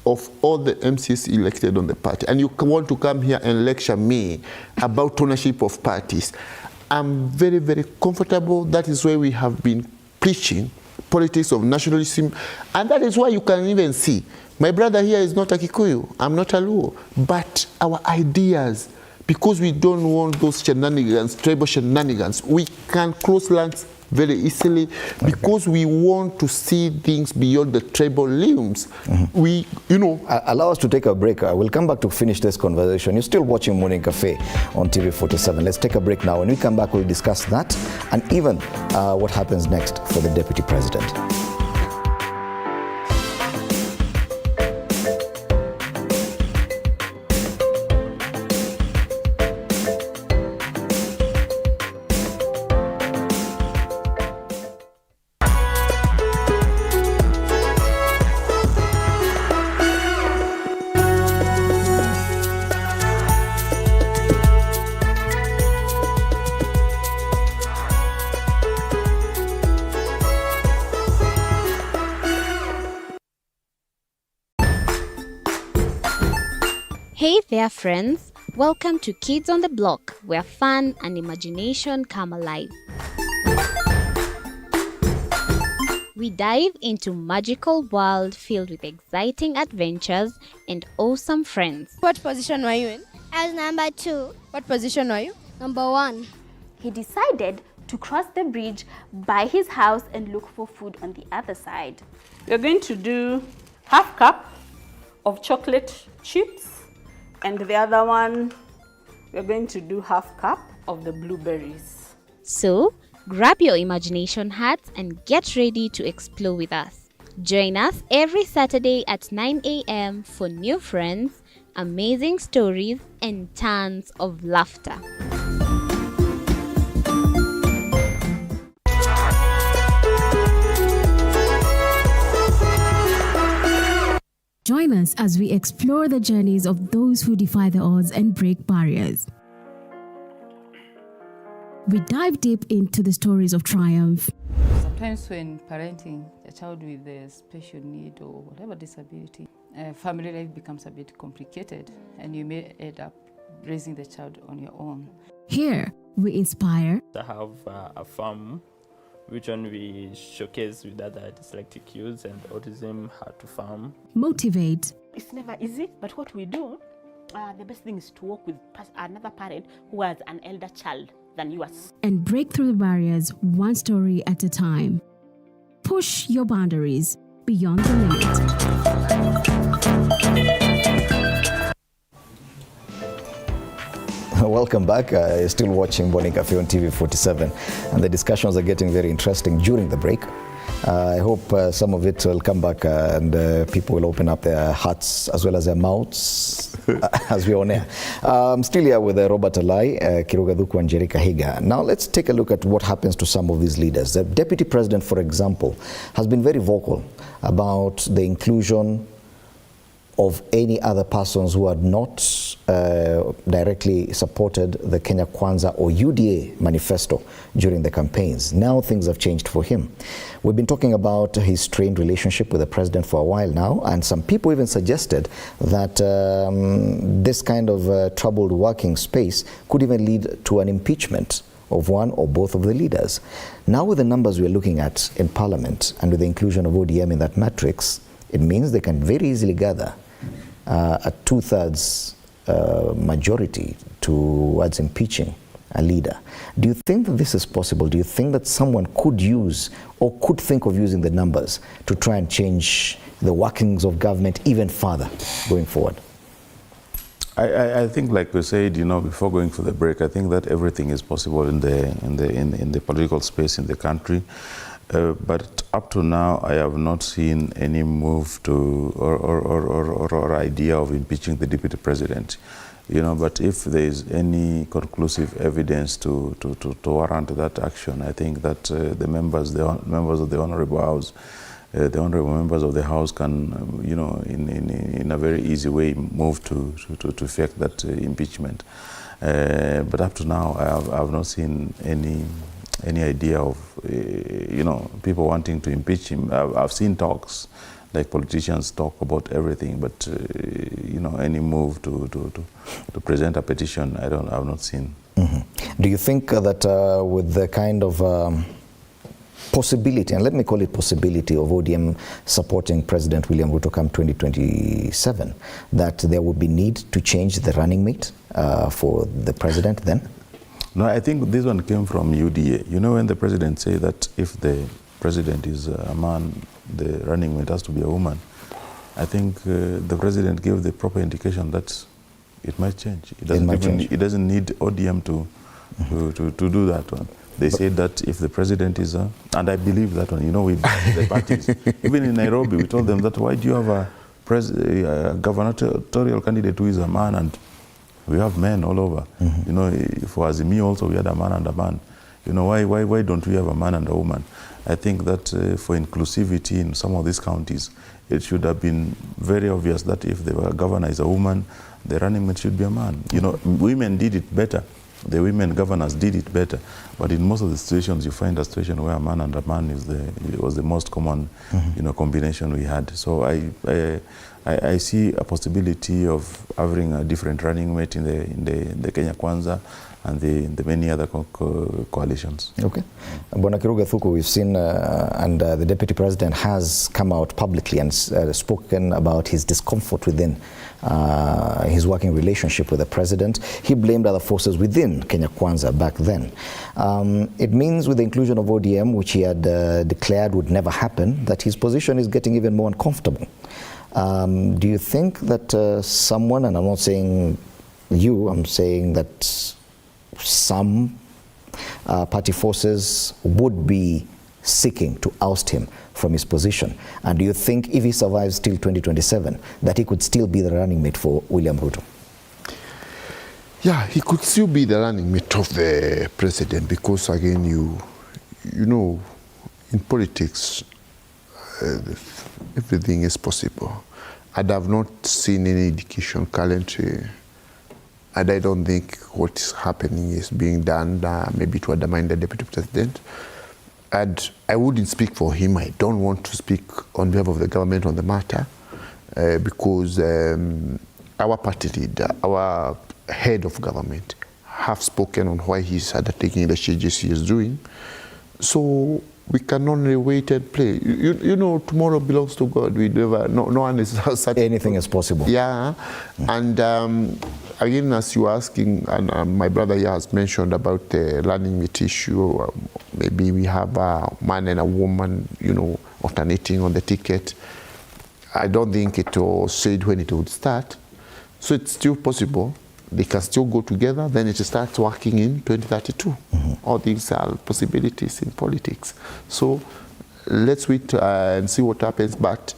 of all the MCs elected on the party. And you want to come here and lecture me about ownership of parties. I'm very, very comfortable. That is why we have been preaching politics of nationalism. And that is why you can even see, my brother here is not a Kikuyu, I'm not a Luo, but our ideas, because we don't want those shenanigans, tribal shenanigans, we can close lands very easily because we want to see things beyond the tribal limbs. We, you know... Allow us to take a break. We'll come back to finish this conversation. You're still watching Morning Cafe on TV 47. Let's take a break now. When we come back, we'll discuss that and even what happens next for the Deputy President. Hey there friends, welcome to Kids on the Block, where fun and imagination come alive. We dive into magical world filled with exciting adventures and awesome friends. What position were you in? I was number 2. What position were you? Number 1. He decided to cross the bridge by his house and look for food on the other side. We're going to do half cup of chocolate chips, and the other one, we're going to do half cup of the blueberries. So, grab your imagination hats and get ready to explore with us. Join us every Saturday at 9 a.m. for new friends, amazing stories, and tons of laughter. Join us as we explore the journeys of those who defy the odds and break barriers. We dive deep into the stories of triumph. Sometimes when parenting a child with a special need or whatever disability, family life becomes a bit complicated and you may end up raising the child on your own. Here, we inspire. I have a farm which one we showcase with other dyslexic youths and autism, how to farm. Motivate. It's never easy, but what we do, the best thing is to work with another parent who has an elder child than yours. And break through the barriers one story at a time. Push your boundaries beyond the limit. Welcome back. You're still watching Morning Cafe on TV 47, and the discussions are getting very interesting during the break. I hope some of it will come back and people will open up their hearts as well as their mouths as we on air. Still here with Robert Alai, Kirugadhuku and Jerry Kahiga. Now let's take a look at what happens to some of these leaders. The Deputy President, for example, has been very vocal about the inclusion of any other persons who had not directly supported the Kenya Kwanza or UDA manifesto during the campaigns. Now things have changed for him. We've been talking about his strained relationship with the president for a while now, and some people even suggested that this kind of troubled working space could even lead to an impeachment of one or both of the leaders. Now with the numbers we're looking at in Parliament and with the inclusion of ODM in that matrix, it means they can very easily gather a two-thirds majority towards impeaching a leader. Do you think that this is possible? Do you think that someone could use or could think of using the numbers to try and change the workings of government even further going forward? I think, like we said, before going for the break, I think that everything is possible in the political space in the country. But up to now, I have not seen any move to or idea of impeaching the deputy president. But if there is any conclusive evidence to warrant that action, I think that the members of the Honorable House, the honorable members of the House can, in a very easy way move to effect that impeachment. But up to now, I have not seen any idea of, people wanting to impeach him. I've seen talks, like politicians talk about everything, but any move to present a petition, I've not seen. Mm-hmm. Do you think that with the kind of possibility, and let me call it possibility, of ODM supporting President William Ruto come 2027, that there would be need to change the running mate for the president then? No, I think this one came from UDA. When the president say that if the president is a man, the running mate has to be a woman, I think the president gave the proper indication that it might change. It doesn't need ODM to do that one. They said that if the president is a, and I believe that one, with the parties, even in Nairobi, we told them that why do you have a gubernatorial candidate who is a man, and we have men all over. Mm-hmm. For Azimio also we had a man and a man. Why don't we have a man and a woman? I think that for inclusivity in some of these counties, it should have been very obvious that if the governor is a woman, the running mate should be a man. Women did it better. The women governors did it better, but in most of the situations, you find a situation where a man and a man was the most common, combination we had. So I see a possibility of having a different running mate in the Kenya Kwanza and the many other coalitions. Okay. Bwana Kiruga Thuku, we've seen, and the Deputy President has come out publicly and spoken about his discomfort within his working relationship with the President. He blamed other forces within Kenya Kwanza back then. It means with the inclusion of ODM, which he had declared would never happen, that his position is getting even more uncomfortable. Do you think that someone, and I'm not saying you, I'm saying that some party forces would be seeking to oust him from his position? And do you think if he survives till 2027 that he could still be the running mate for William Ruto? Yeah, he could still be the running mate of the president, because again, you know, in politics, everything is possible. And I've not seen any indication currently, and I don't think what is happening is being done maybe to undermine the deputy president. And I wouldn't speak for him. I don't want to speak on behalf of the government on the matter, because our party leader, our head of government, have spoken on why he's undertaking the changes he is doing. So we can only wait and play. You know, tomorrow belongs to God. We never, no one is certain. Anything is possible. Yeah, and again, as you are asking, and my brother here has mentioned about the running mate issue. Maybe we have a man and a woman, alternating on the ticket. I don't think it was said when it would start, so it's still possible. They can still go together, then it starts working in 2032. Mm-hmm. All these are possibilities in politics. So let's wait and see what happens. But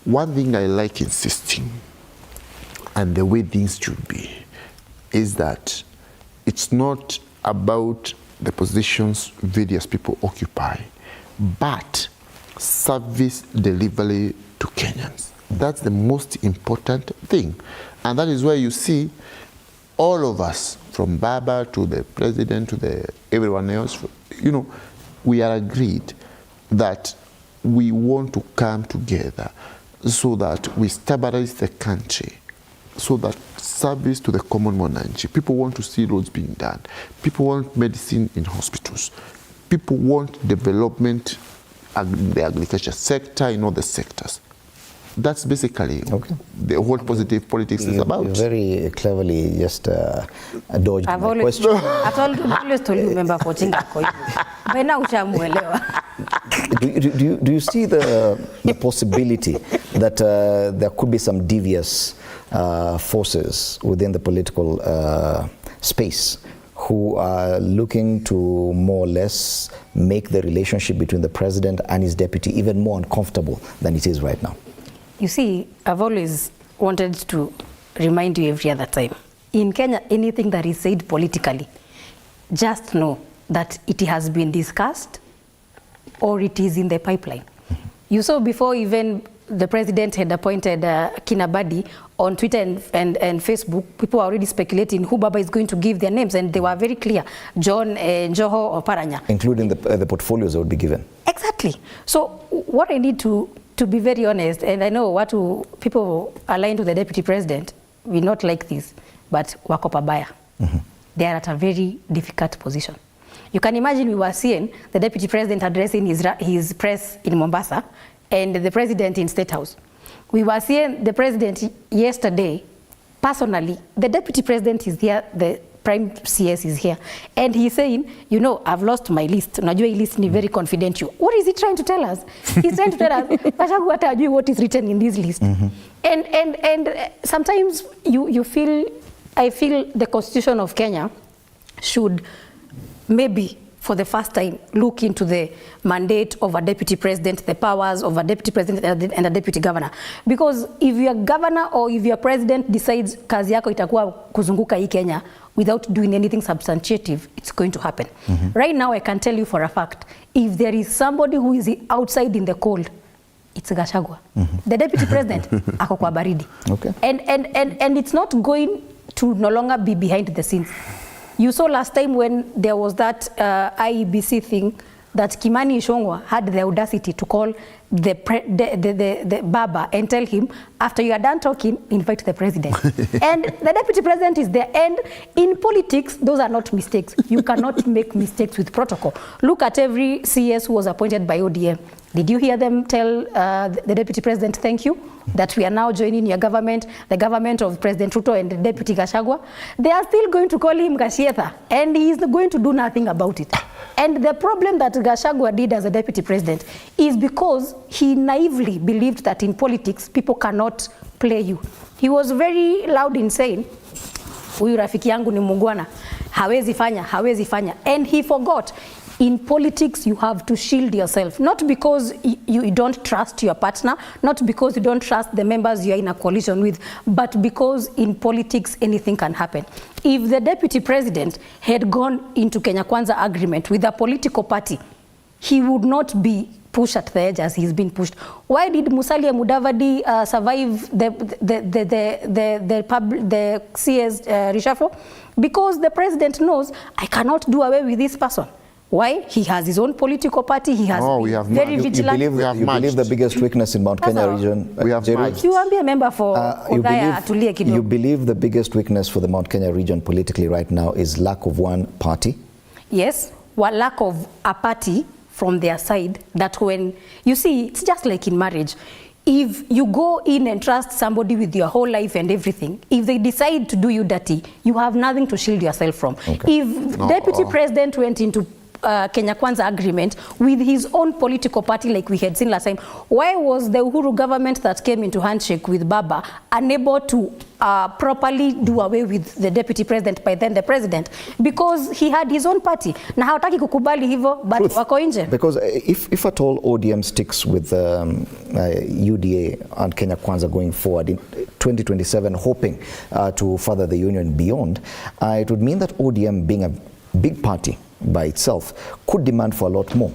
one thing I like insisting, and the way things should be, is that it's not about the positions various people occupy, but service delivery to Kenyans. That's the most important thing. And that is where you see all of us, from BAMBA to the president to everyone else, we are agreed that we want to come together so that we stabilize the country, so that service to the common monarchy. People want to see roads being done. People want medicine in hospitals. People want development in the agriculture sector, in all the sectors. That's basically what positive politics is about. You very cleverly just dodged my question. I've always told you, member for Chinga. Do you see the possibility that there could be some devious forces within the political space who are looking to more or less make the relationship between the president and his deputy even more uncomfortable than it is right now? You see, I've always wanted to remind you every other time. In Kenya, anything that is said politically, just know that it has been discussed or it is in the pipeline. You saw before even the president had appointed Kinabadi on Twitter and Facebook, people were already speculating who Baba is going to give their names, and they were very clear, John, Joho or Paranya. Including the portfolios that would be given. Exactly. So what I need to be very honest, and I know people aligned to the deputy president will not like this, but wako pabaya. They are at a very difficult position. You can imagine we were seeing the deputy president addressing his press in Mombasa and the president in State House. We were seeing the president yesterday, personally, the deputy president is here, the prime CS is here, and he's saying, you know, I've lost my list. Unajua hii list ni very confidential. What is he trying to tell us? He's trying to tell us, Gachagua hatajui what is written in this list. And sometimes I feel the Constitution of Kenya should maybe for the first time look into the mandate of a deputy president, the powers of a deputy president and a deputy governor. Because if your governor or if your president decides kazi yako itakuwa kuzunguka hii Kenya without doing anything substantive, it's going to happen. Right now I can tell you for a fact, if there is somebody who is outside in the cold, it's Gachagua. The deputy president ako kwa baridi. And it's not going to no longer be behind the scenes. You saw last time when there was that IEBC thing that Kimani Ichung'wah had the audacity to call the Baba and tell him, after you are done talking, invite the president. And the deputy president is there. And in politics, those are not mistakes. You cannot make mistakes with protocol. Look at every CS who was appointed by ODM. Did you hear them tell the deputy president, thank you, that we are now joining your government, the government of President Ruto and Deputy Gachagua? They are still going to call him Gashietha, and he is going to do nothing about it. And the problem that Gachagua did as a deputy president is because he naively believed that in politics, people cannot play you. He was very loud in saying, huyu rafiki yangu ni mugwana, hawezi fanya. And he forgot. In politics, you have to shield yourself, not because you don't trust your partner, not because you don't trust the members you're in a coalition with, but because in politics, anything can happen. If the deputy president had gone into Kenya Kwanza agreement with a political party, he would not be pushed at the edge as he's been pushed. Why did Musalia Mudavadi survive the CS reshuffle? Because the president knows, I cannot do away with this person. Why? He has his own political party. He has very vigilant. You believe the biggest weakness in Mount Kenya region? We have matched. You be a member for you believe the biggest weakness for the Mount Kenya region politically right now is lack of one party? Yes, lack of a party from their side. That when, you see, it's just like in marriage. If you go in and trust somebody with your whole life and everything, if they decide to do you dirty, you have nothing to shield yourself from. If Deputy President went into Kenya Kwanza agreement with his own political party like we had seen last time, why was the Uhuru government that came into handshake with Baba unable to properly do away with the deputy president by then the president? Because he had his own party. Na hawataki kukubali hivyo, but wako nje. Because if at all ODM sticks with UDA and Kenya Kwanza going forward in 2027, hoping to further the union beyond, it would mean that ODM being a big party by itself could demand for a lot more.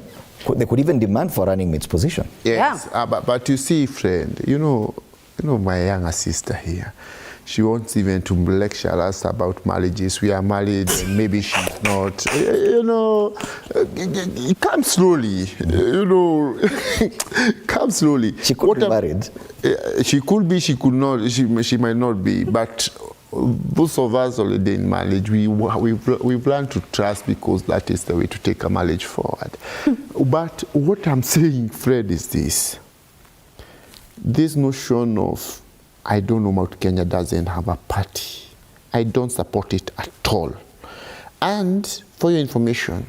They could even demand for running mate's position. Yes, but you see, friend, you know my younger sister here, she wants even to lecture us about marriages. We are married and maybe she's not. Come slowly, come slowly. She could be married. She could be, she could not, she might not be, but both of us already in marriage, we've learned to trust because that is the way to take a marriage forward. But what I'm saying, Fred, is this. this notion of, I don't know, Mount Kenya doesn't have a party, I don't support it at all. And for your information,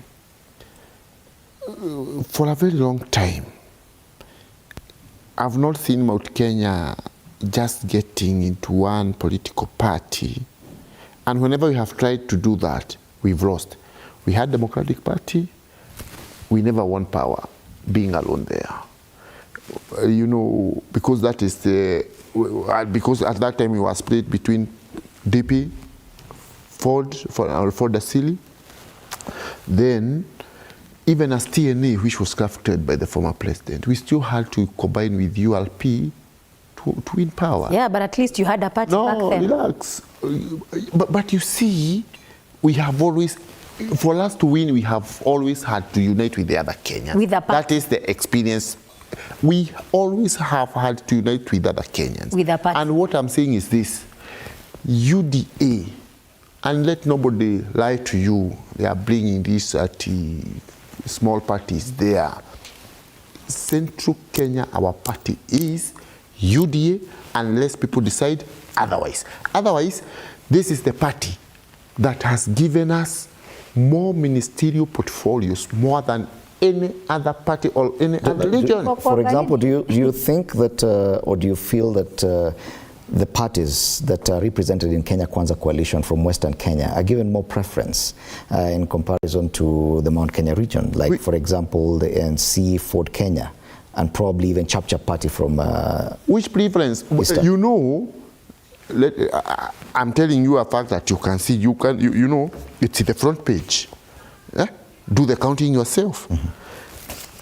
for a very long time, I've not seen Mount Kenya just getting into one political party. And whenever we have tried to do that, we've lost. We had Democratic Party, we never won power being alone there. You know, because that is the, because at that time we were split between DP, Ford Asili, then even as TNA, which was crafted by the former president, we still had to combine with ULP to win power. Yeah, but at least you had a party back then. No, relax. But you see, we have always, for us to win, we have always had to unite with the other Kenyans. With the party. That is the experience. We always have had to unite with other Kenyans. With the party. And what I'm saying is this, UDA, and let nobody lie to you, they are bringing these small parties there. Central Kenya, our party is UDA, unless people decide otherwise. Otherwise, this is the party that has given us more ministerial portfolios, more than any other party or any other region. For example, do you think that, or do you feel that the parties that are represented in Kenya Kwanza coalition from Western Kenya are given more preference in comparison to the Mount Kenya region? Like, for example, the ANC, Ford Kenya, and probably even Chap Chap Party from which preference? Eastern. You know, I'm telling you a fact that you can see, you know, it's in the front page. Do the counting yourself.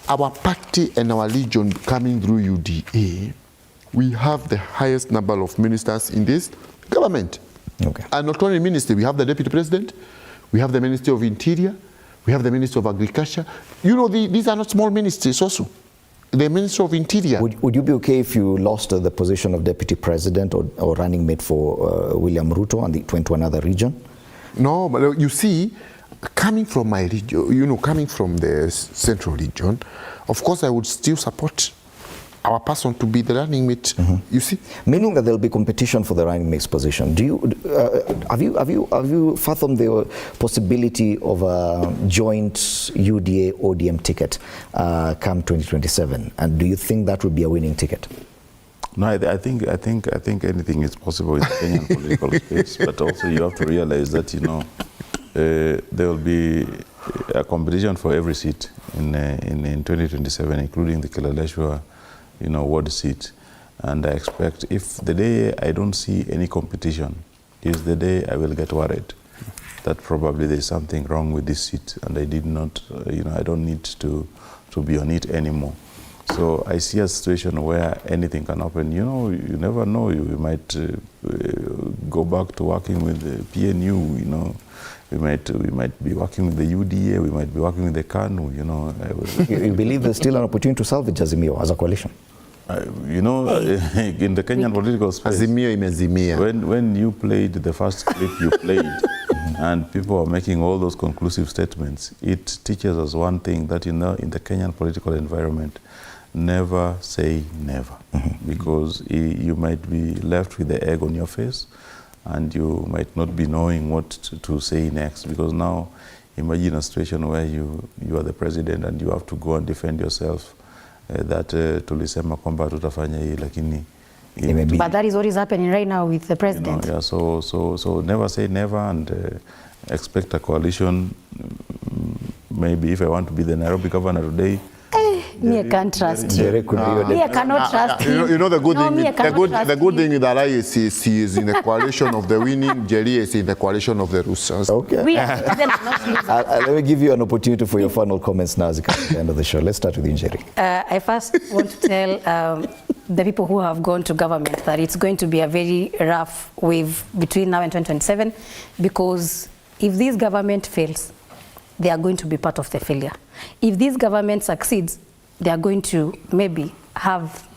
Our party and our region coming through UDA, we have the highest number of ministers in this government. Okay. And not only ministry, we have the deputy president, we have the Ministry of Interior, we have the Ministry of Agriculture. You know, these are not small ministries also. The Ministry of Interior. Would you be okay if you lost the position of deputy president or running mate for William Ruto and went to another region? No, but you see, coming from my region, you know, coming from the central region, of course I would still support our person to be the running mate. You see, meaning that there will be competition for the running mate's position. Do you have you fathomed the possibility of a joint UDA ODM ticket come 2027? And do you think that would be a winning ticket? No, I think anything is possible in the Kenyan political space, but also you have to realize that, you know, there will be a competition for every seat in 2027, including the Kilaleshwa, you know, ward seat. And I expect if the day I don't see any competition is the day I will get worried that probably there's something wrong with this seat and I did not, you know, I don't need to be on it anymore. So I see a situation where anything can happen. You know, you never know. You might go back to working with the PNU, you know. We might be working with the UDA, we might be working with the KANU, you know. You believe there's still an opportunity to salvage Azimio as a coalition? You know, in the Kenyan political space, when you played the first clip you played, and people are making all those conclusive statements, it teaches us one thing, that, you know, in the Kenyan political environment, never say never, because you might be left with the egg on your face, and you might not be knowing what to say next, because now imagine a situation where you are the president and you have to go and defend yourself, that tulisema kwamba tutafanya hii lakini but that is what is happening right now with the president. You know, yeah, so never say never, and expect a coalition. Maybe if I want to be the Nairobi governor today, me I can't trust you. Me I cannot trust you. You know the good thing. The good thing with Alliance is he is in the coalition of the winning. Jerry is in the coalition of the losers. Okay. We are not let me give you an opportunity for your final comments now as we come to the end of the show. Let's start with Njeri. I first want to tell the people who have gone to government that it's going to be a very rough wave between now and 2027, because if this government fails, they are going to be part of the failure. If this government succeeds, they are going to maybe have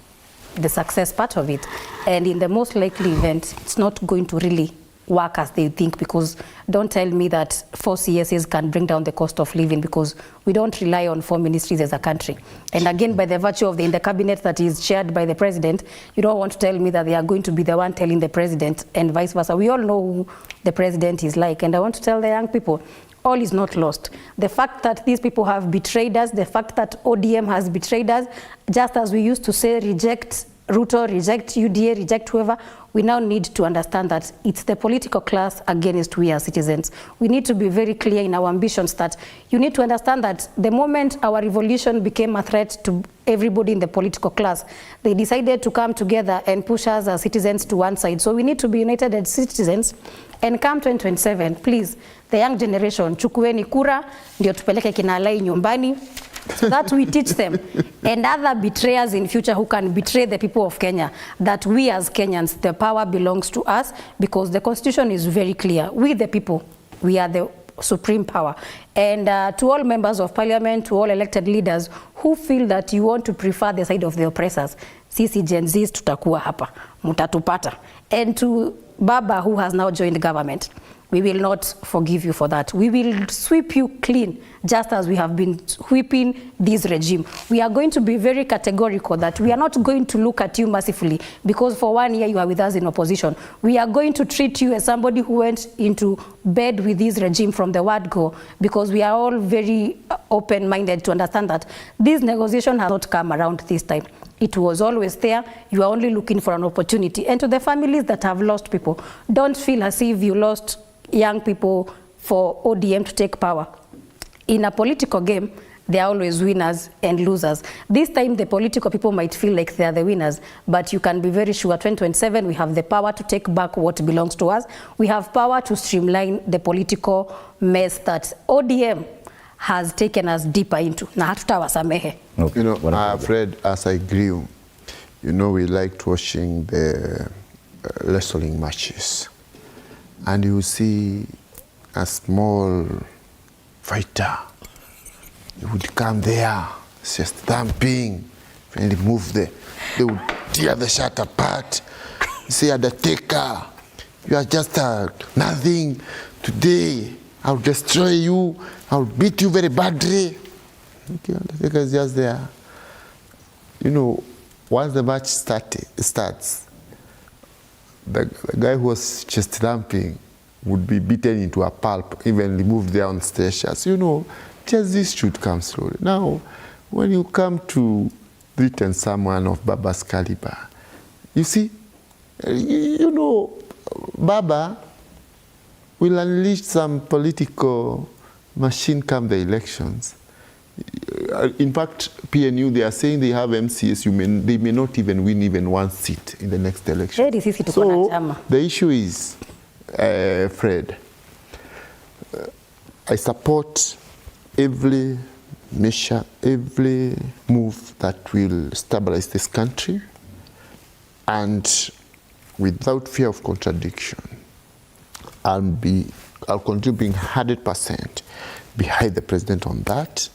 the success part of it. And in the most likely event, it's not going to really work as they think, because don't tell me that 4 CSAs can bring down the cost of living, because we don't rely on 4 ministries as a country. And again, by the virtue of in the cabinet that is chaired by the president, you don't want to tell me that they are going to be the one telling the president and vice versa. We all know who the president is like, and I want to tell the young people, all is not lost. The fact that these people have betrayed us, the fact that ODM has betrayed us, just as we used to say, reject Ruto, reject UDA, reject whoever, we now need to understand that it's the political class against we as citizens. We need to be very clear in our ambitions that you need to understand that the moment our revolution became a threat to everybody in the political class, they decided to come together and push us as citizens to one side. So we need to be united as citizens, and come 2027, please, the young generation, chukueni kura, ndio tupeleke kina Alai nyumbani, so that we teach them and other betrayers in future who can betray the people of Kenya that we as Kenyans, the power belongs to us, because the constitution is very clear. We the people, we are the supreme power. And to all members of parliament, to all elected leaders who feel that you want to prefer the side of the oppressors, sisi Gen Zs tutakuwa hapa, mutatupata. And to Baba, who has now joined the government, we will not forgive you for that. We will sweep you clean, just as we have been sweeping this regime. We are going to be very categorical that we are not going to look at you mercifully because for 1 year you are with us in opposition. We are going to treat you as somebody who went into bed with this regime from the word go, because we are all very open-minded to understand that this negotiation has not come around this time. It was always there. You are only looking for an opportunity. And to the families that have lost people, don't feel as if you lost young people for ODM to take power. In a political game, there are always winners and losers. This time, the political people might feel like they are the winners, but you can be very sure 2027, we have the power to take back what belongs to us. We have power to streamline the political mess that ODM has taken us deeper into. Na hatutawasamehe. You know, Fred, as I grew, you know, we liked watching the wrestling matches. And you see a small fighter, he would come there, just stamping, and they would tear the shirt apart. You say, Undertaker, you are just nothing. Today, I'll destroy you, I'll beat you very badly. Okay, Undertaker is just there. You know, once the match starts, the guy who was chest thumping would be beaten into a pulp, even removed there on stairs. You know, just this should come slowly. Now, when you come to threaten someone of Baba's caliber, you see, you know, Baba will unleash some political machine come the elections. In fact, PNU, they are saying they have MCS, they may not even win even one seat in the next election. So the issue is, Fred, I support every measure, every move that will stabilize this country, and without fear of contradiction, I'll contribute 100% behind the president on that.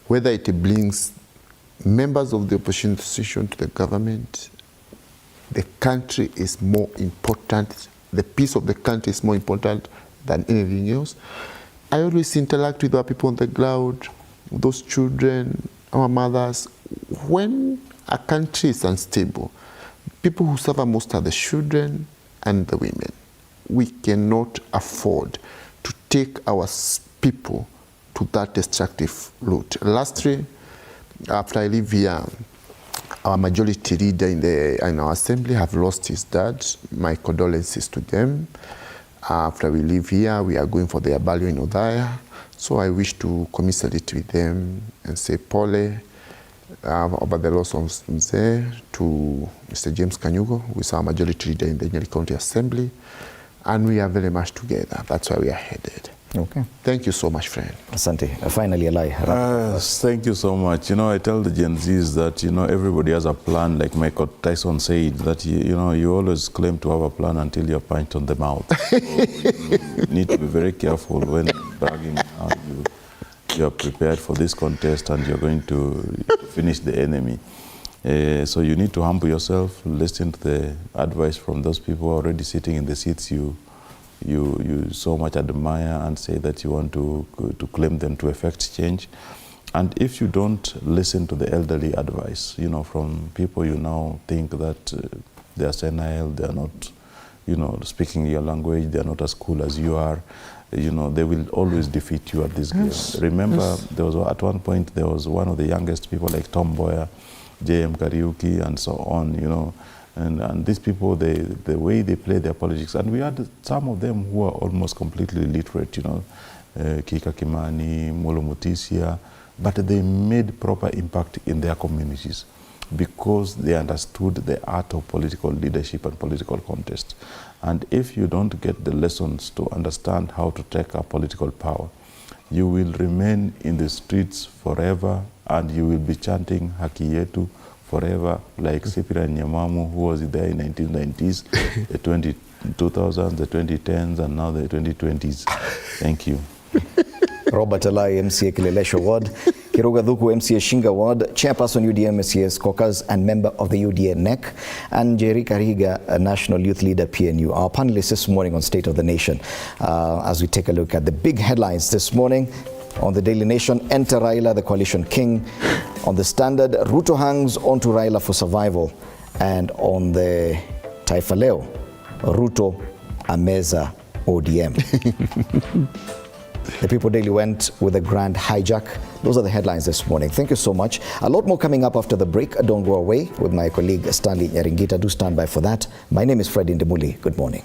Whether it brings members of the opposition to the government, the country is more important, the peace of the country is more important than anything else. I always interact with our people on the ground, those children, our mothers. When a country is unstable, people who suffer most are the children and the women. We cannot afford to take our people to that destructive route. Lastly, after I leave here, our majority leader in our assembly have lost his dad. My condolences to them. After we leave here, we are going for the burial in Odaya. So I wish to commiserate with them and say pole over the loss of Mzee to Mr. James Kanyugo, who is our majority leader in the Nyeri County Assembly. And we are very much together. That's where we are headed. Okay. Thank you so much, friend. Asante. Finally, Alai. Thank you so much. You know, I tell the Gen Zs that, you know, everybody has a plan. Like Michael Tyson said, that, you know, you always claim to have a plan until you're punched on the mouth. So you need to be very careful when bragging how you're prepared for this contest and you're going to finish the enemy. So you need to humble yourself, listen to the advice from those people already sitting in the seats you you so much admire and say that you want to claim them to effect change. And if you don't listen to the elderly advice, from people you now think that they are senile, they are not, speaking your language, they are not as cool as you are, they will always defeat you at this game. Remember, there was at one point, there was one of the youngest people like Tom Boyer, J.M. Kariuki, and so on, and these people, the way they play their politics, and we had some of them who are almost completely illiterate, Kika Kimani, Molo Mutisia, but they made proper impact in their communities because they understood the art of political leadership and political contest. And if you don't get the lessons to understand how to take up political power, you will remain in the streets forever and you will be chanting Haki Yetu forever, like Cyprian Nyamamu, who was there in the 1990s, the 2000s, the 2010s, and now the 2020s. Thank you. Robert Alai, MCA Kilelesho Ward, Kiruga Dhuku, MCA Shinga Ward, Chairperson UDM MCA's Caucus and member of the UDA NEC, and Jerry Kariga, a National Youth Leader, PNU. Our panelists this morning on State of the Nation, as we take a look at the big headlines this morning. On the Daily Nation, enter Raila, the coalition king. On the Standard, Ruto hangs onto Raila for survival. And on the Taifa Leo, Ruto ameza ODM. The People Daily went with a grand hijack. Those are the headlines this morning. Thank you so much. A lot more coming up after the break. Don't go away with my colleague Stanley Nyaringita. Do stand by for that. My name is Fred Indemuli. Good morning.